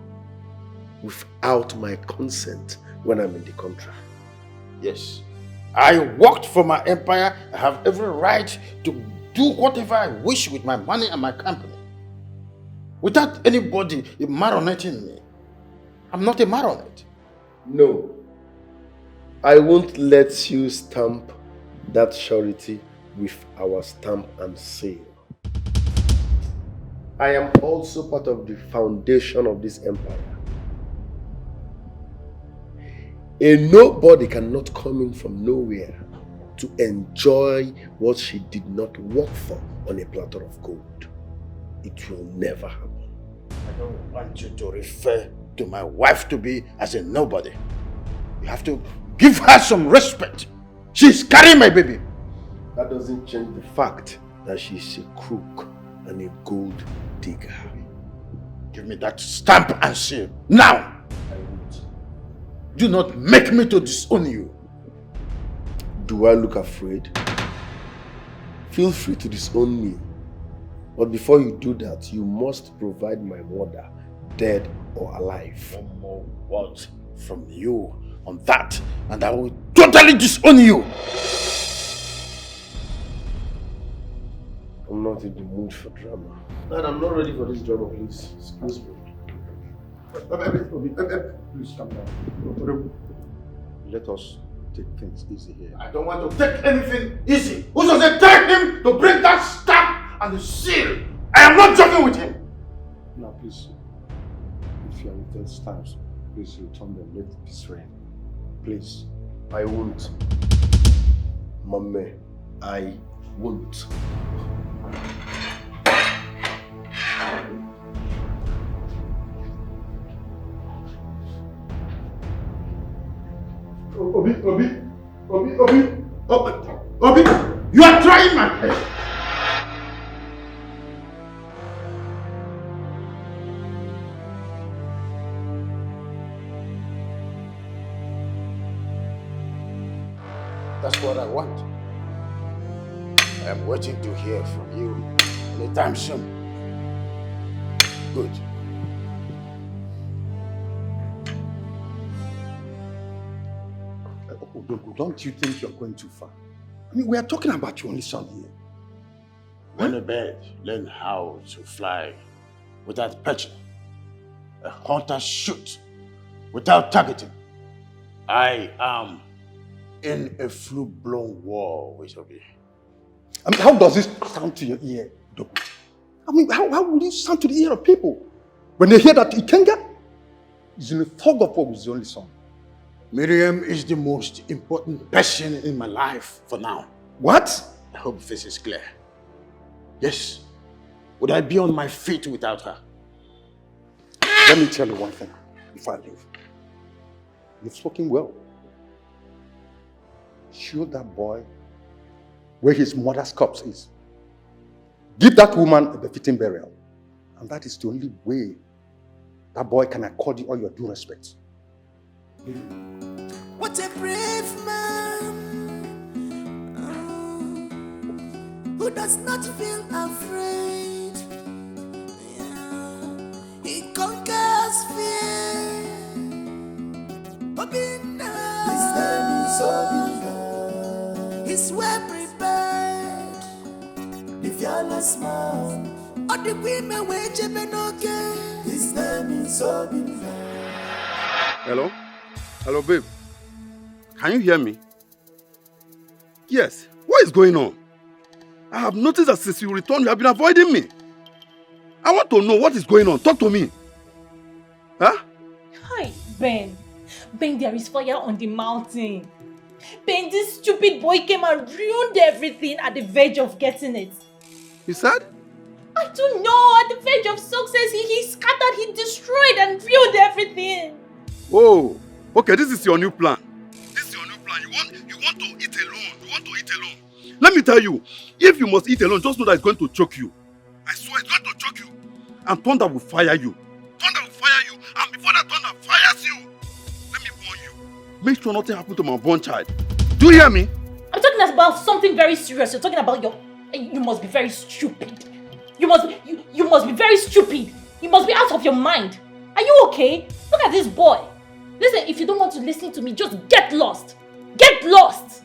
without my consent when I'm in the country. Yes. I worked for my empire. I have every right to do whatever I wish with my money and my company. Without anybody marionetting me. I'm not a marionette. No. I won't let you stamp that surety with our stamp and seal. I am also part of the foundation of this empire. A nobody cannot come in from nowhere to enjoy what she did not work for on a platter of gold. It will never happen. I don't want you to refer to my wife to be as a nobody. You have to give her some respect. She's carrying my baby. That doesn't change the fact that she's a crook and a gold digger. Give me that stamp and seal. Now! I won't. Do not make me to disown you. Do I look afraid? Feel free to disown me. But before you do that, you must provide my mother, dead or alive. One more word from you on that, and I will totally disown you. I'm not in the mood for drama. Dad, I'm not ready for this drama, please. Excuse me. Please calm down. Let us take things easy here. I don't want to take anything easy. Who does it take him to bring that stamp and the seal? I am not joking with him. Now, please, if you are with those stamps, please return them. Let peace reign. Please. I won't. Mame, I won't. Obi, you are trying my head. That's what I want. I am waiting to hear from you anytime soon. Good. Don't you think you're going too far? I mean, we are talking about your only son here. When a bird learns how to fly without perching, a hunter shoots without targeting. I am in a full-blown war with Zubby. I mean, how does this sound to your ear, Doku? I mean, how will it sound to the ear of people when they hear that Ikenga is in a fog of war with his only son? Miriam is the most important person in my life for now. What? I hope this is clear. Yes. Would I be on my feet without her? Let me tell you one thing before I leave. You've spoken well. Show that boy where his mother's corpse is. Give that woman a befitting burial. And that is the only way that boy can accord you all your due respect. What a brave man who does not feel afraid. Yeah. He conquers fear. His name is Obinna. He's well prepared. The fearless man. All the women wage him okay. His name is Obinna. Hello? Hello, babe. Can you hear me? Yes. What is going on? I have noticed that since you returned, you have been avoiding me. I want to know what is going on. Talk to me. Huh? Hi, Ben. Ben, there is fire on the mountain. Ben, this stupid boy came and ruined everything at the verge of getting it. You said? I don't know. At the verge of success, he scattered, he destroyed and ruined everything. Oh, okay, this is your new plan. This is your new plan. You want to eat alone. You want to eat alone. Let me tell you, if you must eat alone, just know that it's going to choke you. I swear it's going to choke you. And thunder will fire you. Thunder will fire you. And before that thunder fires you, let me warn you. Make sure nothing happens to my born child. Do you hear me? I'm talking about something very serious. You're talking about you must be very stupid. You must be very stupid. You must be out of your mind. Are you okay? Look at this boy. Listen, if you don't want to listen to me, just get lost. Get lost!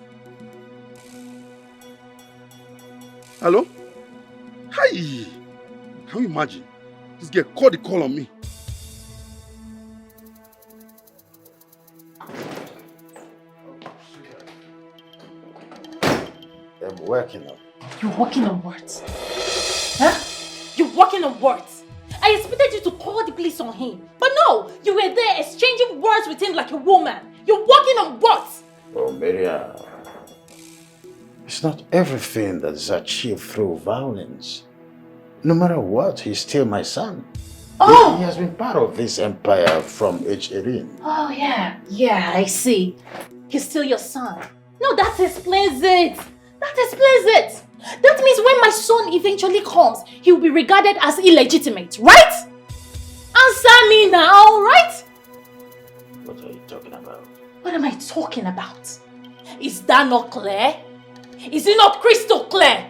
Hello? Hi! Can you imagine? This girl called the call on me. I'm working on. You're working on what? Huh? You're working on what? I expected you to call the police on him. But no, you were there exchanging words with him like a woman. You're working on what? Oh, Miriam. It's not everything that is achieved through violence. No matter what, he's still my son. Oh! He has been part of this empire from age 18. Oh, yeah. Yeah, I see. He's still your son. No, that explains it. That explains it. That means when my son eventually comes, he will be regarded as illegitimate, right? Answer me now, right? What are you talking about? What am I talking about? Is that not clear? Is it not crystal clear?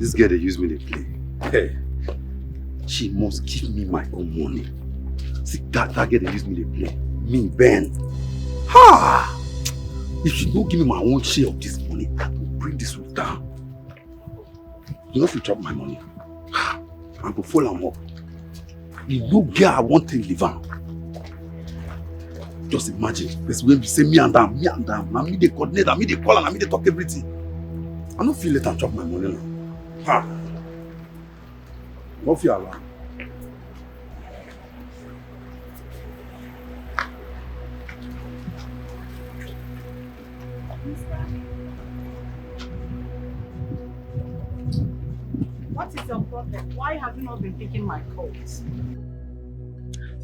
This girl, they use me to play. Hey, she must give me my own money. See, that girl, they use me to play. Me, Ben. Ha! If you don't give me my own share of this money, I will bring this one down. You know if you chop my money, I will follow them up. You no girl I want to live on. Just imagine, this when we say me and them. Now me they coordinate, now me they call, and now me they talk everything. I don't feel let them chop my money now. Ha! No fear Allah. What is your problem? Why have you not been picking my calls?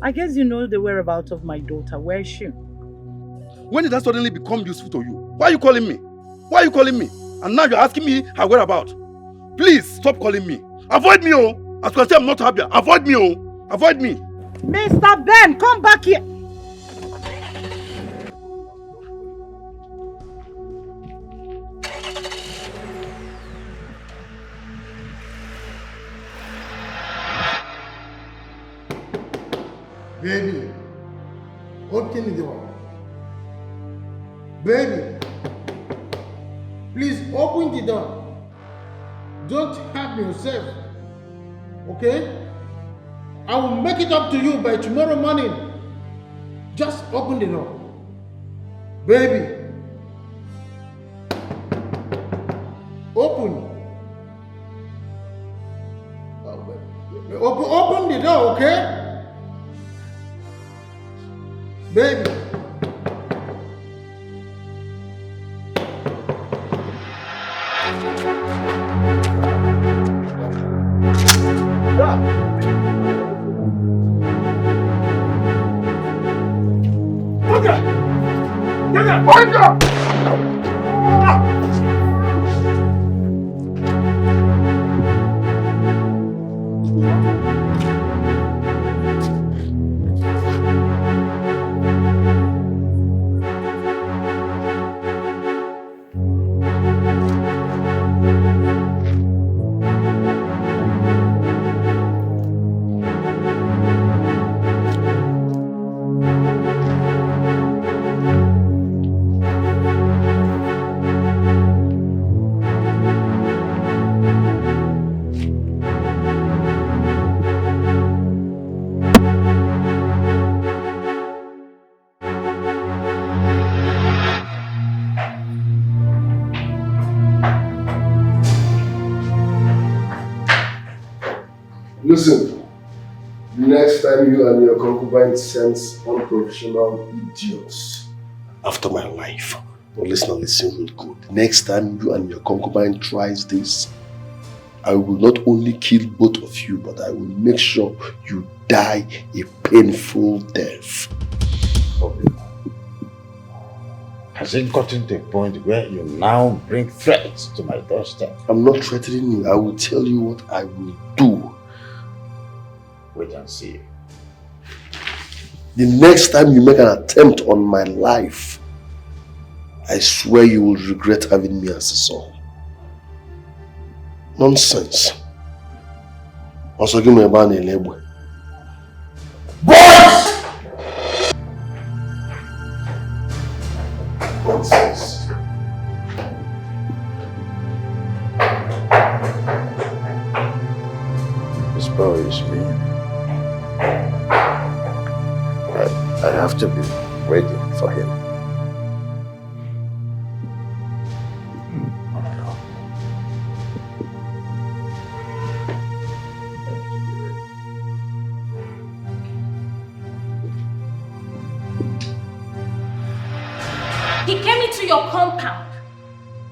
I guess you know the whereabouts of my daughter. Where is she? When did that suddenly become useful to you? Why are you calling me? Why are you calling me? And now you're asking me her whereabouts. Please stop calling me. Avoid me, oh. As you can see, I'm not happy. Avoid me, oh. Avoid me. Mr. Ben, come back here. Baby, open the door. Baby, please open the door. Don't hurt yourself, okay? I will make it up to you by tomorrow morning. Just open the door. Baby, open. Open the door, okay? Baby. Listen, next time you and your concubine sends unprofessional idiots after my life, listen good. Next time you and your concubine tries this, I will not only kill both of you, but I will make sure you die a painful death. Okay. Has it gotten to a point where you now bring threats to my doorstep? I'm not threatening you. I will tell you what I will do. Wait and see. The next time you make an attempt on my life, I swear you will regret having me as a son. Nonsense. Also give me a ban in labor. Boys! Nonsense. This boy is me. I have to be waiting for him. He came into your compound,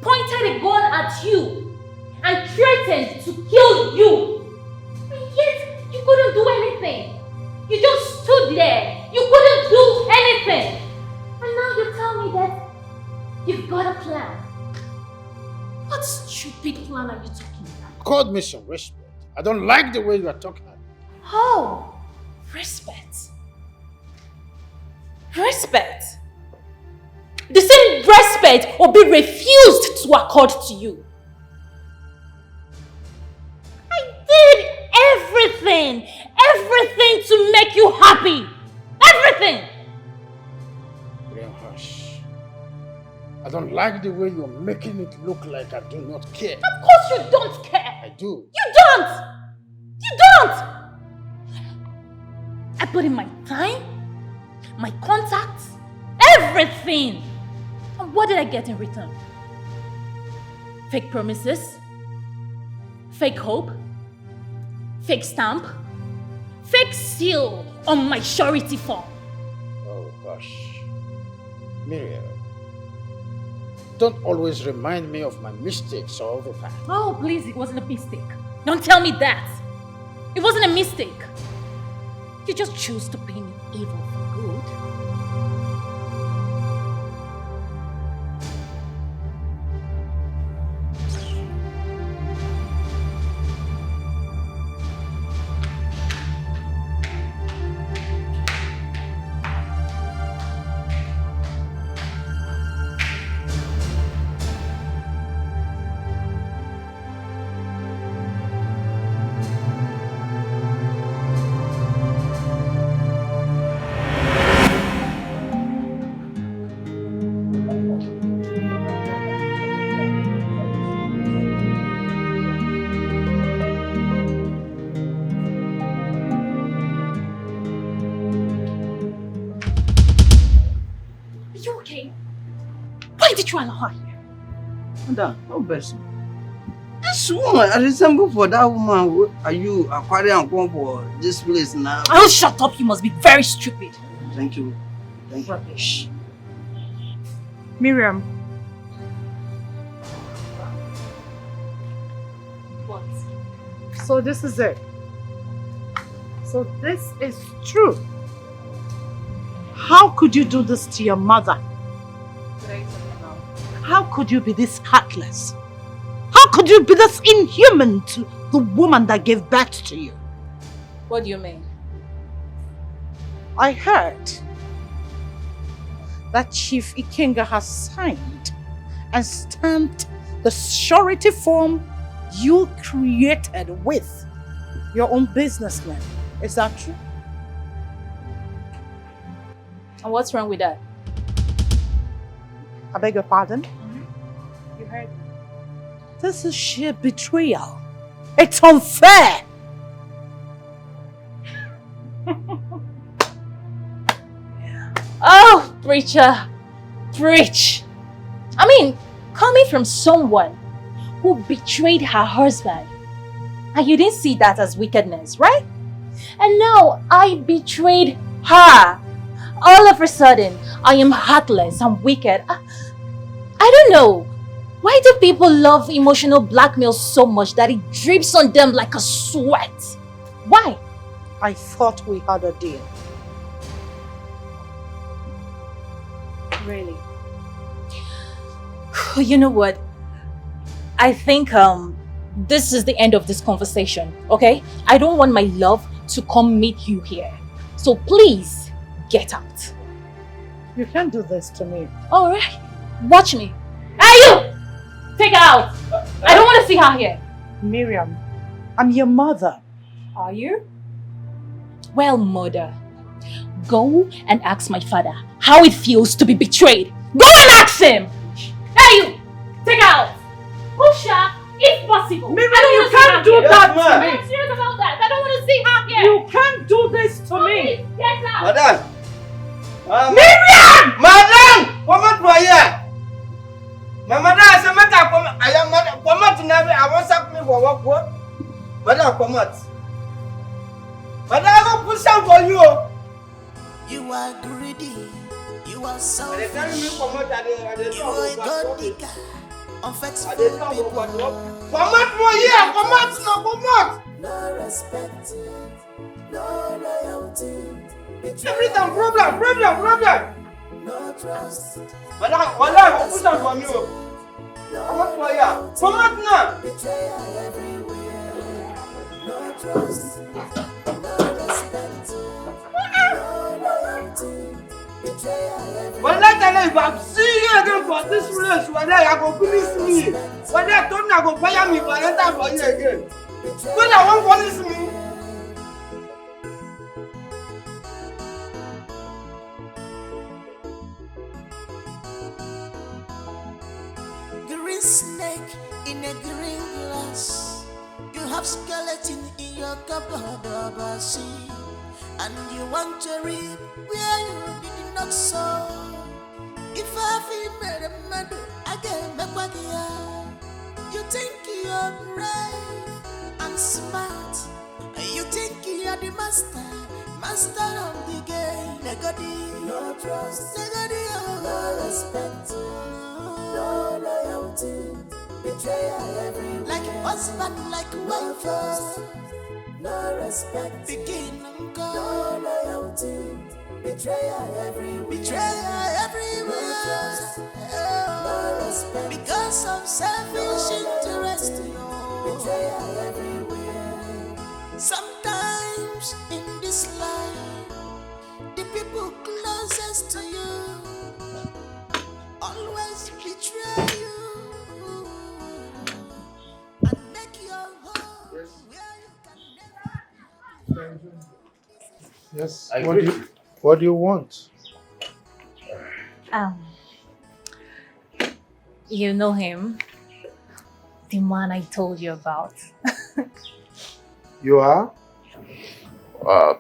pointed a gun at you, and threatened to kill you. And yet, you couldn't do anything. You just stood there. You couldn't do anything. And now you tell me that you've got a plan. What stupid plan are you talking about? Call me some respect. I don't like the way you are talking. Oh, respect. Respect? The same respect will be refused to accord to you. everything. Everything to make you happy. Everything. Miriam, hush. I don't like the way you're making it look like I do not care. Of course you don't care. I do. You don't. You don't. I put in my time, my contacts, everything. And what did I get in return? Fake promises, fake hope, fake stamp, fake seal on my surety form. Oh, hush. Miriam, don't always remind me of my mistakes all the time. Oh, please, it wasn't a mistake. Don't tell me that. It wasn't a mistake. You just chose to be evil for good. Madam, no person. This woman, I resemble for that woman. Are you acquiring come for this place now? Oh, shut up! You must be very stupid. Thank you. Thank you. Rubbish. Miriam. What? So this is it. So this is true. How could you do this to your mother? How could you be this heartless? How could you be this inhuman to the woman that gave birth to you? What do you mean? I heard that Chief Ikenga has signed and stamped the surety form you created with your own businessman. Is that true? And what's wrong with that? I beg your pardon? You heard me. This is sheer betrayal. It's unfair. Oh, preacher, preach. I mean, coming from someone who betrayed her husband, and you didn't see that as wickedness, right? And now I betrayed her. All of a sudden, I am heartless and wicked. I don't know. Why do people love emotional blackmail so much that it drips on them like a sweat? Why? I thought we had a deal. Really? You know what? I think this is the end of this conversation, okay? I don't want my love to come meet you here. So please, get out. You can't do this to me. Alright, watch me. Hey you! Take her out! I don't want to see her here. Miriam, I'm your mother. Are you? Well, mother, go and ask my father how it feels to be betrayed. Go and ask him! Hey you! Take her out! Push her if possible. Miriam, I don't you can't do that to me. I'm serious about that. I don't want to see her here. You can't do this to me. Get out! Madam! Miriam! Madam! Come out for here! My mother has a matter. I am mother. Come out now. I want to me for work. Madam, come out. Madam, I will put some for you. You are greedy. You are selfish. You are a god digger. Unfaithful people. Come out for here. Come out now. Come out. No respect. No loyalty. Everything problem. No trust. Madam, I will put some for you. Come out for here. Come out now. Betrayal everywhere. No trust. No respect. No loyalty. Betrayal everywhere. Well, let tell you, if I see you again for this place, whether you go punish me, whether I don't go fire me for enter for you again. When I won't punish me, snake in a green glass. You have skeleton in your cupboard of a sea, and you want to reap where you did not sow. If I feel made a medal, I get back what you think you're brave and smart. You think you're the master of the game. Negodi, no trust, negodi, no respect, no loyalty, betrayal everywhere. Like husband, like wife, no respect, begin and go, no loyalty, betrayal everywhere. Betrayal everywhere. No trust, no respect, because of selfish interest. Betrayal everywhere. Sometimes in this life, the people closest to you always betray you and make your home where you can never. Yes. I What agree. do you want? You know him, the man I told you about. You are?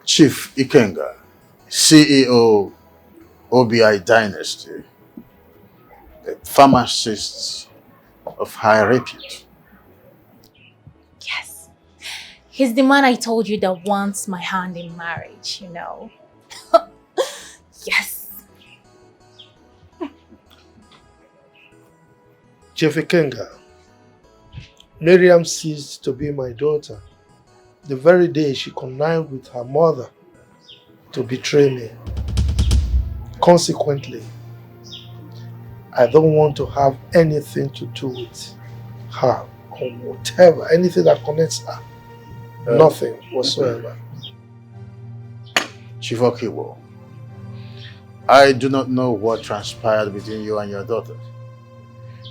Chief Ikenga, CEO OBI Dynasty, a pharmacist of high repute. Yes. He's the man I told you that wants my hand in marriage, you know. Yes. Chief Ikenga, Miriam ceased to be my daughter the very day she connived with her mother to betray me. Consequently, I don't want to have anything to do with her or whatever, anything that connects her. Nothing whatsoever. Chief Okiwo, I do not know what transpired between you and your daughter,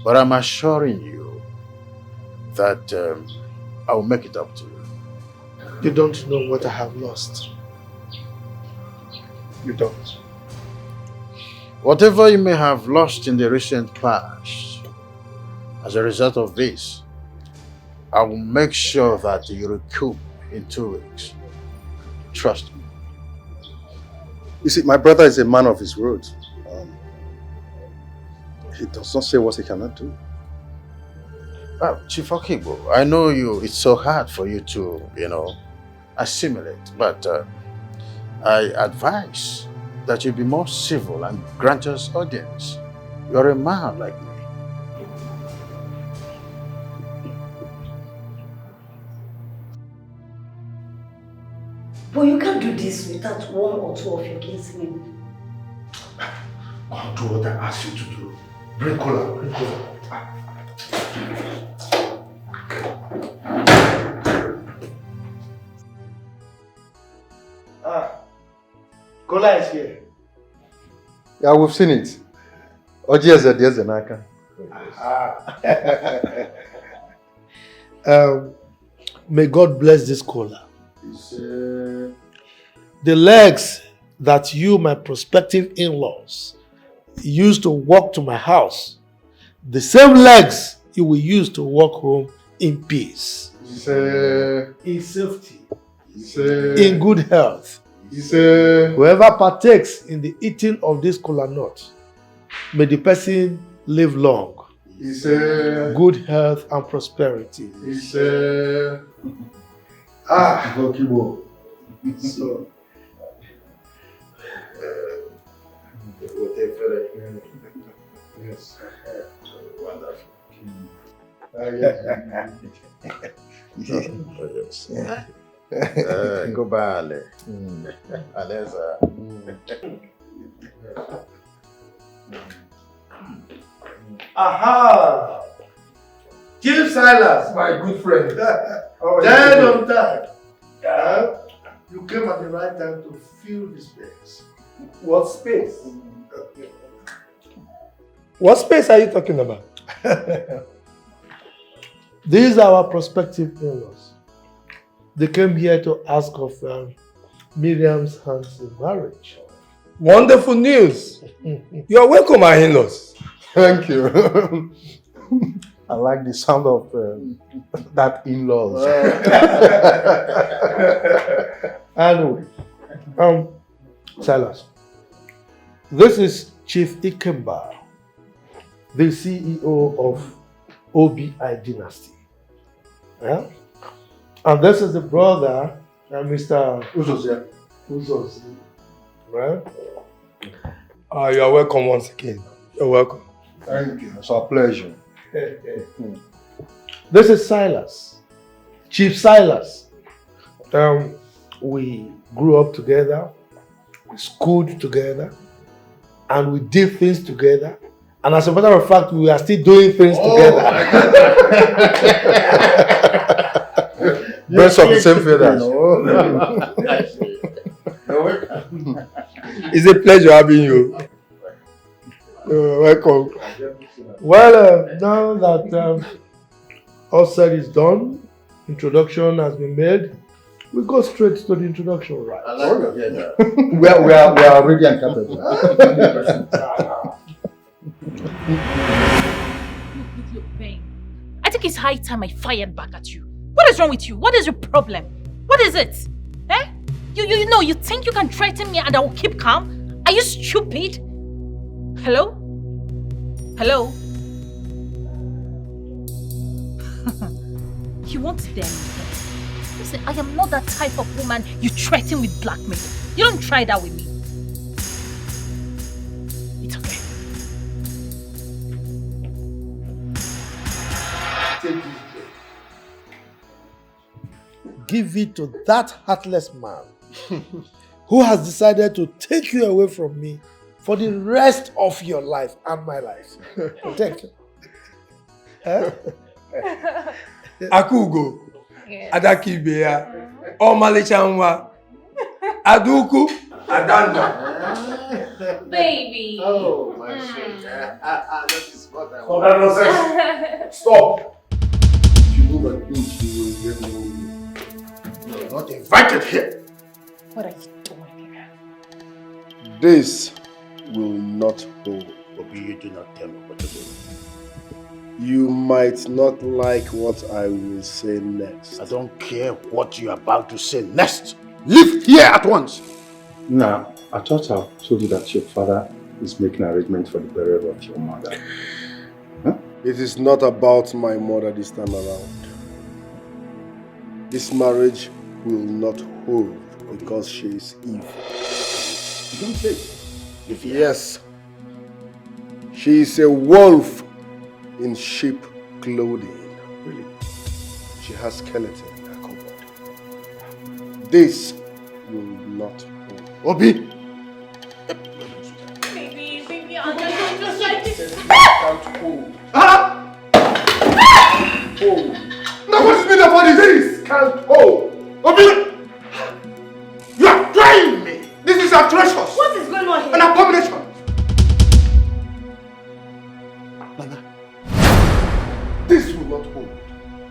but I'm assuring you that I will make it up to you. You don't know what I have lost. You don't. Whatever you may have lost in the recent past, as a result of this, I will make sure that you recoup in 2 weeks. Trust me. You see, my brother is a man of his word. He does not say what he cannot do. Chief Okibo, I know it's so hard for you to, assimilate, but I advise that you be more civil and grant us audience. You're a man like me. But you can't do this without one or two of your kinsmen. I'll do what I ask you to do. Bring cola, bring cola. Cola is here. Yeah, we've seen it. May God bless this cola. The legs that you, my prospective in-laws, used to walk to my house, the same legs you will use to walk home in peace, in safety, in good health. Whoever partakes in the eating of this kola nut, may the person live long, good health and prosperity. So, yes. Wonderful. Yes. Go bale. Aleza. Aha! Chief Silas, my good friend. Dead on time. You came at the right time to fill the space. What space? What space are you talking about? These are our prospective in-laws. They came here to ask of Miriam's hand in marriage. Wonderful news. You are welcome, our in-laws. Thank you. I like the sound of that in-laws. Anyway, Silas, this is Chief Ikemba, the CEO of OBI Dynasty. Yeah? And this is the brother, Mr. Uzozie. Uzozie. Right? You are welcome once again. You're welcome. Thank you. It's our pleasure. This is Silas, Chief Silas. We grew up together, we schooled together, and we did things together. And as a matter of fact, we are still doing things together. Birds of the same feathers. It's a pleasure having you. Welcome. Well, now that all said is done, introduction has been made, we go straight to the introduction, right? I like that. we are ready and capable. Look, babe. I think it's high time I fired back at you. What is wrong with you? What is your problem? What is it? Eh? You know, you think you can threaten me and I will keep calm? Are you stupid? Hello? Hello? You won't dare me. Listen, I am not that type of woman you threaten with blackmail. You don't try that with me. It's okay. Take this break. Give it to that heartless man who has decided to take you away from me for the rest of your life and my life. Take it. Akugo, Adakibeya, Omalechanwa, Aduku, Adanda. Baby. Oh, my shit. That is what I Oh, that nonsense. Stop. If you move an inch, you will get no. You're not invited here. What are you doing here? This will not hold. Obi, you do not tell me what to do. You might not like what I will say next. I don't care what you're about to say next. Leave here at once. Now, I thought I told you that your father is making arrangements for the burial of your mother. Huh? It is not about my mother this time around. This marriage will not hold because she is evil. You don't say. Yes. She is a wolf in sheep clothing. Really? She has skeleton in her cupboard. This will not hold. Obi! Baby, I'm just like this. Can't hold. Hold. Now what's been about this? Can't hold. Obi! You are trying me! This is atrocious! What is going on here? An abomination! Nana, this will not hold.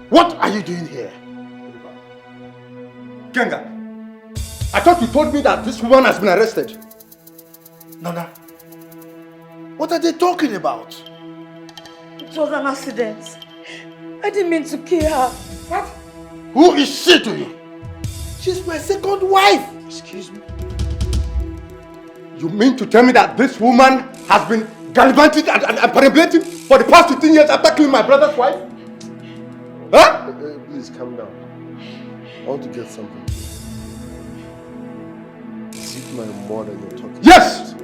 What are you doing here? Genga, I thought you told me that this woman has been arrested. Nana, what are they talking about? It was an accident. I didn't mean to kill her. What? Who is she to you? She's my second wife. Excuse me? You mean to tell me that this woman has been gallivanting and perambulating for the past 15 years after killing my brother's wife? Huh? Please calm down. I want to get something. Is it my mother you're talking Yes! about?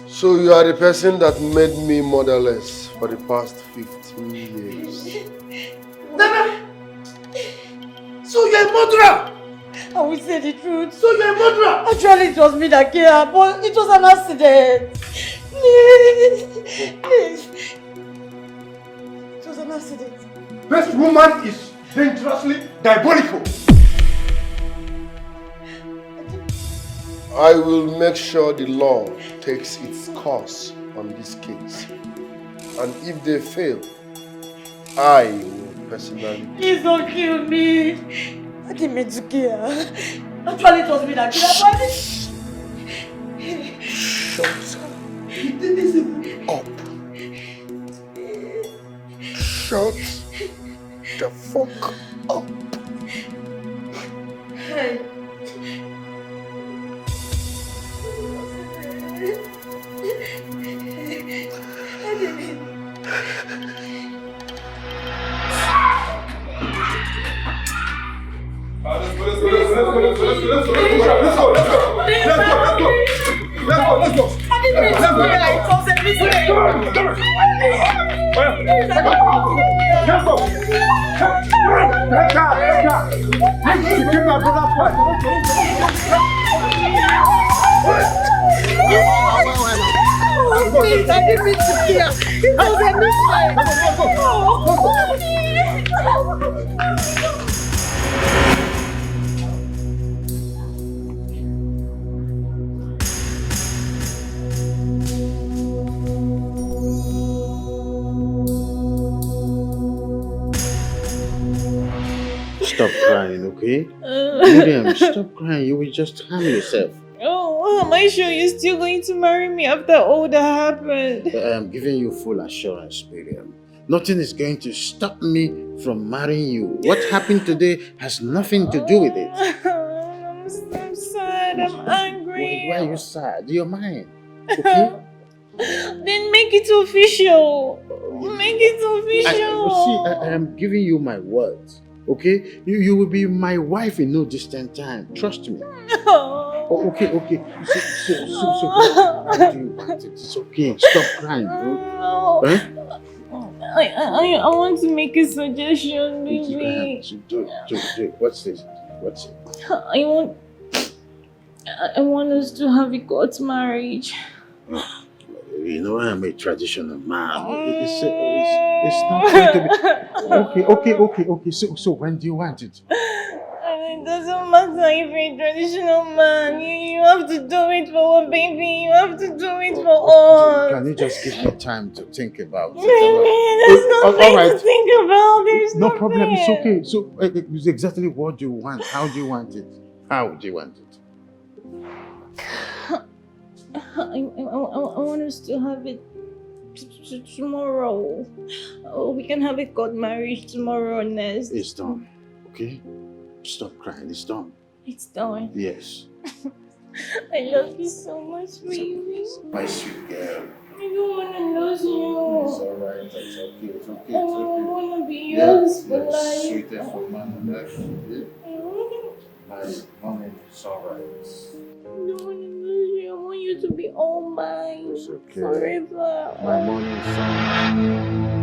So you are the person that made me motherless for the past 15 years. Nana! So you're a murderer! I will say the truth. So you're a murderer! Actually, it was me that killed her, but it was an accident. Please. It was an accident. This woman is dangerously diabolical. I will make sure the law takes its course on this case. And if they fail, I will personally... Please don't kill me. I didn't mean to kill her. Actually, it was me that killed her. Shut up. Shut the fuck up. Hey. Please, I didn't mean to kill. It was a Stop crying, okay? Miriam, stop crying. You will just harm yourself. Oh, am I sure you're still going to marry me after all that happened? I am giving you full assurance, Miriam. Nothing is going to stop me from marrying you. What happened today has nothing to do with it. I'm sad. I'm angry. Why are you sad? You're mine. Okay? Then make it official. Make it official. I am giving you my words. Okay? You will be my wife in no distant time. Trust me. Oh, okay. So, how do you want it? It's okay. Stop crying, bro. No. Huh? I want to make a suggestion, baby. Do it. What's this? What's it? I want us to have a court marriage. You know, I'm a traditional man. It's not going to be... Okay. So when do you want it? It doesn't matter if you're a traditional man. You have to do it for a baby. You have to do it for us. Can you just give me time to think about it? There's nothing to think about. There's no problem. It's okay. So it's exactly what do you want? How do you want it? How do you want it? I want us to have it tomorrow. We can have a court marriage tomorrow, Nest. It's done. Okay? Stop crying. It's done. It's done. Yes. I love you so much, baby. My sweet girl. I don't want to lose you. It's alright. It's okay. It's okay. I want to be yours for life. Sweetest of man on earth. My money is alright. I don't want to lose you. I want you to be all mine. It's okay. Forever. My money is alright.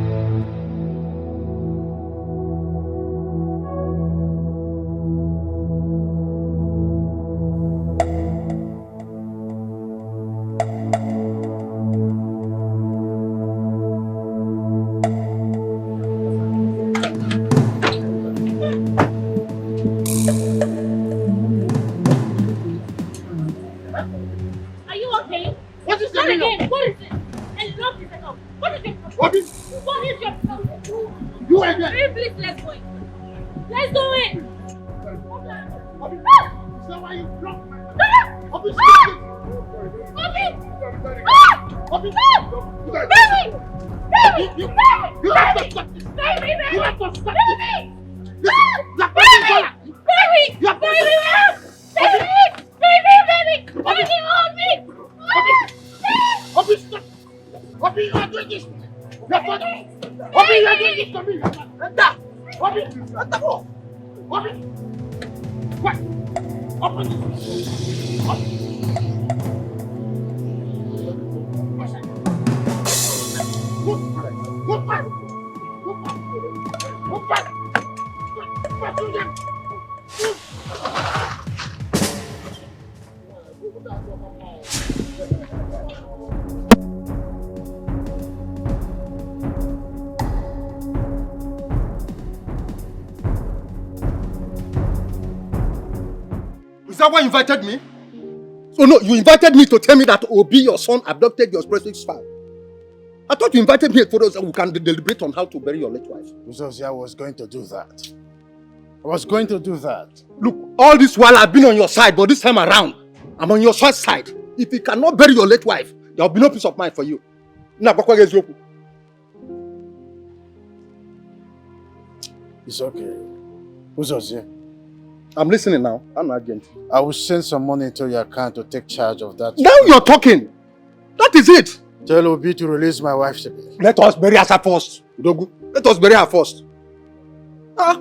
Is that why you invited me? Oh no, you invited me to tell me that Obi, your son, abducted your precious child. I thought you invited me for us so we can deliberate on how to bury your late wife. Because I was going to do that. I was going to do that. Look, all this while I've been on your side, but this time around, I'm on your short side. If you cannot bury your late wife, there will be no peace of mind for you. It's okay. Who's us here? I'm listening now. I'm not against. I will send some money to your account to take charge of that. Now you're talking. That is it. Tell Obi to release my wife to me. Let us bury her first. Udogu. Let us bury her first. Ah.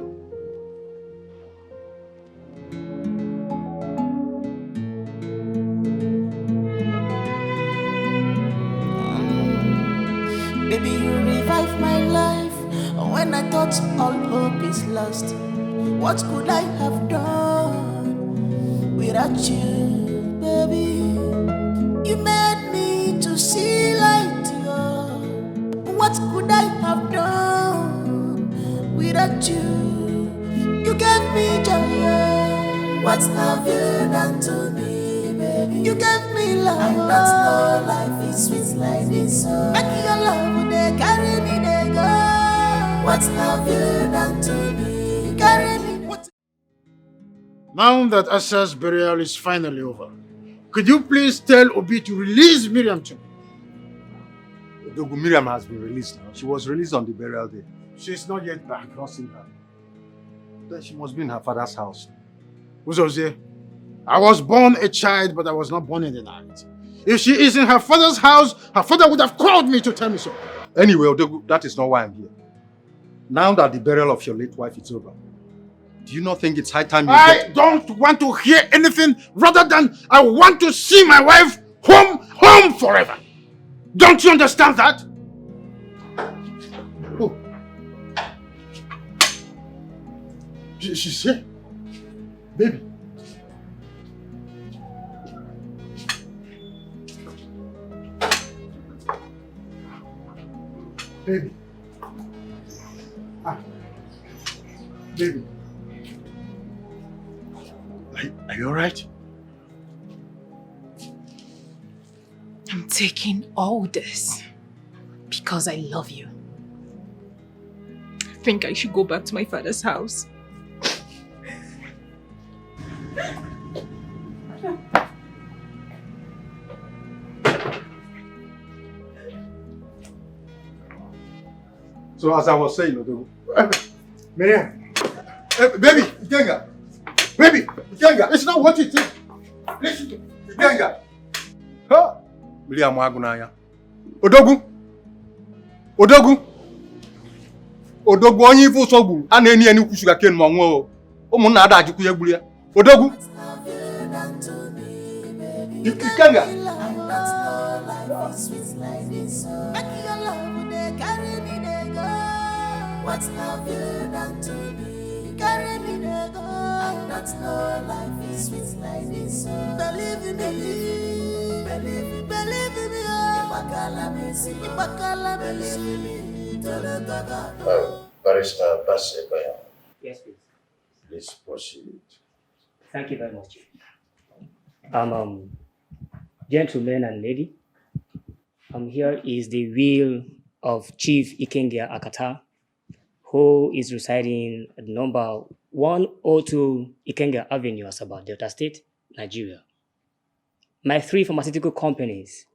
Baby, you revive my life when I thought all hope is lost. What could I have done without you, baby? You made me to see light, yo. What could I have done without you? You gave me joy. What have you done to me, baby? You gave me love. I don't know life is sweet like this. So make your love, they carry me, they go. What have you done to me? Carry me. Now that Asa's burial is finally over, could you please tell Obi to release Miriam to me? Udogu, Miriam has been released now. She was released on the burial day. She's not yet back. I've not seen her. Then she must be in her father's house. Uzozie, I was born a child, but I was not born in the night. If she is in her father's house, her father would have called me to tell me so. Anyway, Udogu, that is not why I'm here. Now that the burial of your late wife is over, do you not think it's high time you I don't want to hear anything rather than I want to see my wife home forever. Don't you understand that? Oh. She's here. Baby. Baby. Ah. Baby. Are you alright? I'm taking all this because I love you. I think I should go back to my father's house. So as I was saying, Miriam, baby, Ikenga, baby, Ikenga, it's not what you think. Listen to me, Ikenga. Huh? Miriam Wagunaya. Odogu, onye ifu sogbu, a na-eni eni kwusuga ken ma nwo. Ụmụnna ada ajikwu ya gburu ya. Odogu. Ikenga. What have you done to me? Carry me to go. I don't know life is sweet like this. Believe in me, believe in me. Believe me. Barrister Basebayan. Yes, please. Please proceed. Thank you very much. Gentlemen and lady, here is the will of Chief Ikenga Akata, who is residing at number 102 Ikenga Avenue, Asaba, Delta State, Nigeria. My 3 pharmaceutical companies,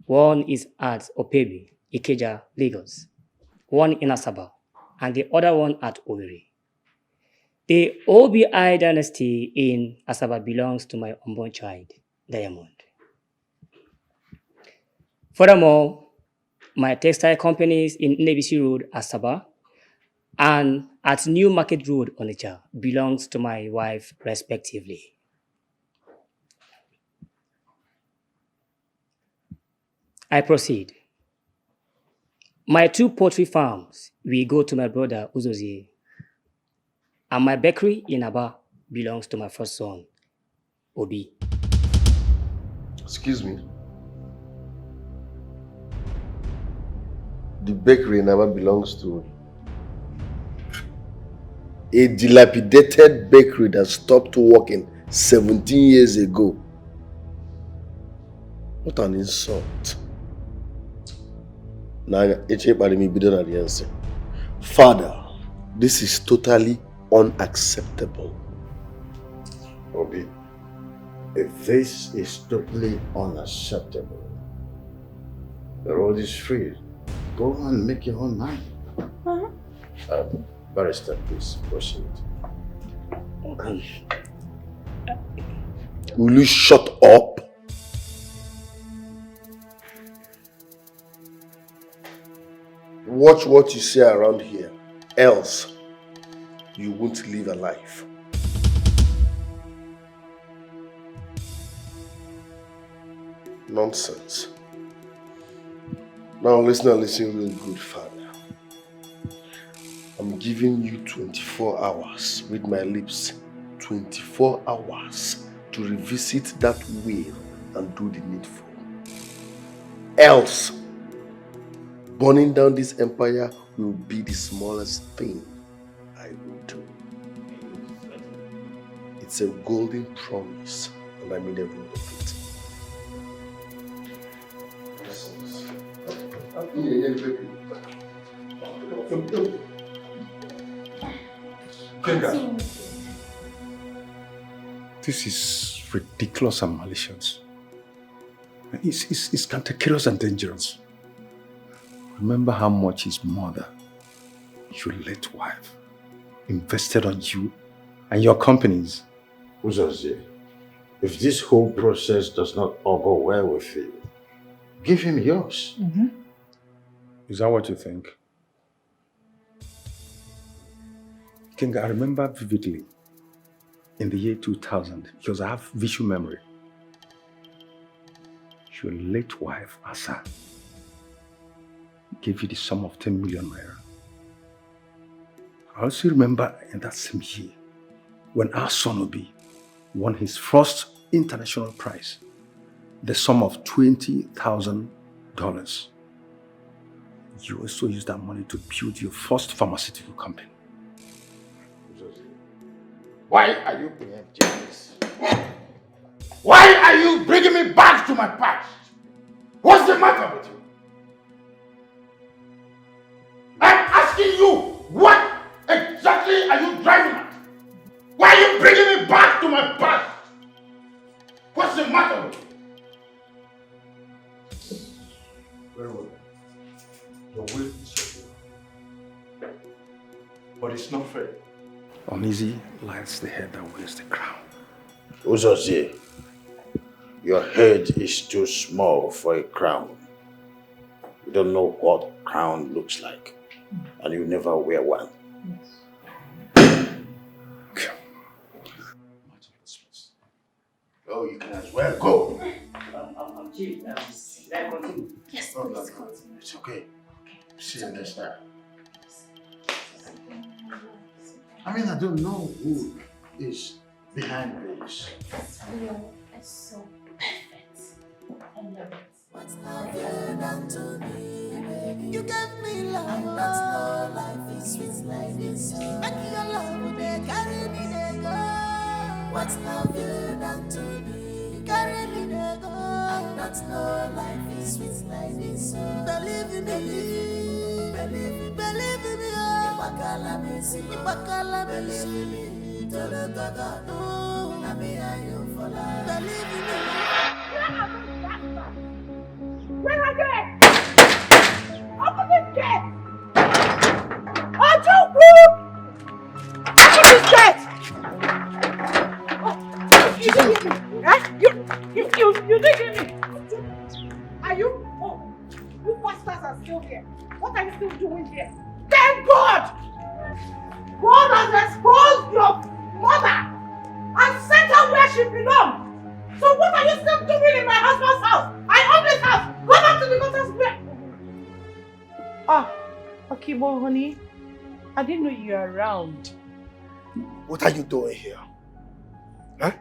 one is at Opebi, Ikeja, Lagos, one in Asaba, and the other one at Owerri. The OBI dynasty in Asaba belongs to my unborn child, Diamond. Furthermore, my textile companies in Nebisi Road, Asaba, and at New Market Road, Onitsha, belongs to my wife, respectively. I proceed. My 2 poultry farms will go to my brother, Uzozie, and my bakery in Aba belongs to my first son, Obi. Excuse me. The bakery in Aba belongs to a dilapidated bakery that stopped working 17 years ago. What an insult. Father, this is totally unacceptable. Obi, if this is totally unacceptable, the road is free. Go and make your own mind. Barrister, please proceed. Will you shut up? Watch what you say around here, else you won't live alive. Nonsense. Now listen real good, father. I'm giving you 24 hours, read my lips, 24 hours to revisit that will and do the needful. Else, burning down this empire will be the smallest thing I will do. It's a golden promise, and I mean every word of it. This is ridiculous and malicious. It's cantankerous and dangerous. Remember how much his mother, your late wife, invested on you and your companies. Uzozie, if this whole process does not all go well with you, give him yours. Is that what you think? King, I remember vividly in the year 2000, because I have visual memory. Your late wife, Asa, gave you the sum of 10 million naira. I also remember in that same year when our son Obi won his first international prize, the sum of $20,000. You also used that money to build your first pharmaceutical company. Why are you being jealous? Why are you bringing me back to my past? What's the matter with you? I'm asking you, what exactly are you driving at? Why are you bringing me back to my past? What's the matter with you? Very well. Your will is your will. But it's not fair. Uneasy lies the head that wears the crown. Uzozie, your head is too small for a crown. You don't know what crown looks like, and you never wear one. Oh, you can as well go. Chief, can I continue? Yes, please continue. It's okay. See you next time. I mean, I don't know who is behind this. It's real. It's so perfect. I love it. What's love you done to me, baby? You gave me love, and that's no life is sweet like this. Make your love, they carry me, they go. What's love you done to me? You carry me, they go. And that's no life is sweet like this. Believe in me, believe in me, oh. Ibakala me, believe in me. Tolo gaga, no. Nami ayo for life. Believe in me. Where are they? Open this gate! Open this gate! Oh, you didn't hear me. Huh? You didn't hear me. Are you? Oh, you bastards are still here. What are you still doing here? Thank God! God has exposed your mother and sent her where she belongs. So what are you still doing in my husband's house? I own this house. Go back to the daughter's bed. Okay, well, honey, I didn't know you were around. What are you doing here? Huh?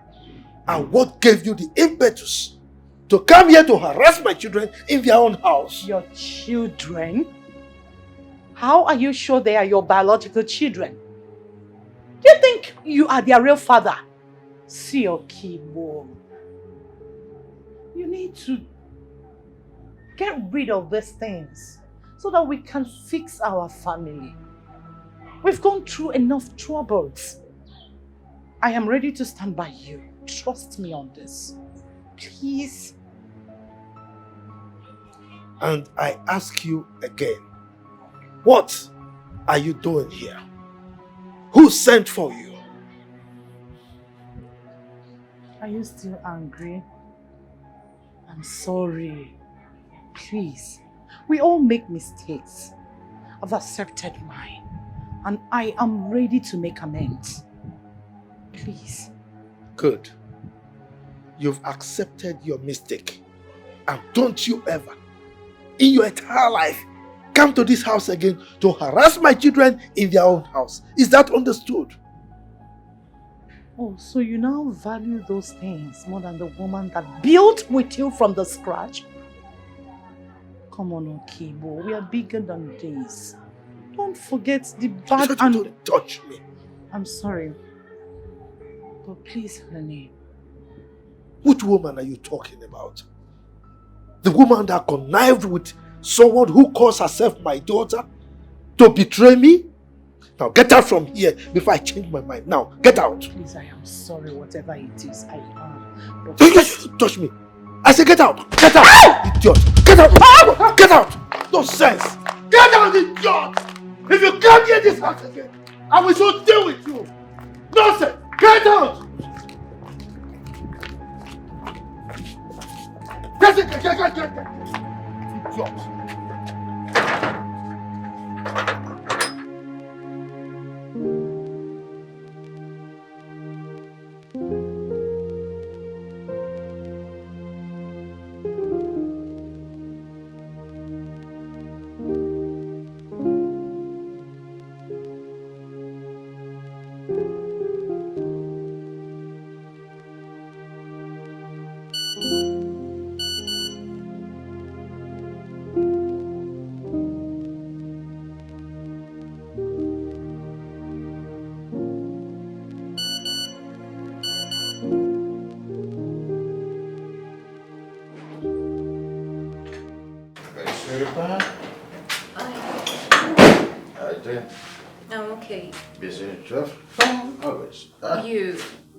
And what gave you the impetus to come here to harass my children in their own house? Your children? How are you sure they are your biological children? Do you think you are their real father? See, Okibo. You need to get rid of these things so that we can fix our family. We've gone through enough troubles. I am ready to stand by you. Trust me on this. Please. And I ask you again, what are you doing here? Who sent for you? Are you still angry? I'm sorry. Please. We all make mistakes. I've accepted mine. And I am ready to make amends. Please. Good. You've accepted your mistake. And don't you ever, in your entire life, come to this house again to harass my children in their own house. Is that understood? Oh, so you now value those things more than the woman that built with you from the scratch? Come on, Okibo. We are bigger than this. Don't forget the bad and... Don't touch me. I'm sorry. But please, honey. Which woman are you talking about? The woman that connived with someone who calls herself my daughter to betray me? Now get out from here before I change my mind. Now, get out. Please, I am sorry, whatever it is. I am. But don't touch me. I say get out. Get out. Idiot. Get out. Get out. No sense. Get out, idiot. If you come near this house again, I will so deal with you. Nonsense. Get out. Get. Idiot. I'm okay. Busy, Jeff? Always.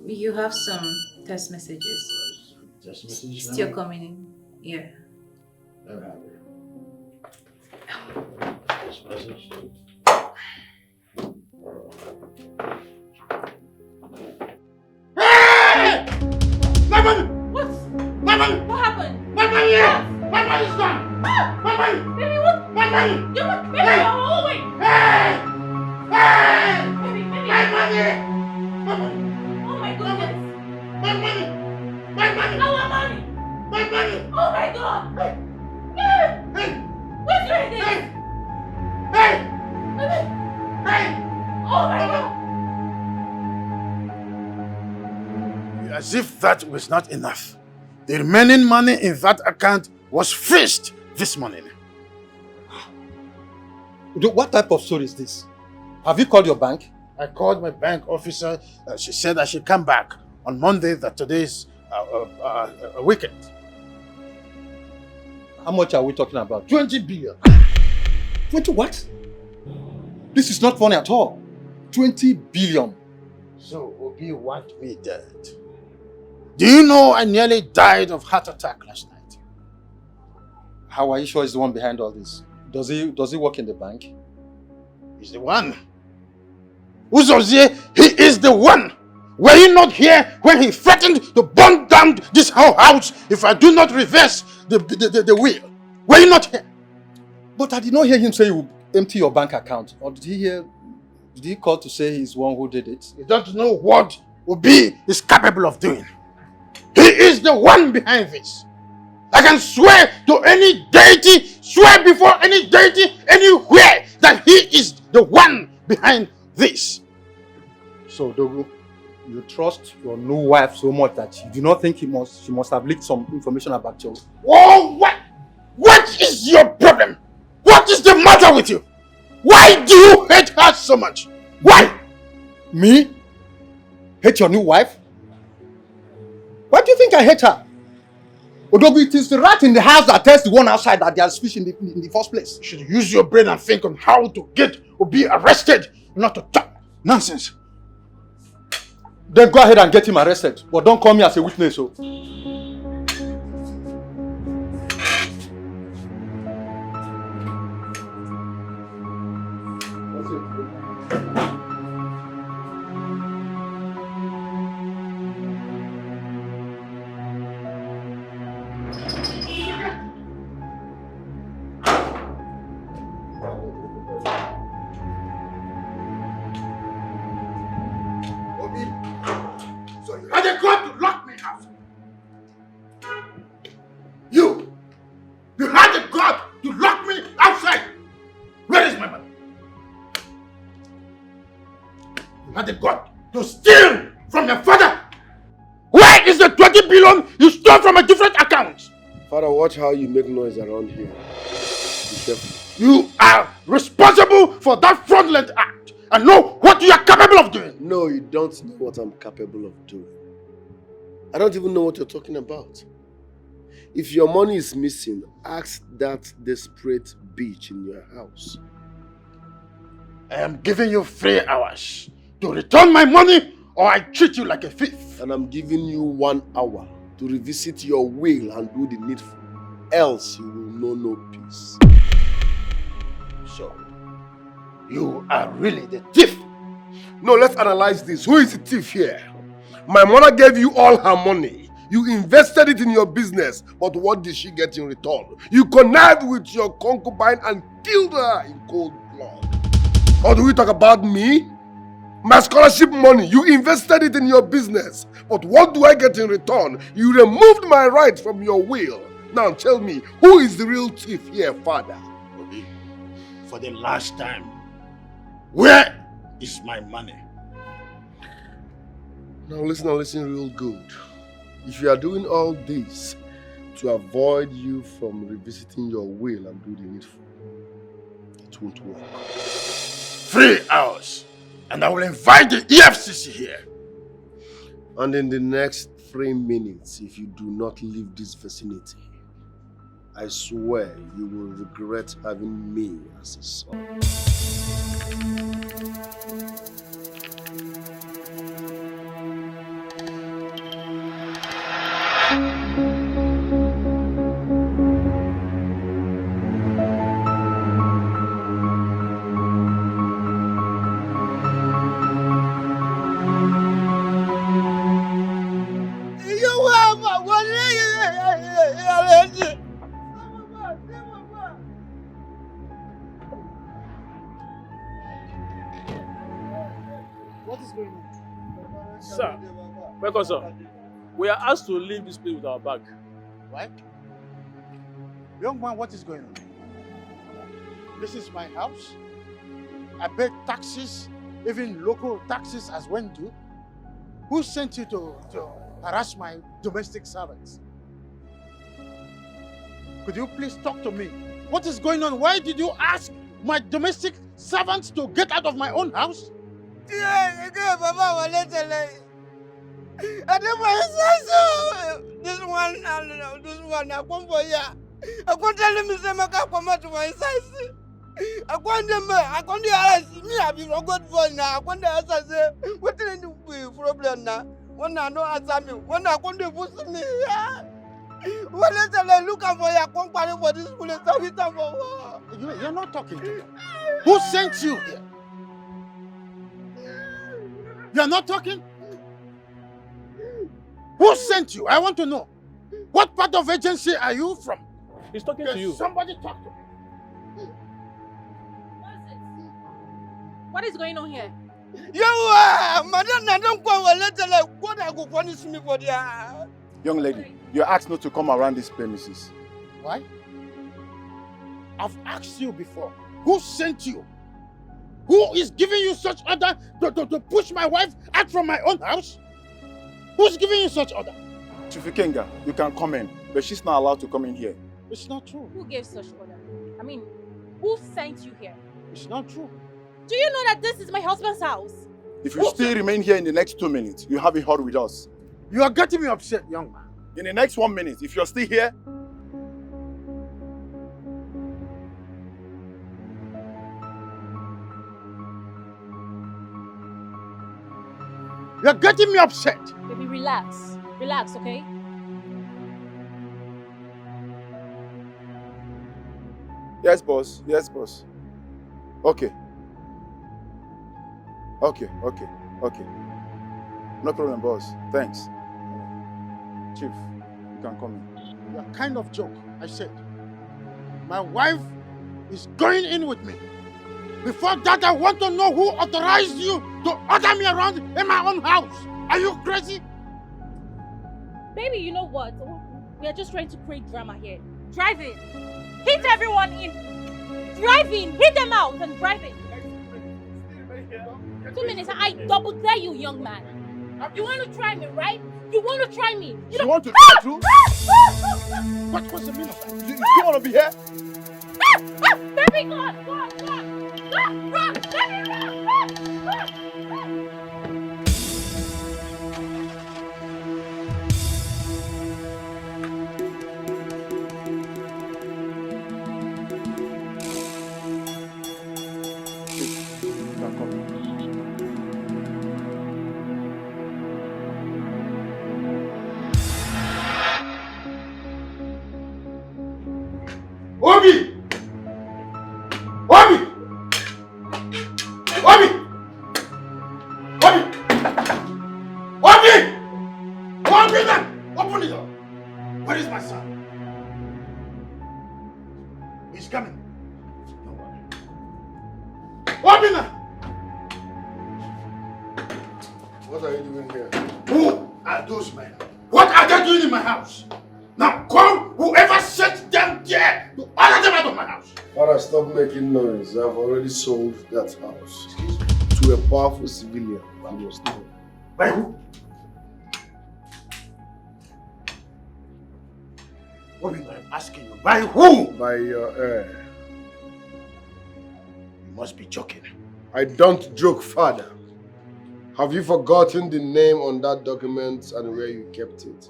You have some text messages. Text messages? Still coming in. Yeah. Never have it. Text message. Hey! My money! What? My money! What happened? My money! My money's gone! My money! Baby, what? My money! Baby, Hey! oh, wait! Hey! Hey! Baby. My money! My money! Oh my goodness! My money! My money! Our money! My money! Oh my God! Hey! Hey! What's doing this? Hey! Hey! Hey! Oh my God! As if that was not enough, the remaining money in that account was freezed this morning. What type of story is this? Have you called your bank? I called my bank officer. She said I should come back on Monday, that today's a weekend. How much are we talking about? 20 billion. 20 what? This is not funny at all. 20 billion. So Obi want me dead. Do you know I nearly died of heart attack last night? How are you sure he's the one behind all this? Does he work in the bank? He's the one. Uzozie, he is the one. Were you not here when he threatened to burn down this whole house if I do not reverse the will? Were you not here? But I did not hear him say you will empty your bank account. Or did he call to say he's the one who did it? You don't know what Obi is capable of doing. He is the one behind this. I can swear to any deity, swear before any deity anywhere that he is the one behind this. So, Dogu, you trust your new wife so much that you do not think she must have leaked some information about you? Oh, what is your problem? What is the matter with you? Why do you hate her so much? Why? Me? Hate your new wife? Why do you think I hate her? Odogu, it is the rat in the house that tells the one outside that there's fish in the first place. You should use your brain and think on how to get Obi arrested not to talk. Nonsense. Then go ahead and get him arrested. But don't call me as a witness. So. Father, watch how you make noise around here. Be careful. You are responsible for that fraudulent act and know what you are capable of doing. No, you don't know what I'm capable of doing. I don't even know what you're talking about. If your money is missing, ask that desperate bitch in your house. I am giving you 3 hours to return my money or I treat you like a thief. And I'm giving you 1 hour to revisit your will and do the needful. Else you will know no peace. So, you are really the thief? No, let's analyze this. Who is the thief here? My mother gave you all her money. You invested it in your business, but what did she get in return? You connived with your concubine and killed her in cold blood. Or do we talk about me? My scholarship money, you invested it in your business, but what do I get in return? You removed my rights from your will. Now tell me, who is the real thief here, Father? For the last time, where is my money? Now listen real good. If you are doing all this to avoid you from revisiting your will and do the needful, it won't work. 3 hours, and I will invite the EFCC here. And in the next 3 minutes, if you do not leave this vicinity, I swear you will regret having me as a son. What is going on? Sir, welcome, sir. We are asked to leave this place with our bag. What? Young man, what is going on? This is my house. I pay taxes, even local taxes as when due. Who sent you to harass my domestic servants? Could you please talk to me? What is going on? Why did you ask my domestic servants to get out of my own house? This one, I come for ya. I can't tell him to say, I come out to my size. I can't ask me, I've been a good boy now. I can't say, what is the problem now? When I know answer me, when I can't do me. Well, let's look for your company for this police service. You're not talking to me. Who sent you here? You're not talking? Who sent you? I want to know. What part of agency are you from? He's talking to you. Somebody talk to me. What is going on here? Madam, I don't go like God, I go punish me for that. Young lady, you're asked not to come around these premises. Why? I've asked you before. Who sent you? Who is giving you such order to push my wife out from my own house? Who's giving you such order? Chief Ikenga, you can come in, but she's not allowed to come in here. It's not true. Who gave such order? I mean, who sent you here? It's not true. Do you know that this is my husband's house? If you still remain here in the next 2 minutes, you have a hurry with us. You are getting me upset, young man. In the next 1 minute, if you're still here, You're getting me upset. Baby, relax. Relax, okay? Yes, boss. Yes, boss. Okay. Okay. No problem, boss. Thanks. Chief, you can come in. You're kind of joke, I said. My wife is going in with me. Before that, I want to know who authorized you to order me around in my own house. Are you crazy? Baby, you know what? We are just trying to create drama here. Drive in. Hit everyone in. Drive in. Hit them out and drive in. 2 minutes. I double dare you, young man. You want to try me, right? You want to try me. You want to try too? What's the meaning of that? You want to be here? Baby, go on. Run. Baby, run. Obi! Open the door! Where is my son? He's coming. Open it! What are you doing here? Who are those men? What are they doing in my house? Now call whoever sent them there to order them out of my house. Father, stop making noise. I've already sold that house to a powerful civilian. You must know. By who? What am I asking you? By who? By your heir. You must be joking. I don't joke, Father. Have you forgotten the name on that document and where you kept it?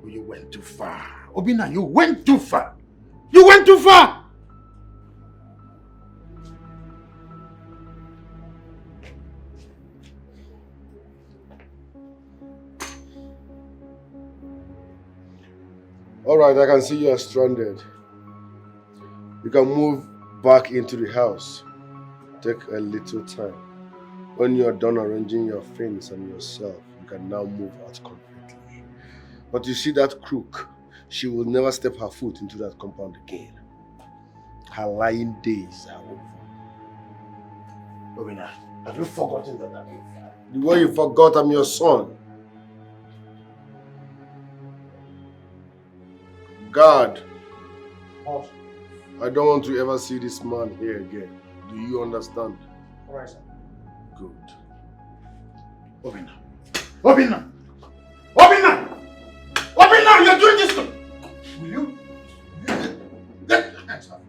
You went too far. Obina, you went too far. You went too far! Alright, I can see you are stranded. You can move back into the house. Take a little time. When you are done arranging your things and yourself, you can now move out completely. But you see that crook, she will never step her foot into that compound again. Her lying days are over. Obina, have you forgotten that I'm your father? The way you forgot I'm your son. God, I don't want to ever see this man here again. Do you understand? Alright, sir. Good. Obina! Obina! Obina! Obina, you're doing this to me! Will you? Let your hands off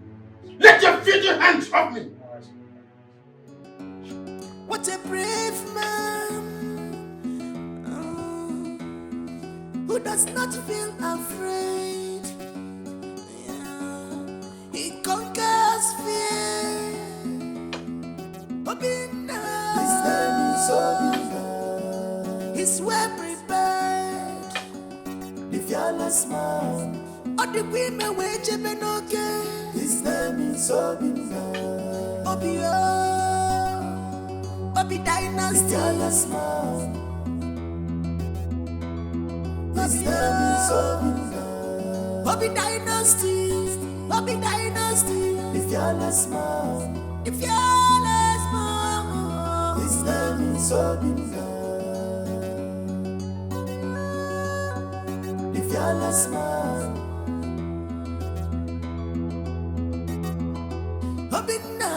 me! Let your filthy hands off me! What a brave man who does not feel afraid. Yeah. He conquers fear. Obina. His name is Obina. He's well prepared. The fearless man. All the women wait okay. His name is Obina. Obina. Bobby Dynasty. The fearless man. His name is Obina. Bobby Dynasty. Bobby Dynasty. The fearless man. The fearless man. His name is Obina. The fearless man. Obina.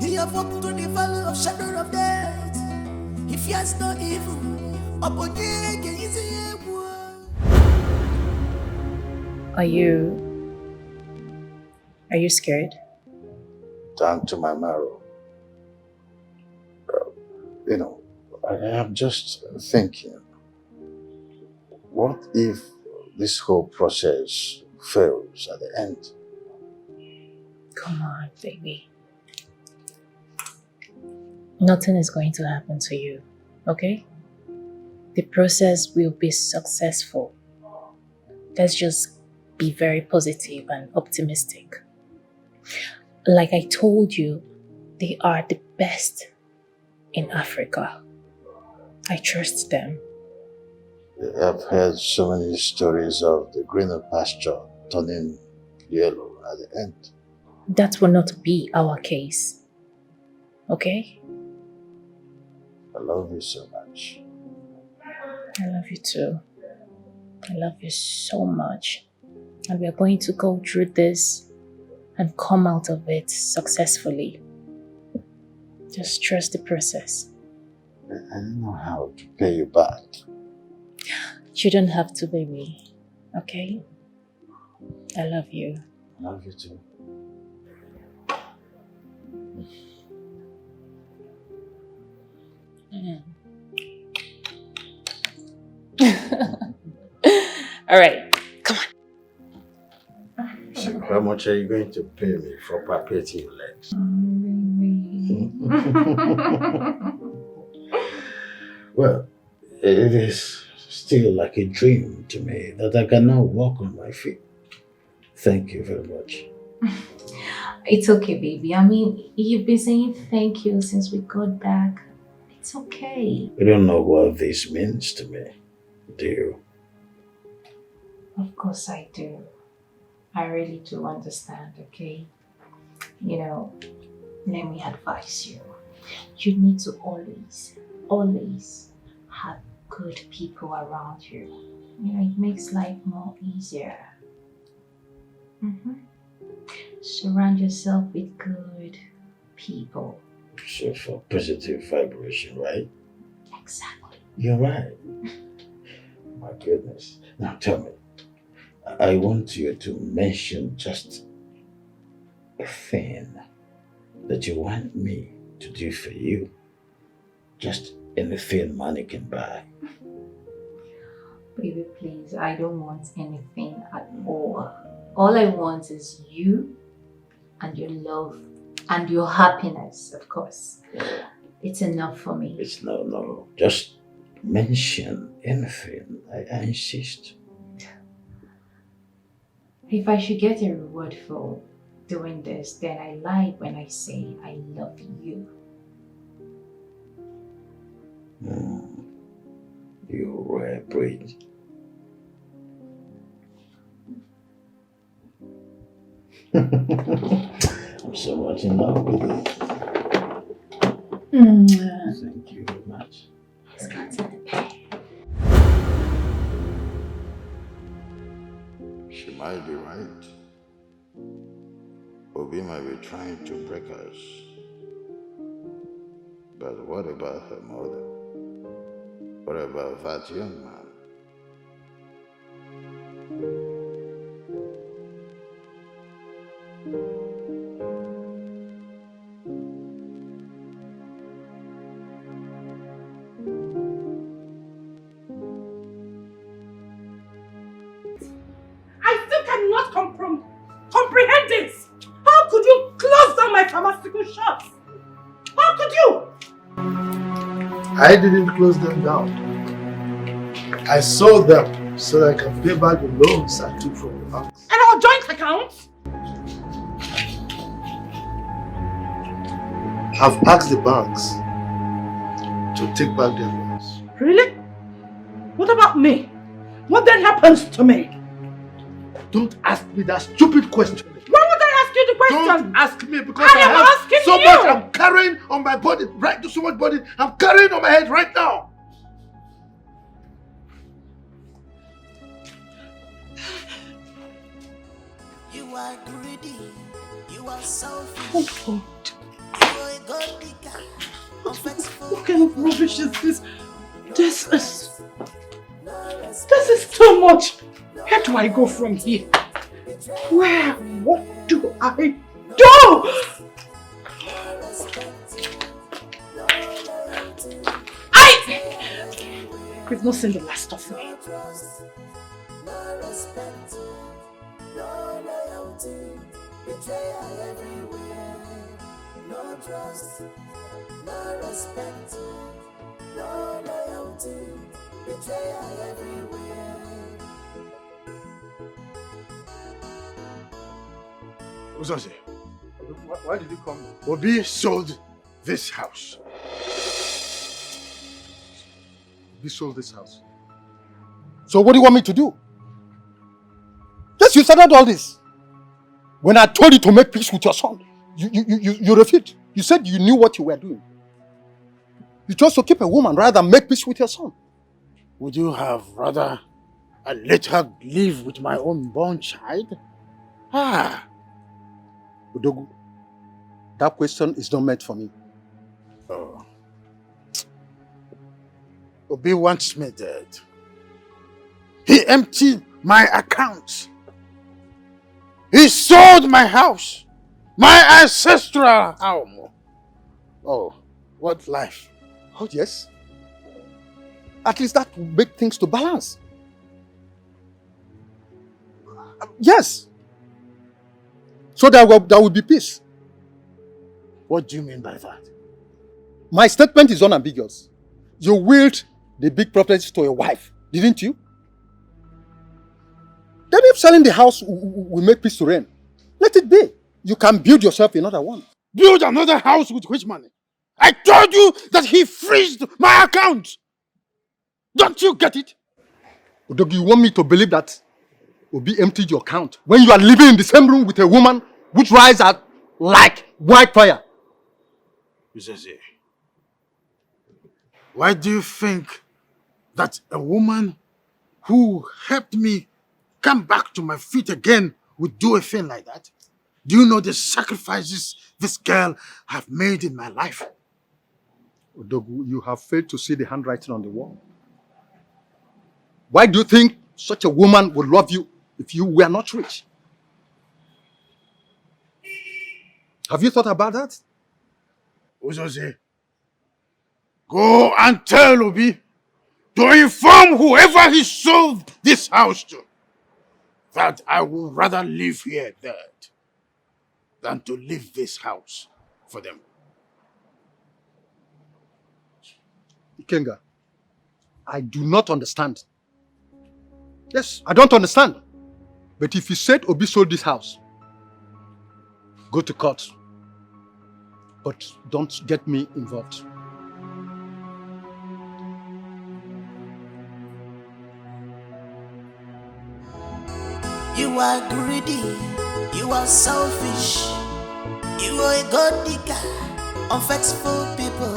He have walked through the valley of shadow of death. He fears no evil. Are you scared? Down to my marrow. I am just thinking, what if this whole process fails at the end? Come on, baby. Nothing is going to happen to you, okay? The process will be successful. Let's just be very positive and optimistic. Like I told you, they are the best in Africa. I trust them. I've heard so many stories of the greener pasture turning yellow at the end. That will not be our case. Okay? I love you so much. I love you too. I love you so much. And we are going to go through this and come out of it successfully. Just trust the process. I don't know how to pay you back. You don't have to, baby. Okay? I love you. I love you too. All right. So how much are you going to pay me for papetting your legs? Well, it is still like a dream to me that I can now walk on my feet. Thank you very much. It's okay, baby. I mean, you've been saying thank you since we got back. It's okay. You don't know what this means to me, do you? Of course I do. I really do understand, okay? You know, let me advise you. You need to always have good people around you. You know, it makes life more easier. Surround yourself with good people. So for positive vibration, right? Exactly. You're right. My goodness. Now tell me, I want you to mention just a thing that you want me to do for you. Just anything money can buy. Baby, please, I don't want anything at all. All I want is you and your love and your happiness, of course. It's enough for me. It's no. Just mention anything. I insist. If I should get a reward for doing this, then I lie when I say I love you. You rare breed. I'm so much in love with you. Thank you very much. Let's go to the bed. She might be right. Obi might be trying to break us. But what about her mother? What about that young man? I still cannot comprehend this. How could you close down my pharmaceutical shops? How could you? I didn't close them down. I sold them so that I can pay back the loans I took from the banks. And our joint accounts? I've asked the banks to take back their loans. Really? What about me? What then happens to me? Don't ask me that stupid question. Why would I ask you the question? Don't ask me because I am have asking so you. much I'm carrying on my body, right? So much body I'm carrying on my head right now. You are greedy. You are selfish. Oh God. You are a god digger. What kind of rubbish is this? This is too much. Where do I go from here? What do I do? You've not seen the last of me. No respect, no loyalty, betrayal everywhere. No trust, no respect, no loyalty, betrayal everywhere. Uzoze, why did you come? Obi sold this house. You sold this house. So what do you want me to do? Yes, you started all this. When I told you to make peace with your son, you refused. You said you knew what you were doing. You chose to keep a woman rather than make peace with your son. Would you have rather I let her live with my unborn child? Udogu, that question is not meant for me. Oh. Obi wants me dead. He emptied my accounts. He sold my house. My ancestral home. Oh, what life. Oh, yes. At least that will make things to balance. Yes. So there will be peace. What do you mean by that? My statement is unambiguous. You willed the big properties to a wife, didn't you? Then if selling the house will make peace to reign, let it be. You can build yourself another one. Build another house with which money? I told you that he freezed my account. Don't you get it? Udogi, you want me to believe that Obi emptied your account when you are living in the same room with a woman which rises at like wildfire? Uzeze, why do you think that a woman who helped me come back to my feet again would do a thing like that? Do you know the sacrifices this girl have made in my life? Udogu, you have failed to see the handwriting on the wall. Why do you think such a woman would love you if you were not rich? Have you thought about that? Uzeze, go and tell Obi to inform whoever he sold this house to that I would rather live here dead than to leave this house for them. Ikenga, I do not understand. Yes, I don't understand. But if you said Obi sold this house, go to court. But don't get me involved. You are greedy, you are selfish, you are a god digger, unfaithful people.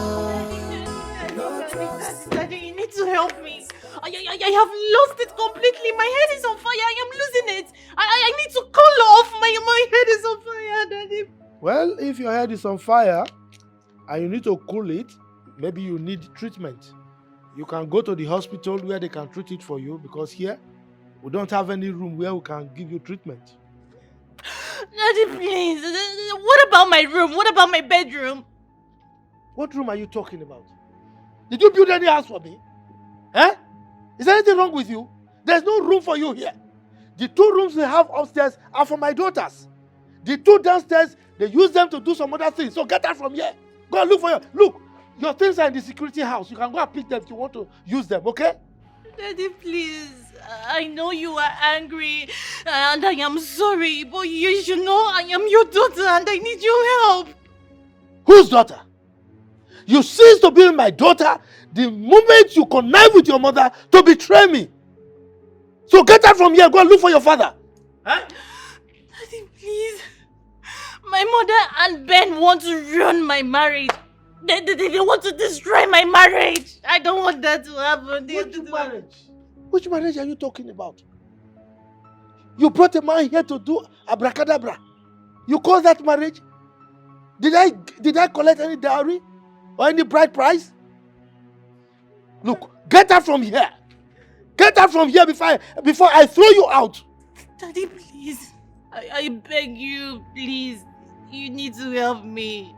Daddy, you need to help me. I have lost it completely. My head is on fire. I am losing it. I need to cool off. My head is on fire, Daddy. Well, if your head is on fire and you need to cool it, maybe you need treatment. You can go to the hospital where they can treat it for you, because here we don't have any room where we can give you treatment. Daddy, please. What about my room? What about my bedroom? What room are you talking about? Did you build any house for me? Eh? Is there anything wrong with you? There's no room for you here. The 2 rooms we have upstairs are for my daughters. The 2 downstairs, they use them to do some other things. So get out from here. Go and look for your things are in the security house. You can go and pick them if you want to use them, okay? Daddy, please. I know you are angry and I am sorry, but you should know I am your daughter and I need your help. Whose daughter? You cease to be my daughter the moment you connive with your mother to betray me. So get out from here. Go and look for your father. Huh? Daddy, please. My mother and Ben want to ruin my marriage. They want to destroy my marriage. I don't want that to happen. Which marriage? Which marriage are you talking about? You brought a man here to do abracadabra. You call that marriage? Did I collect any dowry or any bride price? Look, get out from here. Get out from here before I throw you out. Daddy, please. I beg you, please. You need to help me.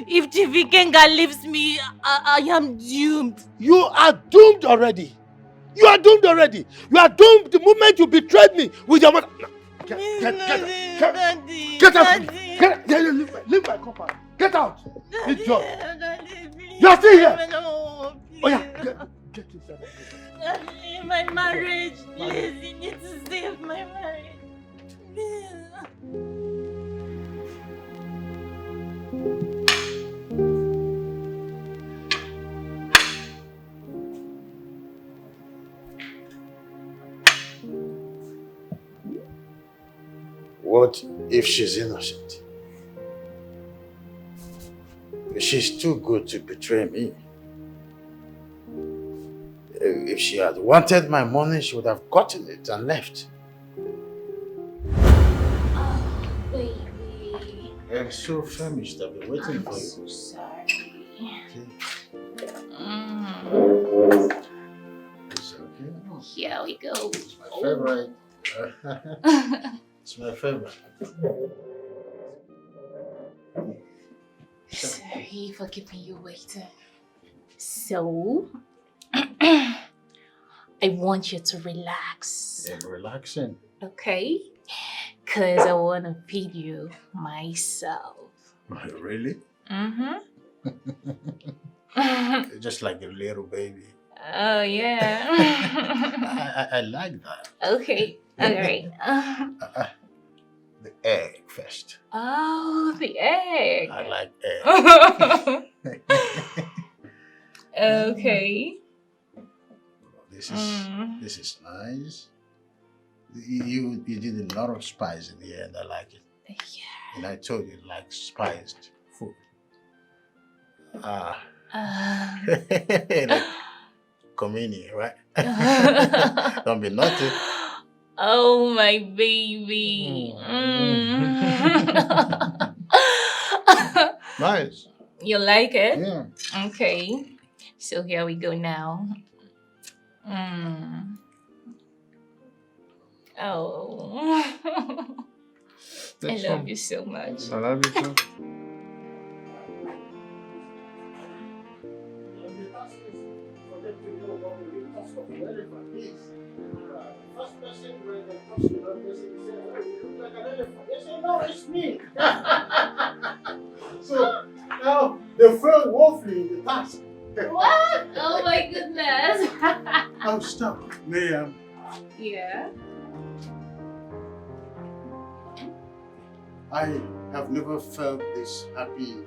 If Chivikenga leaves me, I am doomed. You are doomed already. You are doomed already. You are doomed the moment you betrayed me with your mother. Get out. Leave my compound. Get out! Idiot! You're still here! No, Oh yeah, get inside. Daddy, my marriage, please, you need to save my marriage. Please. What if she's innocent? She's too good to betray me. If she had wanted my money, she would have gotten it and left. Oh, baby. I'm so famished. I've been waiting for you. So sorry. It's okay. Here we go. It's my favorite. It's my favorite. Sorry for keeping you waiting. So, I want you to relax. I'm relaxing. Okay? Because I want to feed you myself. Really? Mm-hmm. Just like a little baby. Oh, yeah. I like that. Okay. All right. The egg first. Oh, the egg. I like egg. Okay. This is nice. You did a lot of spice in the end. I like it. Yeah. And I told you like spiced food. Like communion, right? Don't be naughty. Oh, my baby. Nice. You like it? Yeah. Okay. So here we go now. Oh. I love you so much. I love you too. It's me. So now they failed woefully in the task. What? Oh my goodness. Oh, stop. Ma'am. Yeah. I have never felt this happy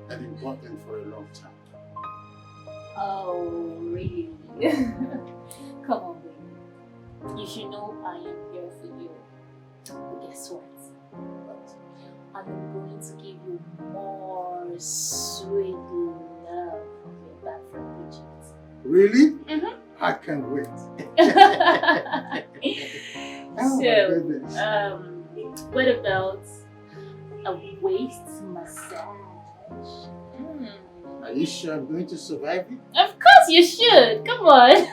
and important for a long time. Oh, really? Come on, baby. You should know I am here for you. But guess what? I'm going to give you more sweet love from your back from Egypt. Really? Mm-hmm. I can't wait. So, what about a waist massage? Are you sure I'm going to survive it? Of course you should. Come on.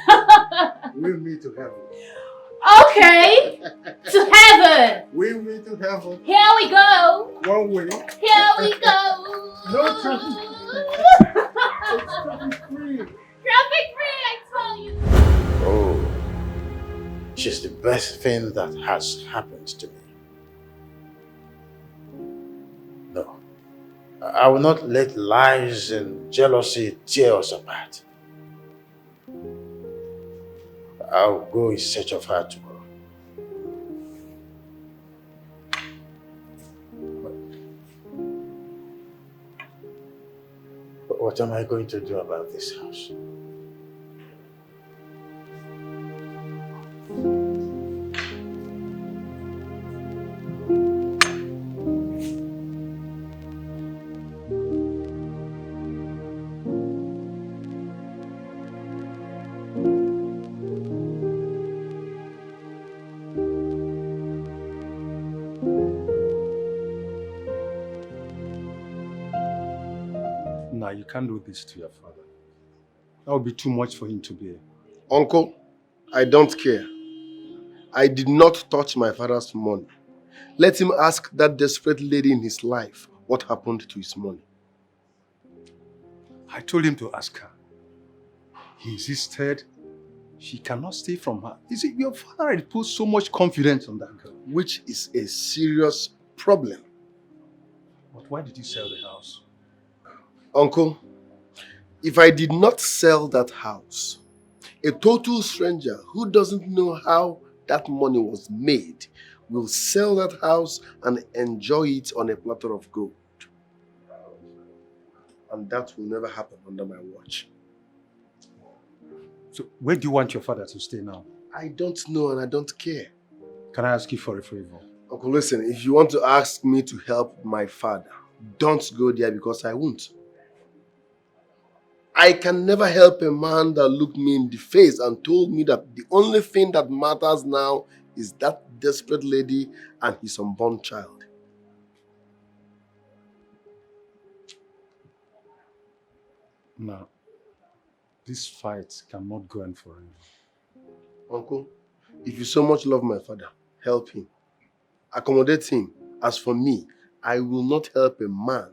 We'll meet to heaven. Okay. To heaven. We'll meet to heaven. Here we go. One way. Here we go. No traffic. It's traffic free. Traffic free, I tell you. Oh, she's the best thing that has happened to me. No, I will not let lies and jealousy tear us apart. I'll go in search of her tomorrow. But what am I going to do about this house? Nah, you can't do this to your father. That would be too much for him to bear. Uncle, I don't care. I did not touch my father's money. Let him ask that desperate lady in his life what happened to his money. I told him to ask her. He insisted she cannot stay from her. You see, your father had put so much confidence on that girl. Which is a serious problem. But why did you sell the house? Uncle, if I did not sell that house, a total stranger who doesn't know how that money was made will sell that house and enjoy it on a platter of gold. And that will never happen under my watch. So where do you want your father to stay now? I don't know and I don't care. Can I ask you for a favor? Uncle, listen, if you want to ask me to help my father, don't go there because I won't. I can never help a man that looked me in the face and told me that the only thing that matters now is that desperate lady and his unborn child. No. This fight cannot go on forever. Uncle, if you so much love my father, help him. Accommodate him. As for me, I will not help a man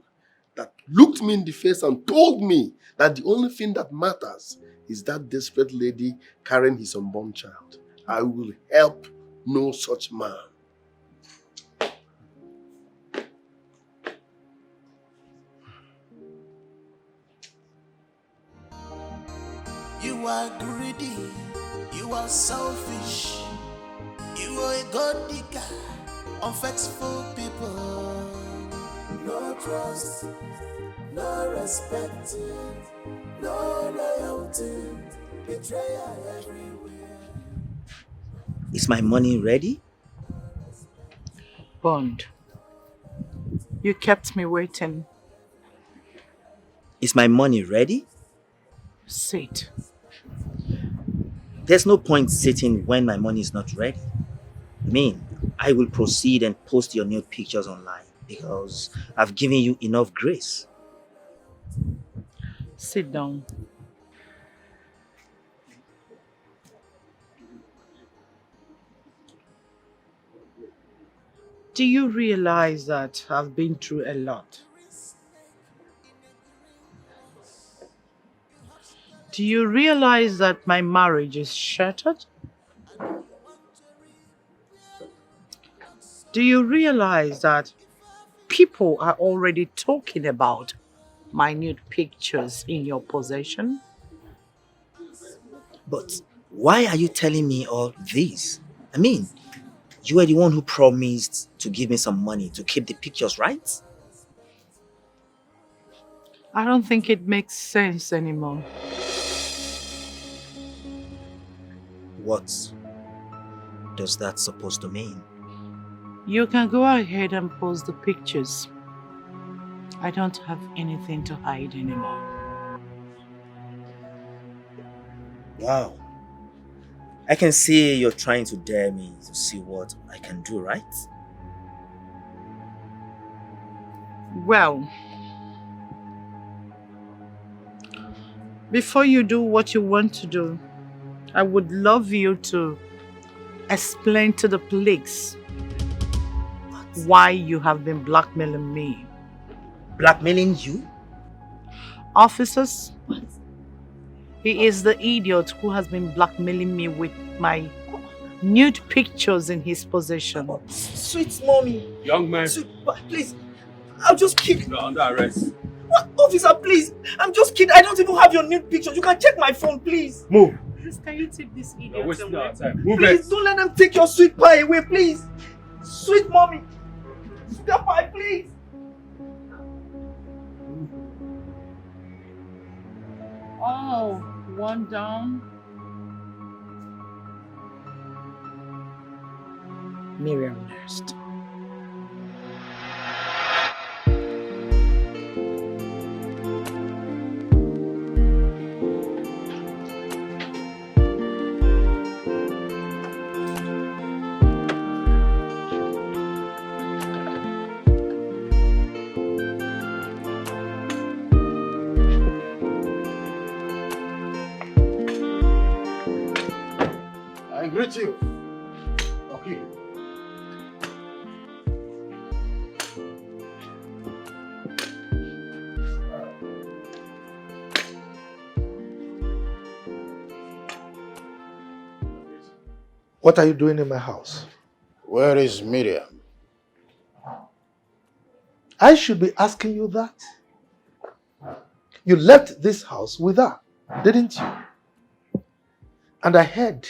that looked me in the face and told me that the only thing that matters is that desperate lady carrying his unborn child. I will help no such man. You are greedy, you are selfish, you are a god digger, unfaithful people. No trust, no respect, no loyalty, betrayal everywhere. Is my money ready? Bond, you kept me waiting. Is my money ready? Sit. There's no point sitting when my money is not ready. I mean, I will proceed and post your nude pictures online because I've given you enough grace. Sit down. Do you realize that I've been through a lot? Do you realize that my marriage is shattered? Do you realize that people are already talking about my nude pictures in your possession? But why are you telling me all this? I mean, you were the one who promised to give me some money to keep the pictures, right? I don't think it makes sense anymore. What does that supposed to mean? You can go ahead and post the pictures. I don't have anything to hide anymore. Wow. I can see you're trying to dare me to see what I can do, right? Well, before you do what you want to do, I would love you to explain to the police why you have been blackmailing me. Blackmailing you? Officers, he is the idiot who has been blackmailing me with my nude pictures in his possession. Sweet mommy. Young man. Sweet, please, I'll just kick. You're under arrest. What? Officer, please. I'm just kidding. I don't even have your nude pictures. You can check my phone, please. Move. Please, can you take this idiot You're wasting away? our time. Move Please, it. don't let them take your sweet pie away, please. Sweet mommy. Sweet pie, please. Oh, one down. Miriam next. I greet you. Okay. What are you doing in my house? Where is Miriam? I should be asking you that. You left this house with her, didn't you? And I heard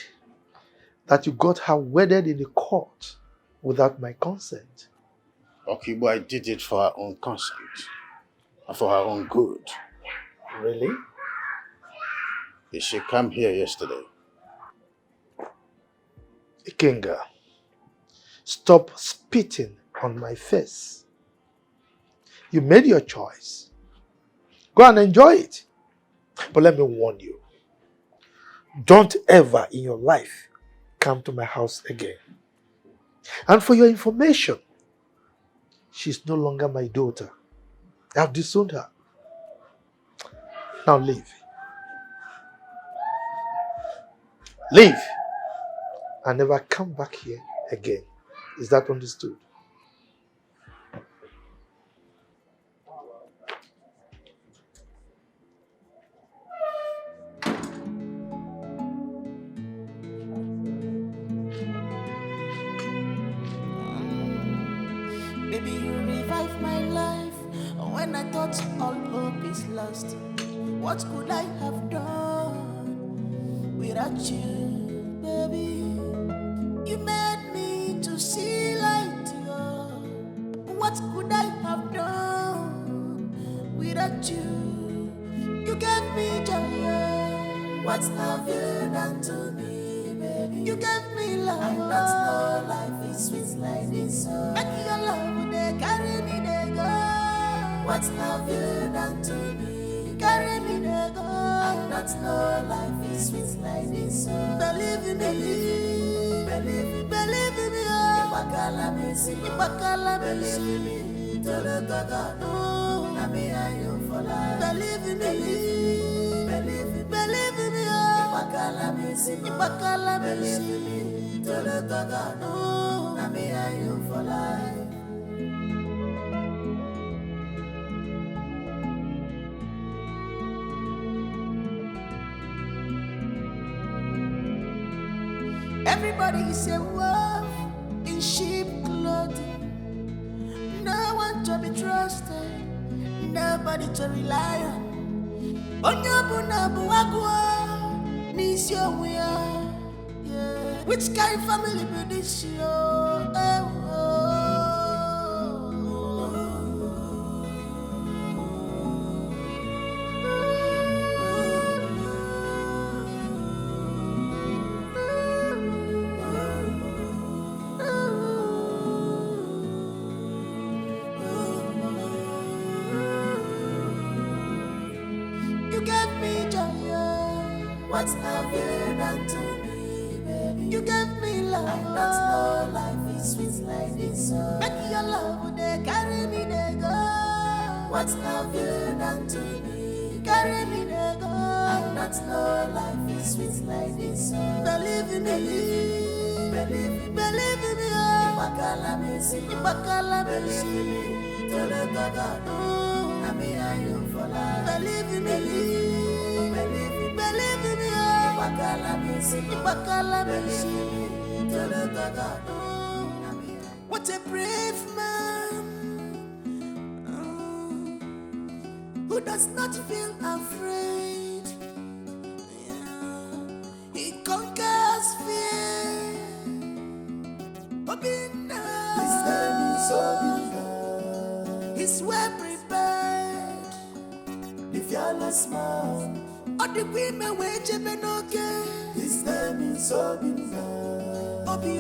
that you got her wedded in the court without my consent. Okay, but I did it for her own consent. And for her own good. Really? She came here yesterday. Ikenga, stop spitting on my face. You made your choice. Go and enjoy it. But let me warn you. Don't ever in your life come to my house again. And for your information, she's no longer my daughter. I've disowned her. Now leave. Leave. And never come back here again. Is that understood? Baby, you revive my life when I thought all hope is lost. What could I have done without you, baby? You made me to see light, yeah. What could I have done without you? You gave me joy, yeah. What have you done to me, baby? You gave me love. I don't know life is sweet like this. Make your love, they carry me, they go. What have you done to me? Carry me, they go. I don't know life is sweet like this. Believe in me, believe in me. Ibakala believe in me. Tolotaka no, na me and you for life. Believe in me, believe in me. Ibakala believe in me. Tolotaka no, na me and you for life. Everybody is a wolf in sheep clothing. No one to be trusted, nobody to rely on. Onyabunabu agwa, nisyo we are. Which kind of family be this yo? What have you done to me, baby? You gave me love. I don't know life is sweet like this. Make your love, they carry me, they go. What have you done to me? Carry me, they go. I don't know life is sweet like this. Believe in me, believe in me. Ibakala believe in me. Tolotaka no, na me and you for life. Believe in me, believe in me. Ibakala believe in me. Tolotaka no, na me. What a brave man who does not feel afraid. He conquers fear. His name is Obinna. He's well prepared. The fearless man. All the women wait to be no care. His name is Obinna. Obi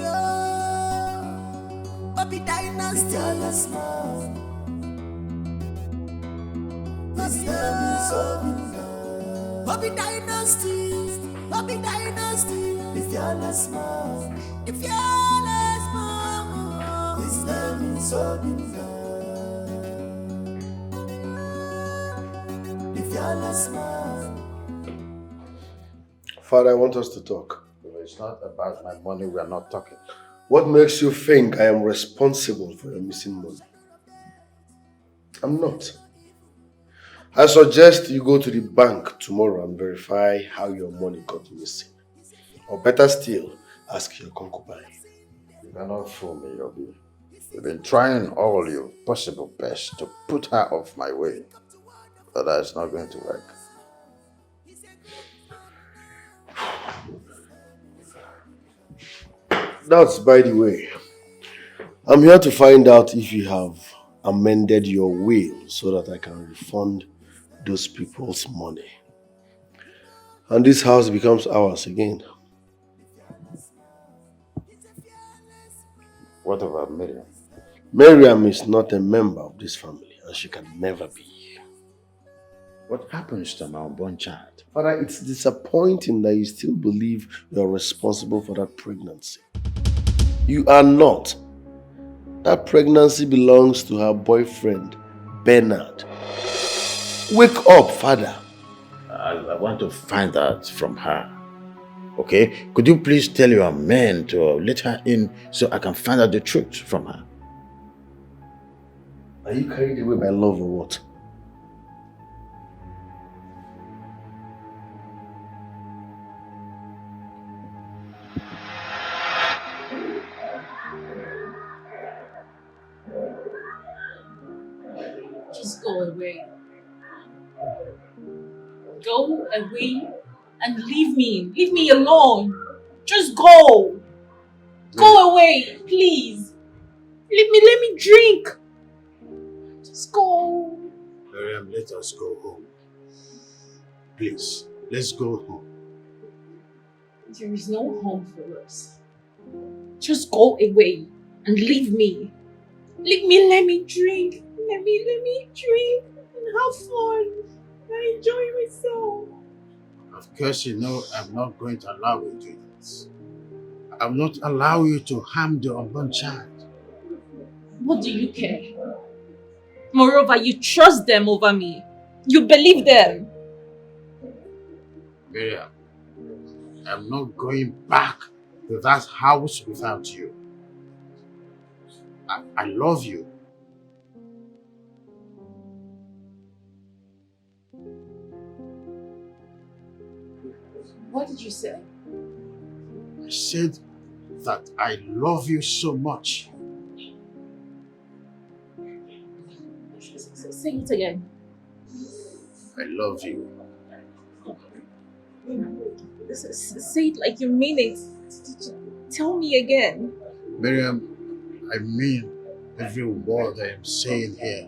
Dynasty. The fearless man. His name is Obinna. Obi Dynasty. Obi Dynasty. The fearless man. The fearless man. His name is Obinna. The fearless man. Father, I want us to talk. It's not about my money, we are not talking. What makes you think I am responsible for your missing money? I'm not. I suggest you go to the bank tomorrow and verify how your money got missing. Or better still, ask your concubine. You cannot fool me, Obi. You've been trying all your possible best to put her off my way, but that's not going to work. That's by the way. I'm here to find out if you have amended your will so that I can refund those people's money. And this house becomes ours again. What about Miriam? Miriam is not a member of this family and she can never be. What happens to my unborn child? Father, it's disappointing that you still believe you're responsible for that pregnancy. You are not. That pregnancy belongs to her boyfriend, Bernard. Wake up, Father. I want to find out from her. Okay? Could you please tell your men to let her in so I can find out the truth from her? Are you carried away by love or what? Just go away. Go away and leave me. Leave me alone. Just go. Go away, please. Leave me, let me drink. Just go. Miriam, let us go home. Please, let's go home. There is no home for us. Just go away and leave me. Leave me, let me drink. Let me drink and have fun. I enjoy myself. Of course, you know I'm not going to allow you to do this. I'm not allow you to harm the unborn child. What do you care? Moreover, you trust them over me. You believe them. Miriam, I'm not going back to that house without you. I love you. What did you say? I said that I love you so much. Say it again. I love you. Say it like you mean it. Tell me again. Miriam, I mean every word I am saying here.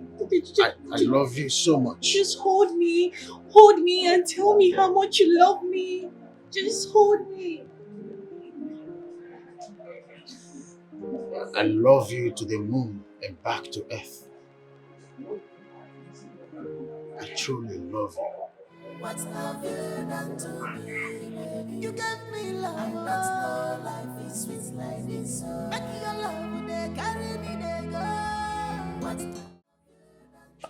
I love you so much. Just hold me and tell me how much you love me. Just hold me. I love you to the moon and back to earth. I truly love you. What's love you done to me? You gave me love, and that's no life is sweet like this. Make your love, they carry me, they go. What's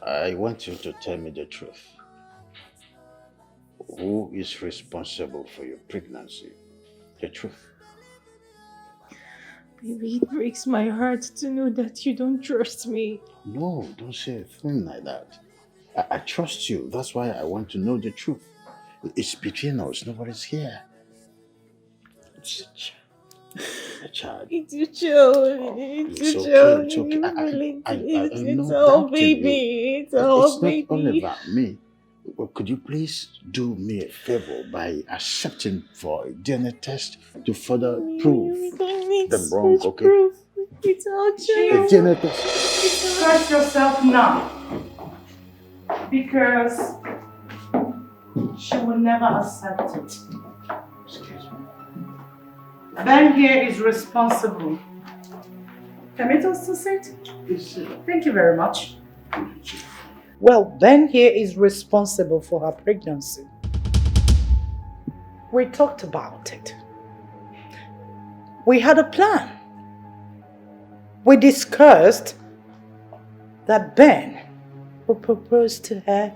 I want you to tell me the truth. Who is responsible for your pregnancy? The truth. Baby, it breaks my heart to know that you don't trust me. No, don't say a thing like that. I trust you. That's why I want to know the truth. It's between us. Nobody's here. It's a child. It's your child. It's your child. It's okay. It's all baby. It's all baby. It's not all about me. Well, could you please do me a favor by accepting for a DNA test to further prove them wrong, okay? Proof. It's all A true. DNA test. Trust yourself now. Because she will never accept it. Ben here is responsible. Permit us to sit? Thank you very much. Well, Ben here is responsible for her pregnancy. We talked about it. We had a plan. We discussed that Ben will propose to her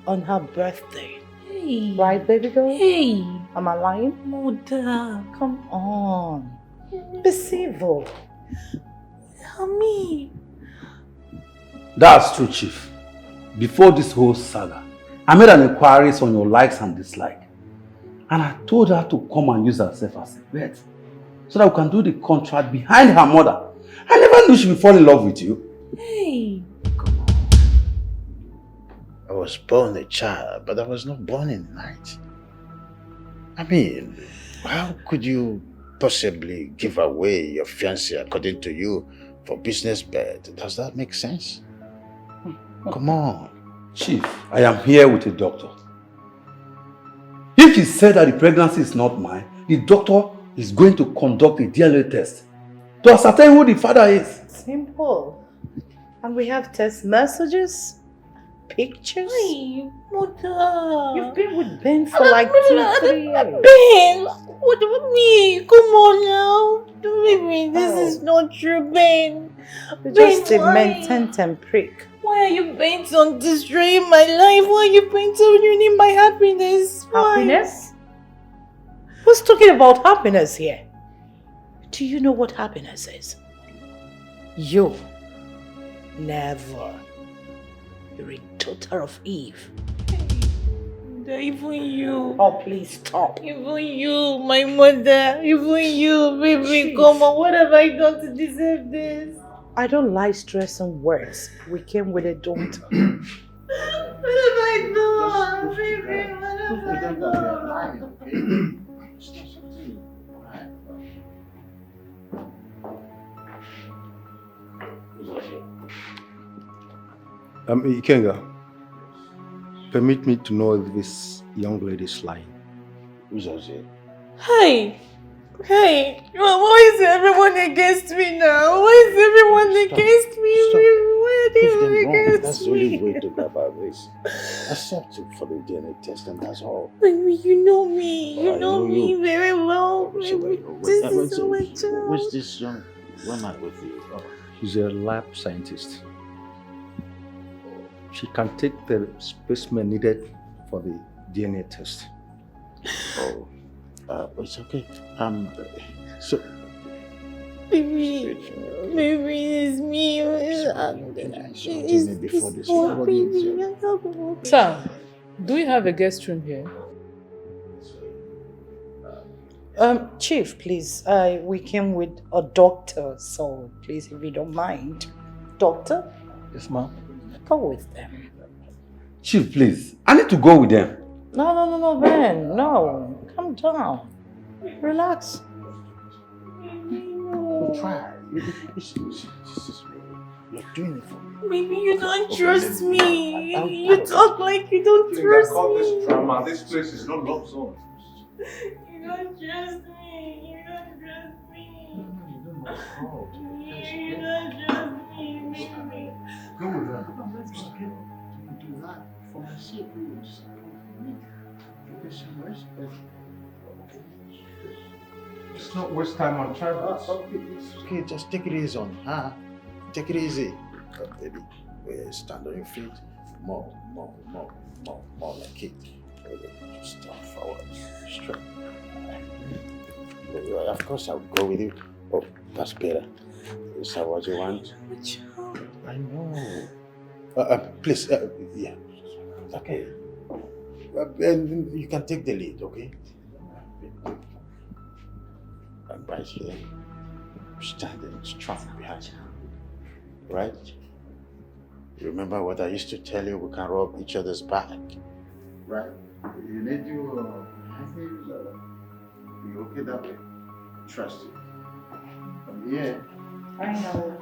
on her birthday. Hey. Right, baby girl? Hey. Am I lying? Mother. Come on. Be civil. Mommy. That's true, Chief. Before this whole saga, I made an inquiry on your likes and dislikes. And I told her to come and use herself as a vet so that we can do the contract behind her mother I never knew she would fall in love with you. Hey. I was born a child, but I was not born in the night. I mean, how could you possibly give away your fiancé according to you for business bet? Does that make sense? Come on. Chief, I am here with a doctor. If he said that the pregnancy is not mine, the doctor is going to conduct a DNA test to ascertain who the father is. Simple. And we have text messages, pictures. Hey, Mother. You've been with Ben for like 2-3 years. Ben, what about me? Come on now. Baby, this is not true, Ben. You're Ben, just a why? mental prick. Why are you bent on destroying my life? Why are you bent on ruining my happiness? Why? Happiness? Who's talking about happiness here? Do you know what happiness is? You. Never. You're a daughter of Eve. Even you. Oh, please stop. Even you, my mother. Even you, baby. Come on, what have I done to deserve this? I don't like stress and words. We came with a daughter. What have I done? Baby, what have I done? Ikenga, permit me to know if this young lady is lying. Who's Jose? Hey! Hey! Why is everyone against me now? Why is everyone against me? Why are they against That's the only way to go about this. Accept it for the DNA test and that's all. Baby, you know me. You I know know me you. very well. So Baby, this is so much. Where's this young woman with you? Oh. She's a lab scientist. She can take the specimen needed for the DNA test. Oh, it's okay. So. Baby, it's me. It's all baby. Sir, do we have a guest room here? Chief, please. We came with a doctor, so please, if you don't mind. Doctor? Yes, ma'am. Go with them. Chief, please. I need to go with them. No, Ben. No. Calm down. Relax. Try. You're doing it for me. Baby, you don't trust me. You talk like you don't trust me. Drama. This place is not love zone. You don't trust me. You don't trust me. You don't trust me, baby. Go with them. Let's do that for my sake. Just not waste time on travels. Okay, just take it easy on her. Take it easy. Baby, stand on your feet. More like it. Just forward, straight. Of course, I'll go with you. Oh, that's better. Is that what you want? I know. Please, yeah. Okay. And you can take the lead, okay? I'm right here, standing strong behind you. Right? Remember what I used to tell you? We can rub each other's back. Right? You need to be okay that way. Trust you. Yeah. I know.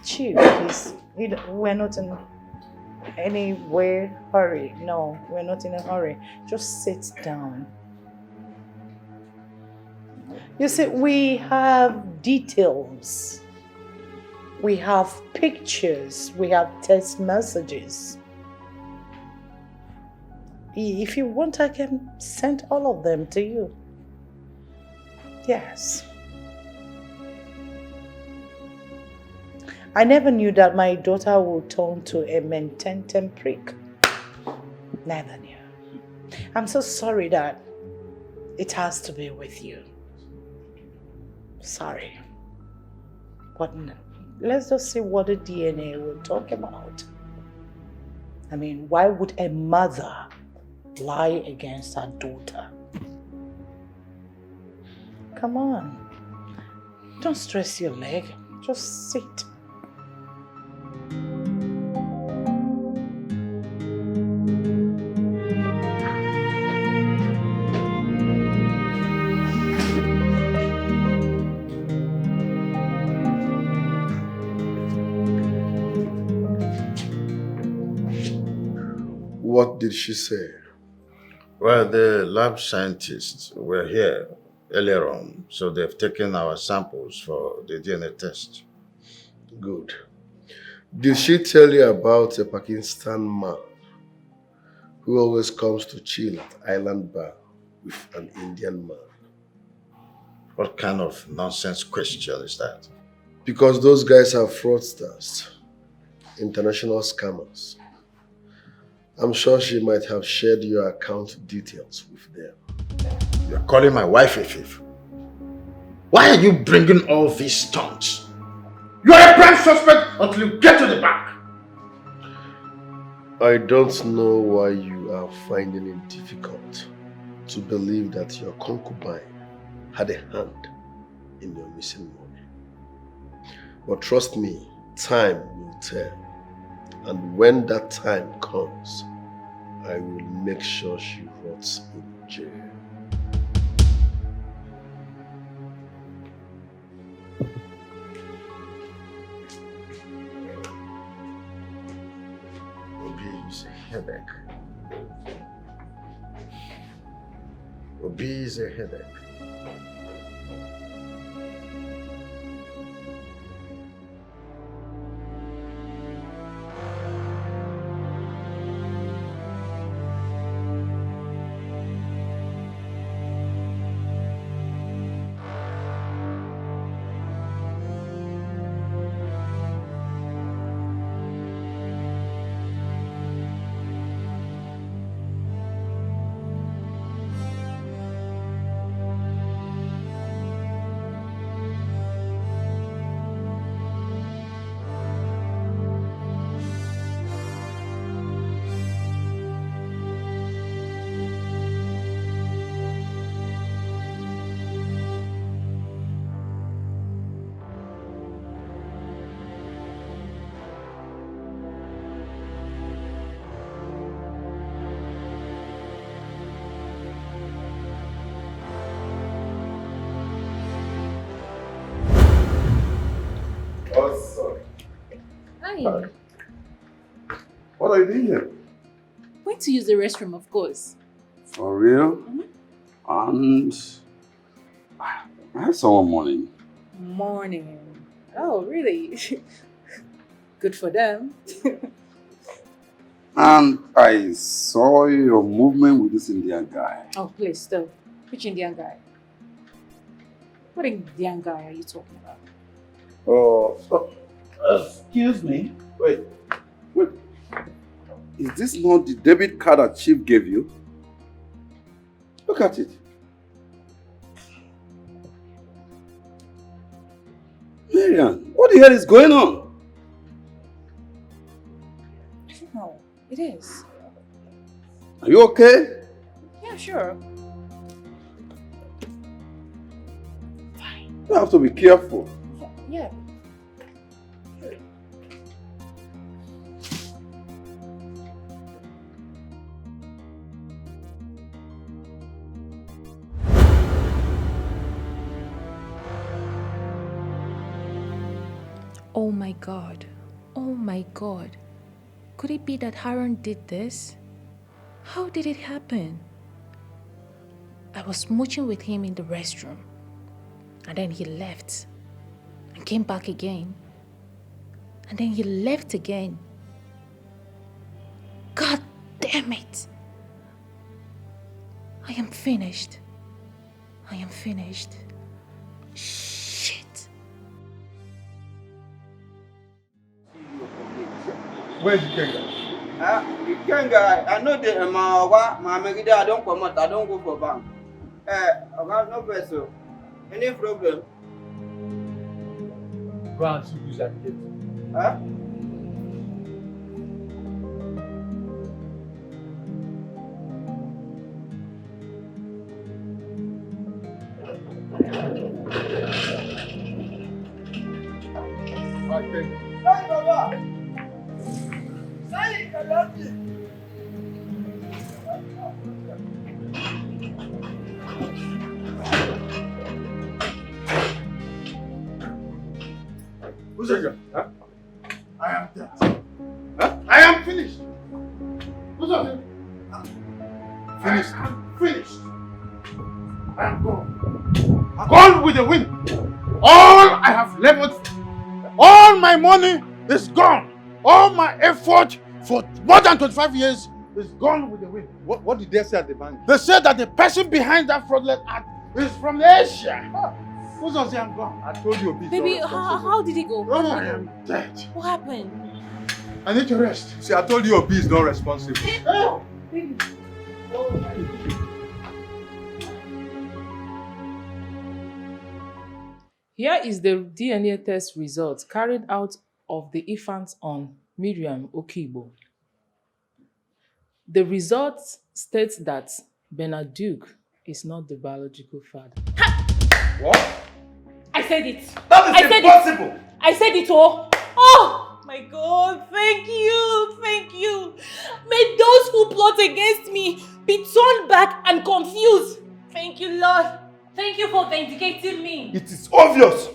Chief, please. We're not in any hurry. No, we're not in a hurry. Just sit down. You see, we have details. We have pictures. We have text messages. If you want, I can send all of them to you. Yes. I never knew that my daughter would turn to a mententem prick. Never knew. I'm so sorry that it has to be with you. Sorry. But let's just see what the DNA will talk about. I mean, why would a mother lie against her daughter. Come on. Don't stress your leg. Just sit. What did she say? Well, the lab scientists were here earlier on, so they've taken our samples for the DNA test. Good. Did she tell you about a Pakistan man who always comes to chill at Island Bar with an Indian man? What kind of nonsense question is that? Because those guys are fraudsters, international scammers. I'm sure she might have shared your account details with them. You're calling my wife a thief? Why are you bringing all these stunts? You are a prime suspect until you get to the back. I don't know why you are finding it difficult to believe that your concubine had a hand in your missing money. But trust me, time will tell. And when that time comes, I will make sure she rots in jail. Obi is a headache. Obi is a headache. Hi. What are you doing here? Going to use the restroom, of course. For real? And I had someone morning. Morning. Oh, really? Good for them. And I saw your movement with this Indian guy. Oh, please, stop. Which Indian guy? What Indian guy are you talking about? Excuse me. Wait. Is this not the debit card that Chief gave you? Look at it. Marian, what the hell is going on? No, it is. Are you okay? Yeah, sure. You have to be careful. Yeah. Oh my God. Oh my God. Could it be that Haran did this? How did it happen? I was smooching with him in the restroom, and then he left and came back again, and then he left again. God damn it! I am finished. I am finished. Shit. Where's Ikenga? Ikenga, I know the Mamegida, I don't come out, I don't go for bank. No vessel. Any problem? Go and see who's at the gate. Huh? Who's it? Huh? I am dead. Huh? I am finished. Who's it? Finished. Finished. I am gone. Gone with the wind. All I have leveled, all my money is gone. All my effort for more than 25 years is gone with the wind. What did they say at the bank? They said that the person behind that fraudulent act is from Asia. Who's on I'm gone? I told you, Baby, how did it go? Oh, I am dead. What happened? I need to rest. See, I told you Obi is not responsible. Oh. Baby. Here is the DNA test results carried out of the infant on Miriam Okibo. The results state that Bernard Duke is not the biological father. What? I said it. That is impossible. I said it all. Oh my God, thank you, thank you. May those who plot against me be turned back and confused. Thank you, Lord. Thank you for vindicating me. It is obvious.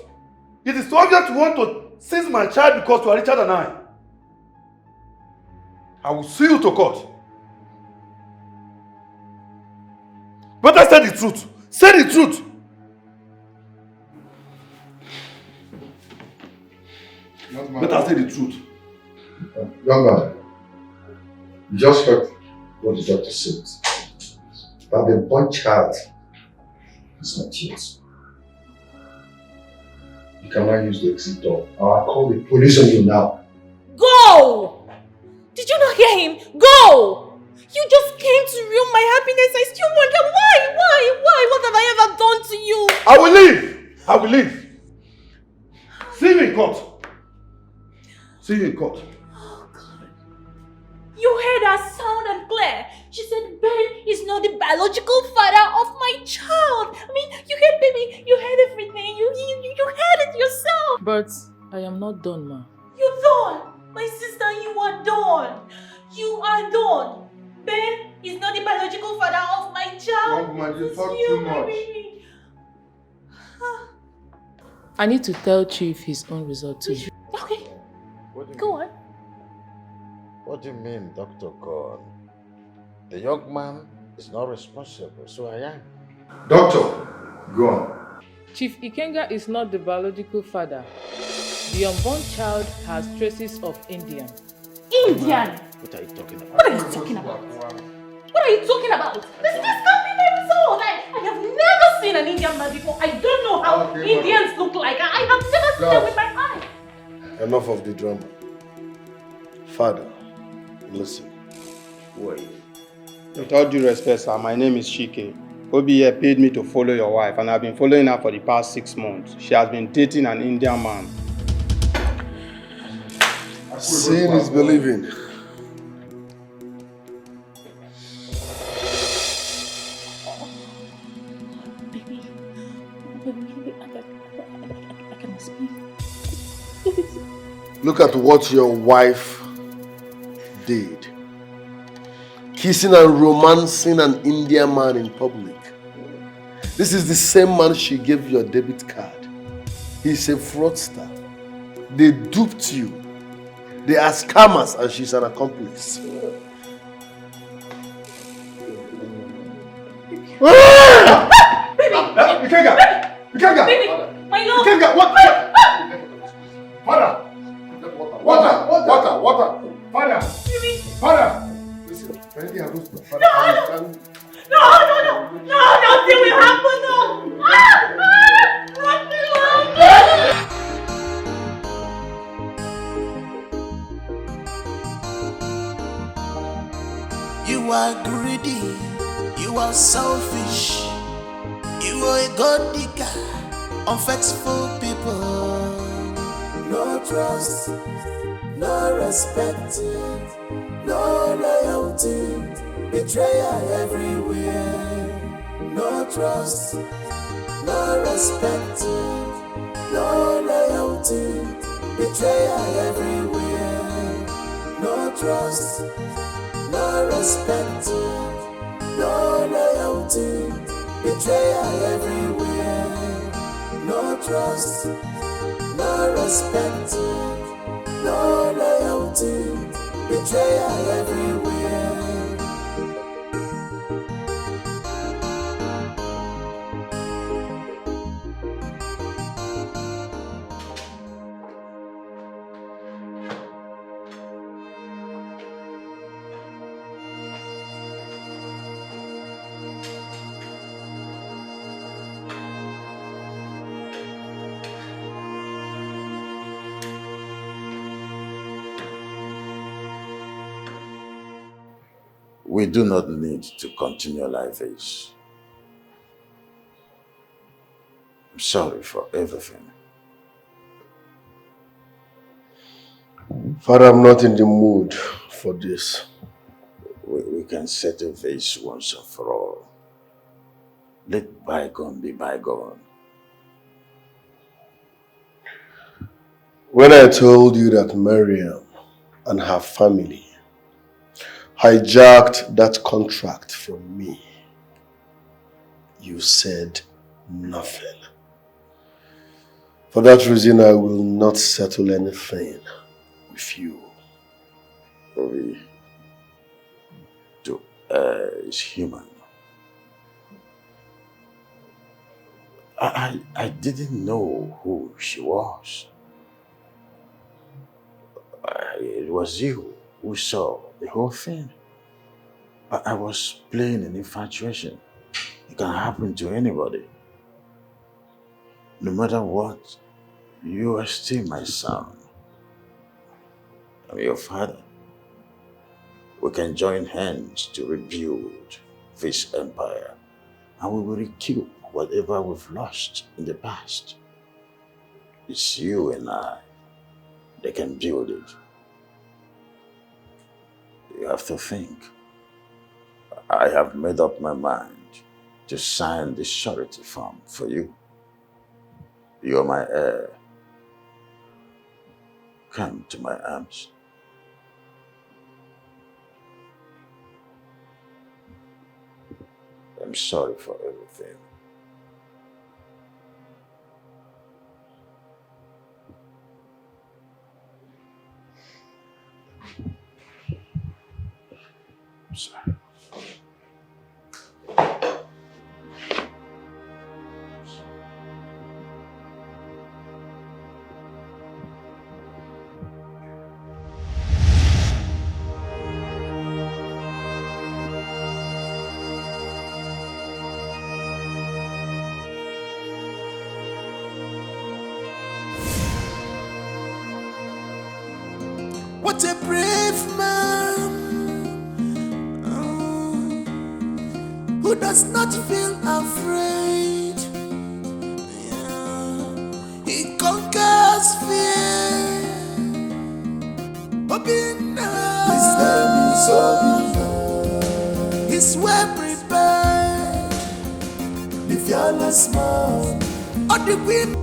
It is obvious you want to seize my child because you are richer than I. I will sue you to court. Better say the truth. Say the truth. Better say the truth. Young man, you just heard what the doctor said. That the born child is not yours. You cannot use the exit door. I'll call the police on you now. Go! Did you not hear him? Go! You just came to ruin my happiness. I still wonder why? What have I ever done to you? I will leave. I will leave. See you in court. See you in court. Oh God. You heard her sound and clear. She said Ben is not the biological father of my child. I mean, you heard, baby. You heard everything. You heard it yourself. But I am not done, ma. You're done. My sister, you are done. You are done. Ben is not the biological father of my child. Young man, you It's talk you, too my much. baby. I need to tell Chief his own result too. Okay, What do you go mean? on. What do you mean, Dr. Gordon? The young man is not responsible, so I am. Doctor, go on. Chief Ikenga is not the biological father. The unborn child has traces of Indian. Indian? What are you talking about? What are you talking about? What are you talking about? This can't be my result. I have never seen an Indian man before. I don't know how Indians look like. I have never seen them with my eyes. Enough of the drama. Father, listen. Wait. With all due respect, sir, my name is Chike. Obi here paid me to follow your wife, and I've been following her for the past 6 months. She has been dating an Indian man. Seeing is believing. I can speak. Look at what your wife did. Kissing and romancing an Indian man in public. This is the same man she gave your debit card. He's a fraudster. They duped you. They are scammers and she's an accomplice. Baby, my love. Water. Father. Baby. Father. Listen, anything happens to my father, No, nothing will happen, no. Nothing will happen. You are greedy, you are selfish, you are a god digger, unfaithful people. No trust, no respect, no loyalty, betrayal everywhere. No trust, no respect, no loyalty, betrayal. betrayal everywhere. No trust, no respect, no loyalty. Betrayal everywhere. No trust, no respect, no loyalty. Betrayal everywhere. We do not need to continue like this. I'm sorry for everything. Father, I'm not in the mood for this. We can settle this once and for all. Let bygone be bygone. When I told you that Miriam and her family hijacked that contract from me, you said nothing. For that reason, I will not settle anything with you. To err is human. I didn't know who she was. It was you who saw the whole thing. I was playing an infatuation. It can happen to anybody. No matter what, you are still my son. I'm your father. We can join hands to rebuild this empire, and we will recoup whatever we've lost in the past. It's you and I that can build it. You have to think. I have made up my mind to sign the surety form for you. You're my heir. Come to my arms. I'm sorry for everything. I'm sorry. What a brave man who does not feel afraid. Yeah. He conquers fear. His name is Zubby. He's well prepared. The fearless man. On the wind.